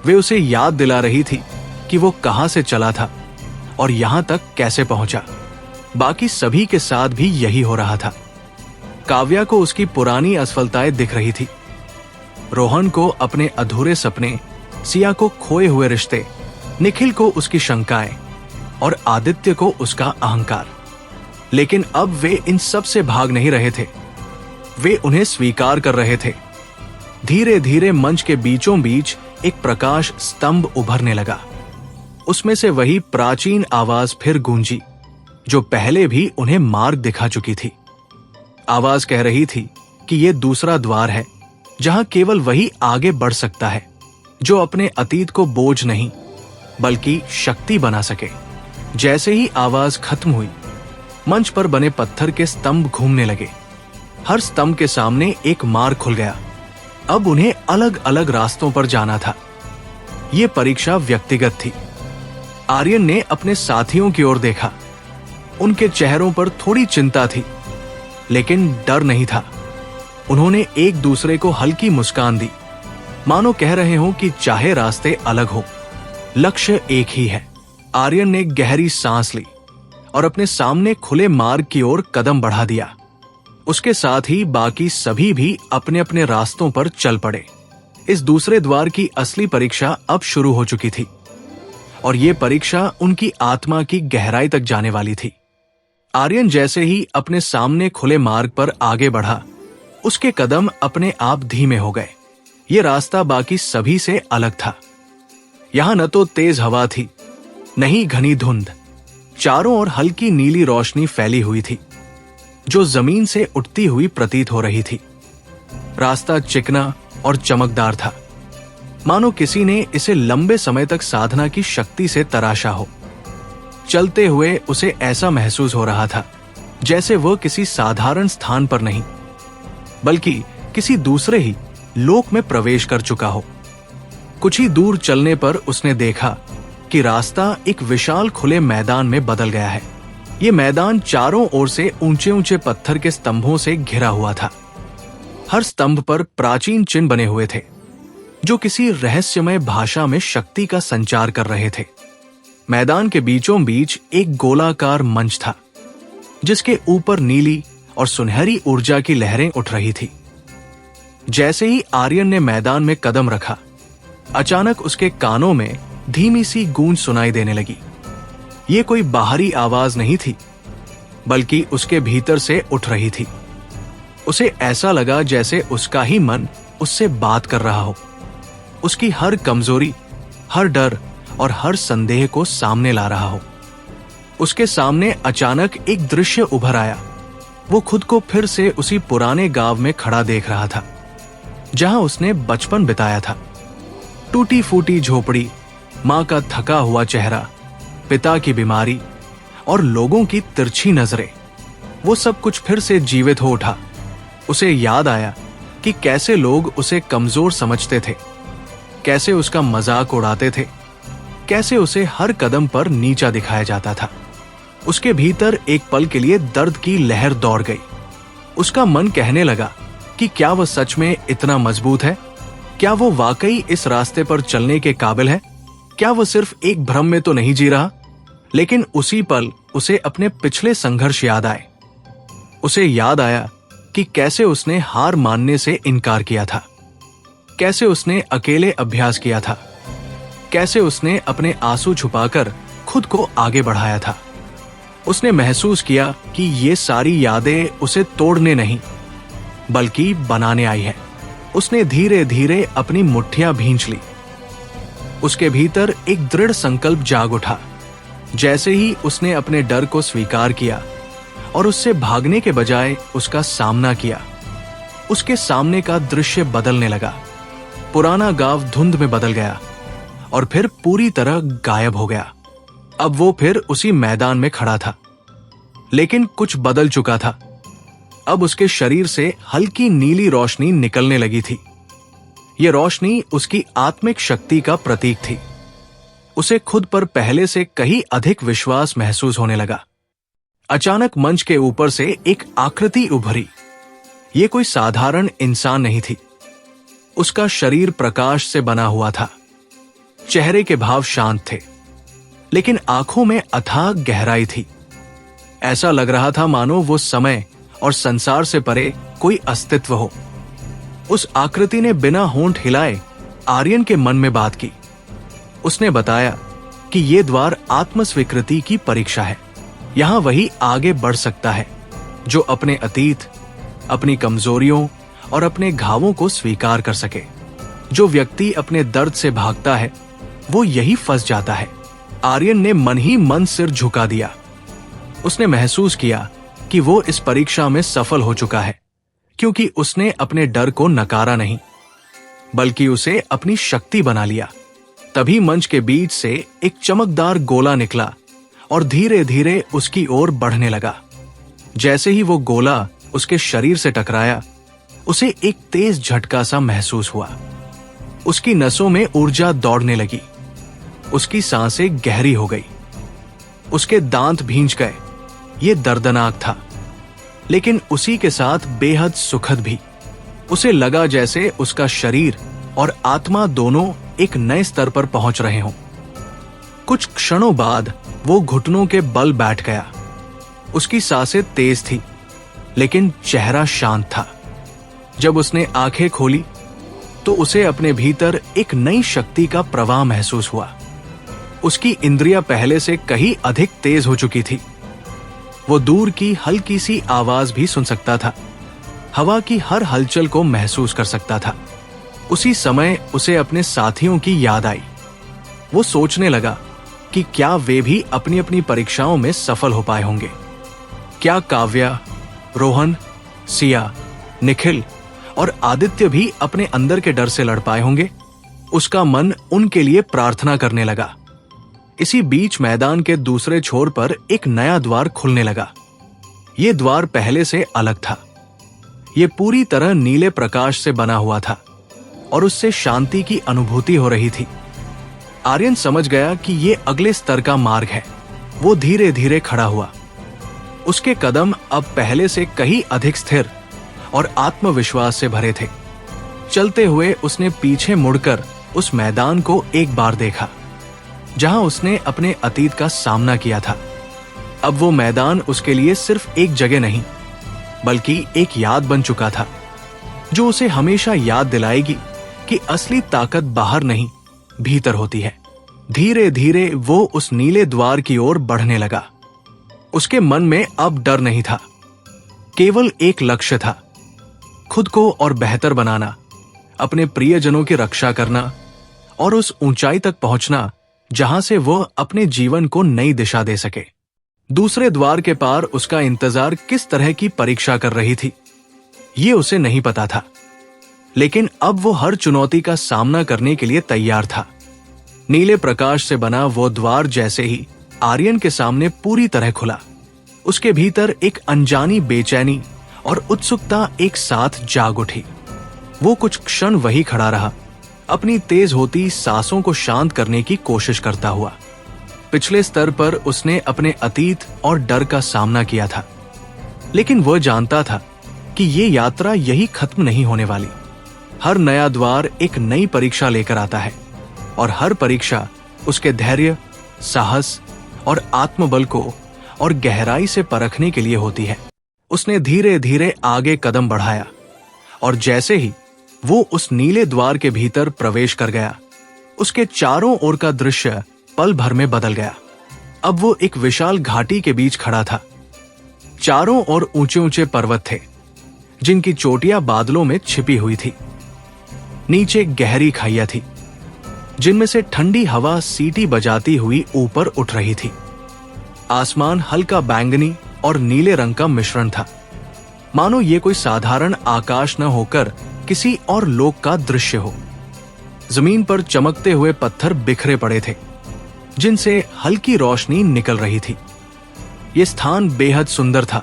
वे उसे याद दिला रही थी कि वो कहां से चला था और यहां तक कैसे पहुंचा। बाकी सभी के साथ भी यही हो रहा था। काव्या को उसकी पुरानी असफलताएं दिख रही थी। रोहन को अपने अधूरे सपने, सिया को खोए हुए रिश्ते, निखिल को उसकी शंकाएं और आदित्य को उसका अहंकार। लेकिन अब वे इन सब से भाग नहीं रहे थे। वे उन्हें स्वीकार कर रहे थे। धीरे धीरे मंच के बीचों बीच एक प्रकाश स्तंभ उभरने लगा। उसमें से वही प्राचीन आवाज फिर गूंजी, जो पहले भी उन्हें मार्ग दिखा चुकी थी। आवाज कह रही थी कि यह दूसरा द्वार है, जहां केवल वही आगे बढ़ सकता है जो अपने अतीत को बोझ नहीं बल्कि शक्ति बना सके। जैसे ही आवाज खत्म हुई, मंच पर बने पत्थर के स्तंभ घूमने लगे। हर स्तंभ के सामने एक मार्ग खुल गया। अब उन्हें अलग अलग रास्तों पर जाना था। यह परीक्षा व्यक्तिगत थी। आर्यन ने अपने साथियों की ओर देखा। उनके चेहरों पर थोड़ी चिंता थी, लेकिन डर नहीं था। उन्होंने एक दूसरे को हल्की मुस्कान दी, मानो कह रहे हों कि चाहे रास्ते अलग हो, लक्ष्य एक ही है। आर्यन ने गहरी सांस ली और अपने सामने खुले मार्ग की ओर कदम बढ़ा दिया। उसके साथ ही बाकी सभी भी अपने अपने रास्तों पर चल पड़े। इस दूसरे द्वार की असली परीक्षा अब शुरू हो चुकी थी और ये परीक्षा उनकी आत्मा की गहराई तक जाने वाली थी। आर्यन जैसे ही अपने सामने खुले मार्ग पर आगे बढ़ा, उसके कदम अपने आप धीमे हो गए। ये रास्ता बाकी सभी से अलग था। यहां न तो तेज हवा थी, न ही घनी धुंध। चारों ओर हल्की नीली रोशनी फैली हुई थी जो जमीन से उठती हुई प्रतीत हो रही थी। रास्ता चिकना और चमकदार था, मानो किसी ने इसे लंबे समय तक साधना की शक्ति से तराशा हो। चलते हुए उसे ऐसा महसूस हो रहा था जैसे वह किसी साधारण स्थान पर नहीं, बल्कि किसी दूसरे ही लोक में प्रवेश कर चुका हो। कुछ ही दूर चलने पर उसने देखा कि रास्ता एक विशाल खुले मैदान में बदल गया है। ये मैदान चारों ओर से ऊंचे ऊंचे पत्थर के स्तंभों से घिरा हुआ था। हर स्तंभ पर प्राचीन चिन्ह बने हुए थे जो किसी रहस्यमय भाषा में शक्ति का संचार कर रहे थे। मैदान के बीचों बीच एक गोलाकार मंच था जिसके ऊपर नीली और सुनहरी ऊर्जा की लहरें उठ रही थी। जैसे ही आर्यन ने मैदान में कदम रखा, अचानक उसके कानों में धीमी सी गूंज सुनाई देने लगी। ये कोई बाहरी आवाज नहीं थी, बल्कि उसके भीतर से उठ रही थी। उसे ऐसा लगा जैसे उसका ही मन उससे बात कर रहा हो, उसकी हर कमजोरी, हर डर और हर संदेह को सामने ला रहा हो। उसके सामने अचानक एक दृश्य उभर आया। वो खुद को फिर से उसी पुराने गांव में खड़ा देख रहा था जहां उसने बचपन बिताया था। टूटी फूटी झोपड़ी, मां का थका हुआ चेहरा, पिता की बीमारी और लोगों की तिरछी नजरें, वो सब कुछ फिर से जीवित हो उठा। उसे याद आया कि कैसे लोग उसे कमजोर समझते थे, कैसे उसका मजाक उड़ाते थे, कैसे उसे हर कदम पर नीचा दिखाया जाता था। उसके भीतर एक पल के लिए दर्द की लहर दौड़ गई। उसका मन कहने लगा कि क्या वह सच में इतना मजबूत है? क्या वो वाकई इस रास्ते पर चलने के काबिल है? क्या वो सिर्फ एक भ्रम में तो नहीं जी रहा? लेकिन उसी पल उसे अपने पिछले संघर्ष याद आए। उसे याद आया कि कैसे उसने हार मानने से इनकार किया था, कैसे उसने अकेले अभ्यास किया था, कैसे उसने अपने आंसू छुपाकर खुद को आगे बढ़ाया था। उसने महसूस किया कि ये सारी यादें उसे तोड़ने नहीं, बल्कि बनाने आई है। उसने धीरे धीरे अपनी मुट्ठियां भींच ली। उसके भीतर एक दृढ़ संकल्प जाग उठा। जैसे ही उसने अपने डर को स्वीकार किया और उससे भागने के बजाय उसका सामना किया, उसके सामने का दृश्य बदलने लगा। पुराना गांव धुंध में बदल गया और फिर पूरी तरह गायब हो गया। अब वो फिर उसी मैदान में खड़ा था, लेकिन कुछ बदल चुका था। अब उसके शरीर से हल्की नीली रोशनी निकलने लगी थी। यह रोशनी उसकी आत्मिक शक्ति का प्रतीक थी। उसे खुद पर पहले से कहीं अधिक विश्वास महसूस होने लगा। अचानक मंच के ऊपर से एक आकृति उभरी। ये कोई साधारण इंसान नहीं थी। उसका शरीर प्रकाश से बना हुआ था। चेहरे के भाव शांत थे, लेकिन आंखों में अथाह गहराई थी। ऐसा लग रहा था मानो वो समय और संसार से परे कोई अस्तित्व हो। उस आकृति ने बिना होंठ हिलाए आर्यन के मन में बात की। उसने बताया कि ये द्वार आत्म स्वीकृति की परीक्षा है। यहां वही आगे बढ़ सकता है जो अपने अतीत, अपनी कमजोरियों और अपने घावों को स्वीकार कर सके। जो व्यक्ति अपने दर्द से भागता है वो यही फंस जाता है। आर्यन ने मन ही मन सिर झुका दिया। उसने महसूस किया कि वो इस परीक्षा में सफल हो चुका है, क्योंकि उसने अपने डर को नकारा नहीं, बल्कि उसे अपनी शक्ति बना लिया। तभी मंच के बीच से एक चमकदार गोला निकला और धीरे धीरे उसकी ओर बढ़ने लगा। जैसे ही वो गोला उसके शरीर से टकराया, उसे एक तेज झटका सा महसूस हुआ। उसकी नसों में ऊर्जा दौड़ने लगी। उसकी सांसें गहरी हो गई। उसके दांत भींच गए। ये दर्दनाक था, लेकिन उसी के साथ बेहद सुखद भी। उसे लगा जैसे उसका शरीर और आत्मा दोनों एक नए स्तर पर पहुंच रहे हों। कुछ क्षणों बाद वो घुटनों के बल बैठ गया। उसकी सांसें तेज थी, लेकिन चेहरा शांत था। जब उसने आंखें खोली तो उसे अपने भीतर एक नई शक्ति का प्रवाह महसूस हुआ। उसकी इंद्रियां पहले से कहीं अधिक तेज हो चुकी थी। वो दूर की हल्की सी आवाज भी सुन सकता था, हवा की हर हलचल को महसूस कर सकता था। उसी समय उसे अपने साथियों की याद आई। वो सोचने लगा कि क्या वे भी अपनी अपनी परीक्षाओं में सफल हो पाए होंगे। क्या काव्या, रोहन, सिया, निखिल और आदित्य भी अपने अंदर के डर से लड़ पाए होंगे। उसका मन उनके लिए प्रार्थना करने लगा। इसी बीच मैदान के दूसरे छोर पर एक नया द्वार खुलने लगा। यह द्वार पहले से अलग था। यह पूरी तरह नीले प्रकाश से बना हुआ था और उससे शांति की अनुभूति हो रही थी। आर्यन समझ गया कि यह अगले स्तर का मार्ग है। वो धीरे धीरे खड़ा हुआ। उसके कदम अब पहले से कहीं अधिक स्थिर और आत्मविश्वास से भरे थे। चलते हुए उसने पीछे मुड़कर उस मैदान को एक बार देखा जहां उसने अपने अतीत का सामना किया था। अब वो मैदान उसके लिए सिर्फ एक जगह नहीं, बल्कि एक याद बन चुका था, जो उसे हमेशा याद दिलाएगी कि असली ताकत बाहर नहीं, भीतर होती है। धीरे धीरे वो उस नीले द्वार की ओर बढ़ने लगा। उसके मन में अब डर नहीं था, केवल एक लक्ष्य था, खुद को और बेहतर बनाना, अपने प्रियजनों की रक्षा करना और उस ऊंचाई तक पहुंचना जहां से वो अपने जीवन को नई दिशा दे सके। दूसरे द्वार के पार उसका इंतजार किस तरह की परीक्षा कर रही थी, ये उसे नहीं पता था, लेकिन अब वो हर चुनौती का सामना करने के लिए तैयार था। नीले प्रकाश से बना वो द्वार जैसे ही आर्यन के सामने पूरी तरह खुला, उसके भीतर एक अनजानी बेचैनी और उत्सुकता एक साथ जाग उठी। वो कुछ क्षण वही खड़ा रहा, अपनी तेज होती सांसों को शांत करने की कोशिश करता हुआ। पिछले स्तर पर उसने अपने अतीत और डर का सामना किया था, लेकिन वह जानता था कि ये यात्रा यही खत्म नहीं होने वाली। हर नया द्वार एक नई परीक्षा लेकर आता है और हर परीक्षा उसके धैर्य, साहस और आत्मबल को और गहराई से परखने के लिए होती है। उसने धीरे धीरे आगे कदम बढ़ाया और जैसे ही वो उस नीले द्वार के भीतर प्रवेश कर गया, उसके चारों ओर का दृश्य पल भर में बदल गया। अब वो एक विशाल घाटी के बीच खड़ा था। चारों ओर ऊंचे ऊंचे पर्वत थे, जिनकी चोटियां बादलों में छिपी हुई थी। नीचे गहरी खाइयां थी, जिनमें से ठंडी हवा सीटी बजाती हुई ऊपर उठ रही थी। आसमान हल्का बैंगनी और नीले रंग का मिश्रण था, मानो ये कोई साधारण आकाश न होकर किसी और लोक का दृश्य हो। जमीन पर चमकते हुए पत्थर बिखरे पड़े थे, जिनसे हल्की रोशनी निकल रही थी। यह स्थान बेहद सुंदर था,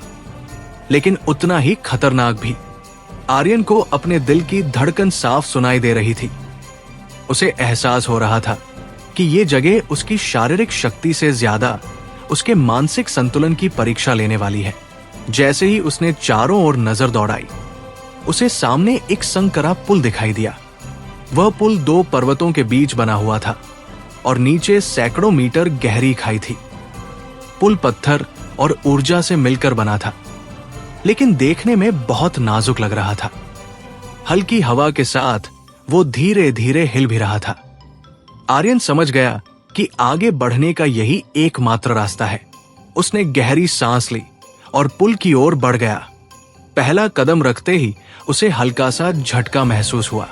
लेकिन उतना ही खतरनाक भी। आर्यन को अपने दिल की धड़कन साफ सुनाई दे रही थी। उसे एहसास हो रहा था कि ये जगह उसकी शारीरिक शक्ति से ज्यादा उसके मानसिक संतुलन की परीक्षा लेने वाली है। जैसे ही उसने चारों ओर नजर दौड़ाई, उसे सामने एक संकरा पुल दिखाई दिया। वह पुल दो पर्वतों के बीच बना हुआ था और नीचे सैकड़ों मीटर गहरी खाई थी। पुल पत्थर और ऊर्जा से मिलकर बना था, लेकिन देखने में बहुत नाजुक लग रहा था। हल्की हवा के साथ वो धीरे धीरे हिल भी रहा था। आर्यन समझ गया कि आगे बढ़ने का यही एकमात्र रास्ता है। उसने गहरी सांस ली और पुल की ओर बढ़ गया। पहला कदम रखते ही उसे हल्का सा झटका महसूस हुआ।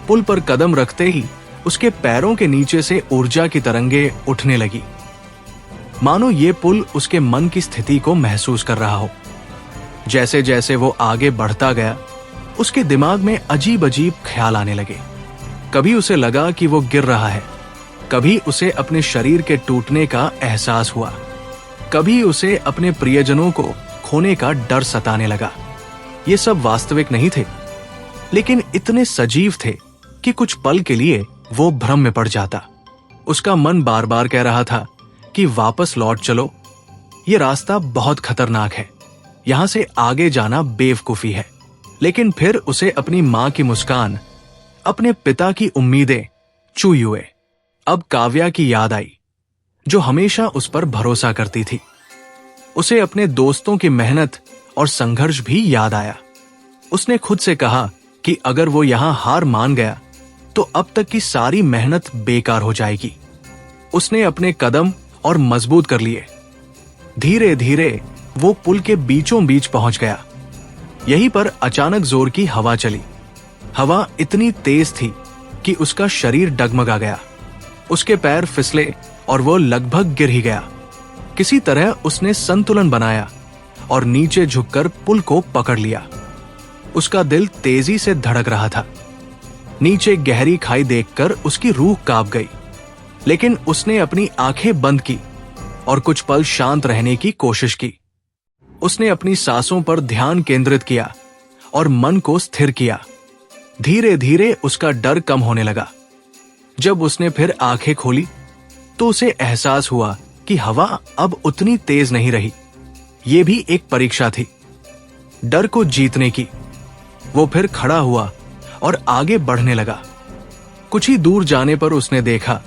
पुल पर कदम रखते ही उसके पैरों के नीचे से ऊर्जा की तरंगे उठने लगी, मानो ये पुल उसके मन की स्थिति को महसूस कर रहा हो। जैसे जैसे वो आगे बढ़ता गया, उसके दिमाग में अजीब अजीब ख्याल आने लगे। कभी उसे लगा कि वो गिर रहा है, कभी उसे अपने शरीर के टूटने का एहसास हुआ, कभी उसे अपने प्रियजनों को खोने का डर सताने लगा। ये सब वास्तविक नहीं थे, लेकिन इतने सजीव थे कि कुछ पल के लिए वो भ्रम में पड़ जाता। उसका मन बार बार कह रहा था कि वापस लौट चलो, ये रास्ता बहुत खतरनाक है, यहां से आगे जाना बेवकूफी है। लेकिन फिर उसे अपनी मां की मुस्कान, अपने पिता की उम्मीदें चूई हुए। अब काव्या की याद आई। जो हमेशा उस पर भरोसा करती थी। उसे अपने दोस्तों की मेहनत और संघर्ष भी याद आया। उसने खुद से कहा कि अगर वो यहां हार मान गया तो अब तक की सारी मेहनत बेकार हो जाएगी। उसने अपने कदम और मजबूत कर लिए। धीरे धीरे वो पुल के बीचों बीच पहुंच गया। यहीं पर अचानक जोर की हवा चली। हवा इतनी तेज थी कि उसका शरीर डगमगा गया। उसके पैर फिसले और वो लगभग गिर ही गया। किसी तरह उसने संतुलन बनाया और नीचे झुककर पुल को पकड़ लिया। उसका दिल तेजी से धड़क रहा था। नीचे गहरी खाई देखकर उसकी रूह कांप गई, लेकिन उसने अपनी आंखें बंद की और कुछ पल शांत रहने की कोशिश की। उसने अपनी सांसों पर ध्यान केंद्रित किया और मन को स्थिर किया। धीरे धीरे उसका डर कम होने लगा। जब उसने फिर आंखें खोली तो उसे एहसास हुआ कि हवा अब उतनी तेज नहीं रही। यह भी एक परीक्षा थी, डर को जीतने की। वो फिर खड़ा हुआ और आगे बढ़ने लगा। कुछ ही दूर जाने पर उसने देखा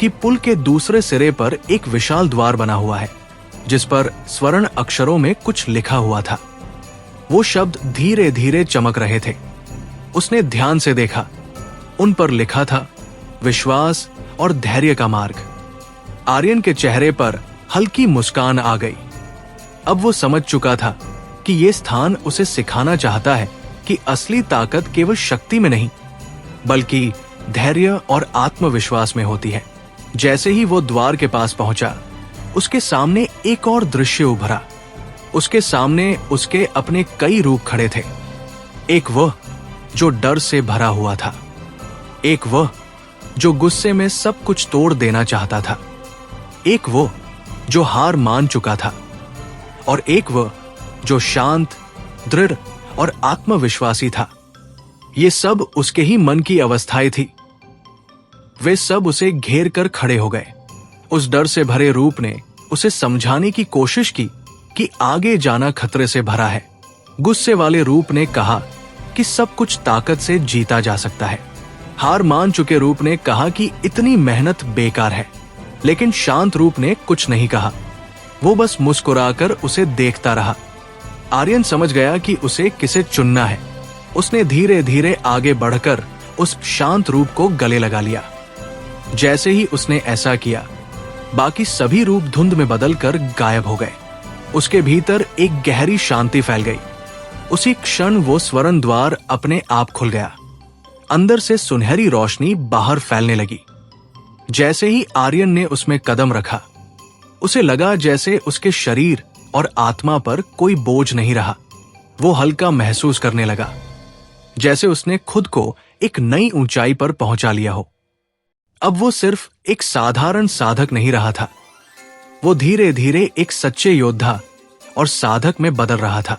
कि पुल के दूसरे सिरे पर एक विशाल द्वार बना हुआ है, जिस पर स्वर्ण अक्षरों में कुछ लिखा हुआ था। वो शब्द धीरे धीरे चमक रहे थे। उसने ध्यान से देखा। उन पर लिखा था, विश्वास और धैर्य का मार्ग। आर्यन के चेहरे पर हल्की मुस्कान आ गई। अब वो समझ चुका था कि ये स्थान उसे सिखाना चाहता है कि असली ताकत केवल शक्ति में नहीं, बल्कि धैर्य और आत्मविश्वास में होती है। जैसे ही वो द्वार के पास पहुंचा, उसके सामने एक और दृश्य उभरा। उसके सामने उसके अपने कई रूप खड़े थे। एक वह जो डर से भरा हुआ था, एक वह जो गुस्से में सब कुछ तोड़ देना चाहता था, एक वो जो हार मान चुका था, और एक वह जो शांत, दृढ़ और आत्मविश्वासी था। ये सब उसके ही मन की अवस्थाएं थी। वे सब उसे घेर कर खड़े हो गए। उस डर से भरे रूप ने उसे समझाने की कोशिश की कि आगे जाना खतरे से भरा है। गुस्से वाले रूप ने कहा कि सब कुछ ताकत से जीता जा सकता है। हार मान चुके रूप ने कहा कि इतनी मेहनत बेकार है। लेकिन शांत रूप ने कुछ नहीं कहा। वो बस मुस्कुराकर उसे देखता रहा। आर्यन समझ गया कि उसे किसे चुनना है। उसने धीरे धीरे आगे बढ़कर उस शांत रूप को गले लगा लिया। जैसे ही उसने ऐसा किया, बाकी सभी रूप धुंध में बदलकर गायब हो गए। उसके भीतर एक गहरी शांति फैल गई। उसी क्षण वो स्वर्ण द्वार अपने आप खुल गया। अंदर से सुनहरी रोशनी बाहर फैलने लगी। जैसे ही आर्यन ने उसमें कदम रखा, उसे लगा जैसे उसके शरीर और आत्मा पर कोई बोझ नहीं रहा। वो हल्का महसूस करने लगा, जैसे उसने खुद को एक नई ऊंचाई पर पहुंचा लिया हो। अब वो सिर्फ एक साधारण साधक नहीं रहा था। वो धीरे धीरे एक सच्चे योद्धा और साधक में बदल रहा था।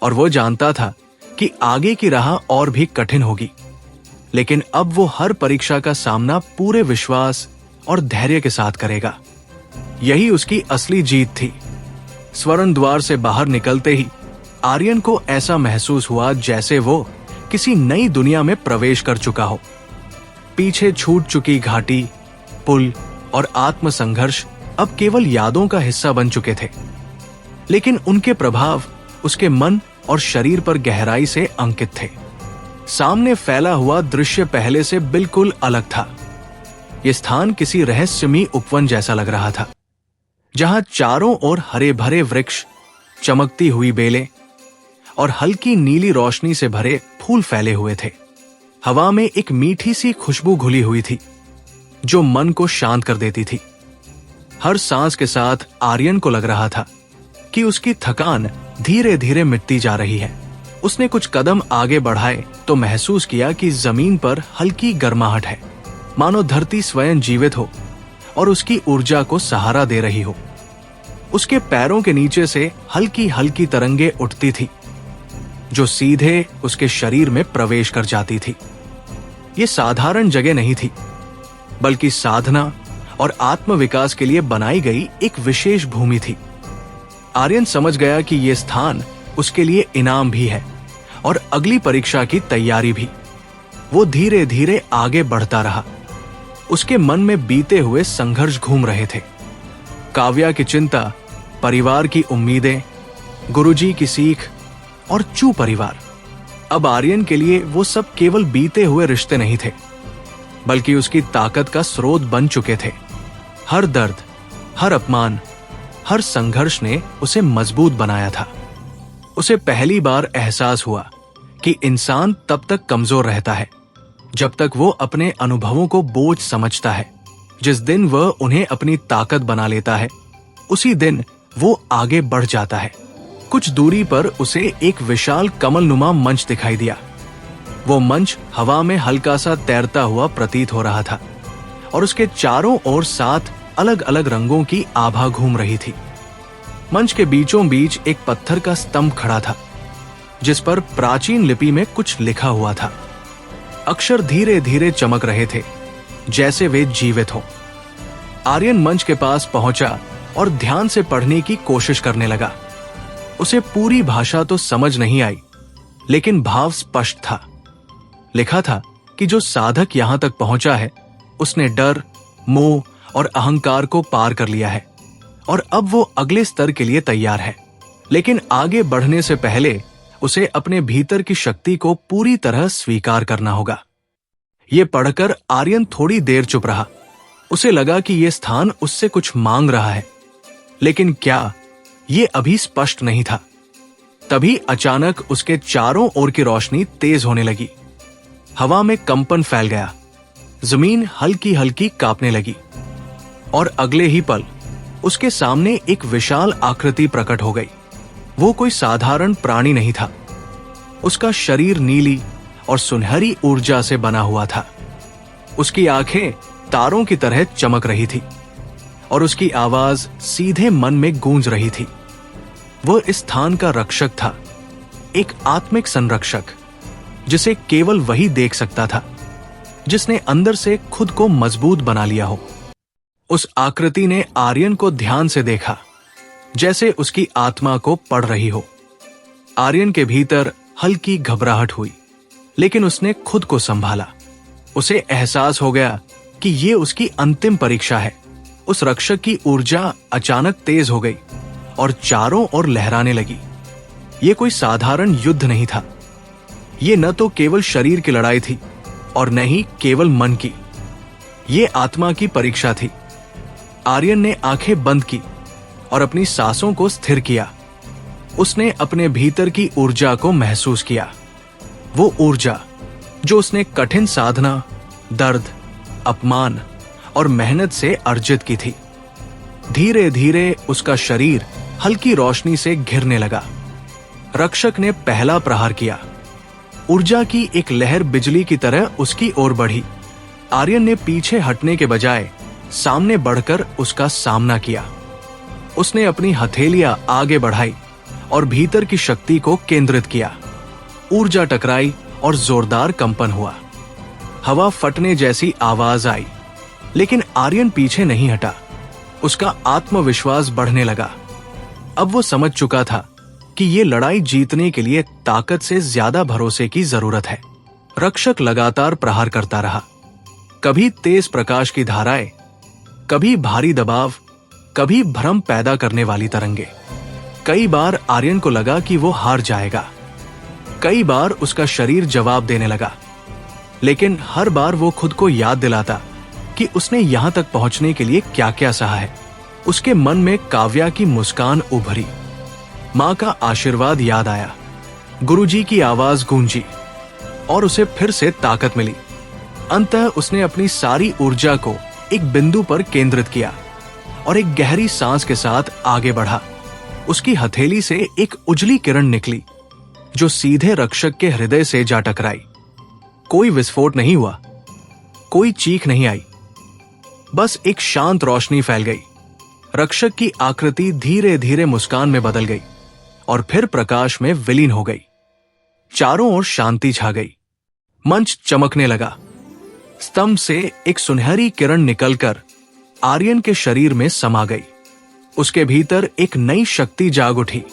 और वो जानता था कि आगे की राह और भी कठिन होगी, लेकिन अब वो हर परीक्षा का सामना पूरे विश्वास और धैर्य के साथ करेगा। यही उसकी असली जीत थी। स्वर्ण द्वार से बाहर निकलते ही आर्यन को ऐसा महसूस हुआ जैसे वो किसी नई दुनिया में प्रवेश कर चुका हो। पीछे छूट चुकी घाटी, पुल और आत्मसंघर्ष अब केवल यादों का हिस्सा बन चुके थे, लेकिन उनके प्रभाव उसके मन और शरीर पर गहराई से अंकित थे। सामने फैला हुआ दृश्य पहले से बिल्कुल अलग था। यह स्थान किसी रहस्यमयी उपवन जैसा लग रहा था, जहां चारों ओर हरे भरे वृक्ष, चमकती हुई बेलें और हल्की नीली रोशनी से भरे फूल फैले हुए थे। हवा में एक मीठी सी खुशबू घुली हुई थी, जो मन को शांत कर देती थी। हर सांस के साथ आर्यन को लग रहा था कि उसकी थकान धीरे धीरे मिटती जा रही है। उसने कुछ कदम आगे बढ़ाए तो महसूस किया कि जमीन पर हल्की गर्माहट है, मानो धरती स्वयं जीवित हो और उसकी ऊर्जा को सहारा दे रही हो। उसके पैरों के नीचे से हल्की हल्की तरंगे उठती थी, जो सीधे उसके शरीर में प्रवेश कर जाती थी। ये साधारण जगह नहीं थी, बल्कि साधना और आत्मविकास के लिए बनाई गई एक विशेष भूमि थी। आर्यन समझ गया कि यह स्थान उसके लिए इनाम भी है और अगली परीक्षा की तैयारी भी। वो धीरे धीरे आगे बढ़ता रहा। उसके मन में बीते हुए संघर्ष घूम रहे थे। काव्या की चिंता, परिवार की उम्मीदें, गुरुजी की सीख और चू परिवार। अब आर्यन के लिए वो सब केवल बीते हुए रिश्ते नहीं थे, बल्कि उसकी ताकत का स्रोत बन चुके थे। हर दर्द, हर अपमान, हर संघर्ष ने उसे मजबूत बनाया था। उसे पहली बार एहसास हुआ कि इंसान तब तक कमजोर रहता है जब तक वो अपने अनुभवों को बोझ समझता है। जिस दिन वह उन्हें अपनी ताकत बना लेता है, उसी दिन वो आगे बढ़ जाता है। कुछ दूरी पर उसे एक विशाल कमलनुमा मंच दिखाई दिया। वो मंच हवा में हल्का सा तैरता हुआ प्रतीत हो रहा था और उसके चारों ओर 7 अलग अलग रंगों की आभा घूम रही थी। मंच के बीचों बीच एक पत्थर का स्तंभ खड़ा था, जिस पर प्राचीन लिपि में कुछ लिखा हुआ था। अक्षर धीरे धीरे चमक रहे थे, जैसे वे जीवित हो। आर्यन मंच के पास पहुंचा और ध्यान से पढ़ने की कोशिश करने लगा। उसे पूरी भाषा तो समझ नहीं आई, लेकिन भाव स्पष्ट था। लिखा था कि जो साधक यहां तक पहुंचा है, उसने डर, मोह और अहंकार को पार कर लिया है और अब वो अगले स्तर के लिए तैयार है। लेकिन आगे बढ़ने से पहले उसे अपने भीतर की शक्ति को पूरी तरह स्वीकार करना होगा। ये पढ़कर आर्यन थोड़ी देर चुप रहा। उसे लगा कि यह स्थान उससे कुछ मांग रहा है, लेकिन क्या, ये अभी स्पष्ट नहीं था। तभी अचानक उसके चारों ओर की रोशनी तेज होने लगी। हवा में कंपन फैल गया, जमीन हल्की हल्की कांपने लगी और अगले ही पल उसके सामने एक विशाल आकृति प्रकट हो गई। वो कोई साधारण प्राणी नहीं था। उसका शरीर नीली और सुनहरी ऊर्जा से बना हुआ था। उसकी आंखें तारों की तरह चमक रही थी और उसकी आवाज सीधे मन में गूंज रही थी। वह इस स्थान का रक्षक था, एक आत्मिक संरक्षक, जिसे केवल वही देख सकता था जिसने अंदर से खुद को मजबूत बना लिया हो। उस आकृति ने आर्यन को ध्यान से देखा, जैसे उसकी आत्मा को पढ़ रही हो। आर्यन के भीतर हल्की घबराहट हुई, लेकिन उसने खुद को संभाला। उसे एहसास हो गया कि ये उसकी अंतिम परीक्षा है। उस रक्षक की ऊर्जा अचानक तेज हो गई और चारों ओर लहराने लगी। ये कोई साधारण युद्ध नहीं था। ये न तो केवल शरीर की लड़ाई थी और न ही केवल मन की। ये आत्मा की परीक्षा थी। आर्यन ने आंखें बंद की और अपनी सांसों को स्थिर किया। उसने अपने भीतर की ऊर्जा को महसूस किया। वो ऊर्जा जो उसने कठिन साधना, दर्द, अपमान और मेहनत से अर्जित की थी। धीरे धीरे उसका शरीर हल्की रोशनी से घिरने लगा। रक्षक ने पहला प्रहार किया। ऊर्जा की एक लहर बिजली की तरह उसकी ओर बढ़ी। आर्यन ने पीछे हटने के बजाय सामने बढ़कर उसका सामना किया। उसने अपनी हथेलियां आगे बढ़ाई और भीतर की शक्ति को केंद्रित किया। ऊर्जा टकराई और जोरदार कंपन हुआ। हवा फटने जैसी आवाज आई, लेकिन आर्यन पीछे नहीं हटा। उसका आत्मविश्वास बढ़ने लगा। अब वो समझ चुका था कि ये लड़ाई जीतने के लिए ताकत से ज्यादा भरोसे की जरूरत है। रक्षक लगातार प्रहार करता रहा। कभी तेज प्रकाश की धाराएं, कभी भारी दबाव, कभी भ्रम पैदा करने वाली तरंगे। कई बार आर्यन को लगा कि वो हार जाएगा। कई बार उसका शरीर जवाब देने लगा, लेकिन हर बार वो खुद को याद दिलाता कि उसने यहां तक पहुंचने के लिए क्या क्या सहा है। उसके मन में काव्या की मुस्कान उभरी, मां का आशीर्वाद याद आया, गुरुजी की आवाज गूंजी और उसे फिर से ताकत मिली। अंततः उसने अपनी सारी ऊर्जा को एक बिंदु पर केंद्रित किया और एक गहरी सांस के साथ आगे बढ़ा। उसकी हथेली से एक उजली किरण निकली जो सीधे रक्षक के हृदय से जा टकराई। कोई विस्फोट नहीं हुआ, कोई चीख नहीं आई, बस एक शांत रोशनी फैल गई। रक्षक की आकृति धीरे धीरे मुस्कान में बदल गई और फिर प्रकाश में विलीन हो गई। चारों ओर शांति छा गई। मंच चमकने लगा। स्तंभ से एक सुनहरी किरण निकलकर आर्यन के शरीर में समा गई। उसके भीतर एक नई शक्ति जाग उठी।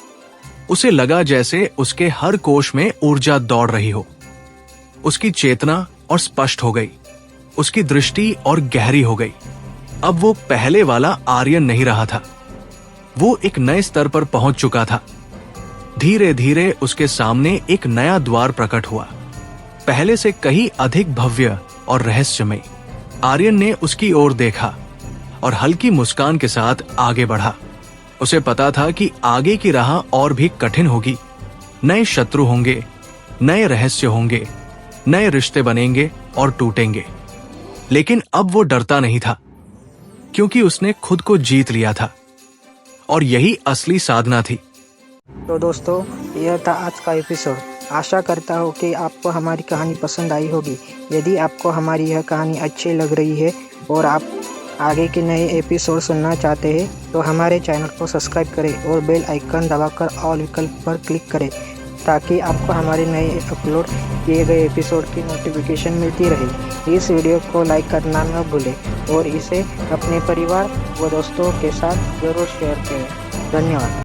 उसे लगा जैसे उसके हर कोश में ऊर्जा दौड़ रही हो। उसकी चेतना और स्पष्ट हो गई। उसकी दृष्टि और गहरी हो गई। अब वो पहले वाला आर्यन नहीं रहा था। वो एक नए स्तर पर पहुंच चुका था। धीरे धीरे उसके सामने एक नया द्वार प्रकट हुआ, पहले से कहीं अधिक भव्य और रहस्यमय। आर्यन ने उसकी ओर देखा और हल्की मुस्कान के साथ आगे बढ़ा। उसे पता था कि आगे की राह और भी कठिन होगी। नए शत्रु होंगे, नए रहस्य होंगे, नए रिश्ते बनेंगे और टूटेंगे। लेकिन अब वो डरता नहीं था, क्योंकि उसने खुद को जीत लिया था और यही असली साधना थी। तो दोस्तों, यह था आज का एपिसोड। आशा करता हूँ कि आपको हमारी कहानी पसंद आई होगी। यदि आपको हमारी यह कहानी अच्छी लग रही है और आप आगे के नए एपिसोड सुनना चाहते हैं तो हमारे चैनल को सब्सक्राइब करें और बेल आइकन दबाकर ऑल विकल्प पर क्लिक करें, ताकि आपको हमारे नए अपलोड किए गए एपिसोड की नोटिफिकेशन मिलती रहे। इस वीडियो को लाइक करना न भूलें और इसे अपने परिवार व दोस्तों के साथ ज़रूर शेयर करें। धन्यवाद।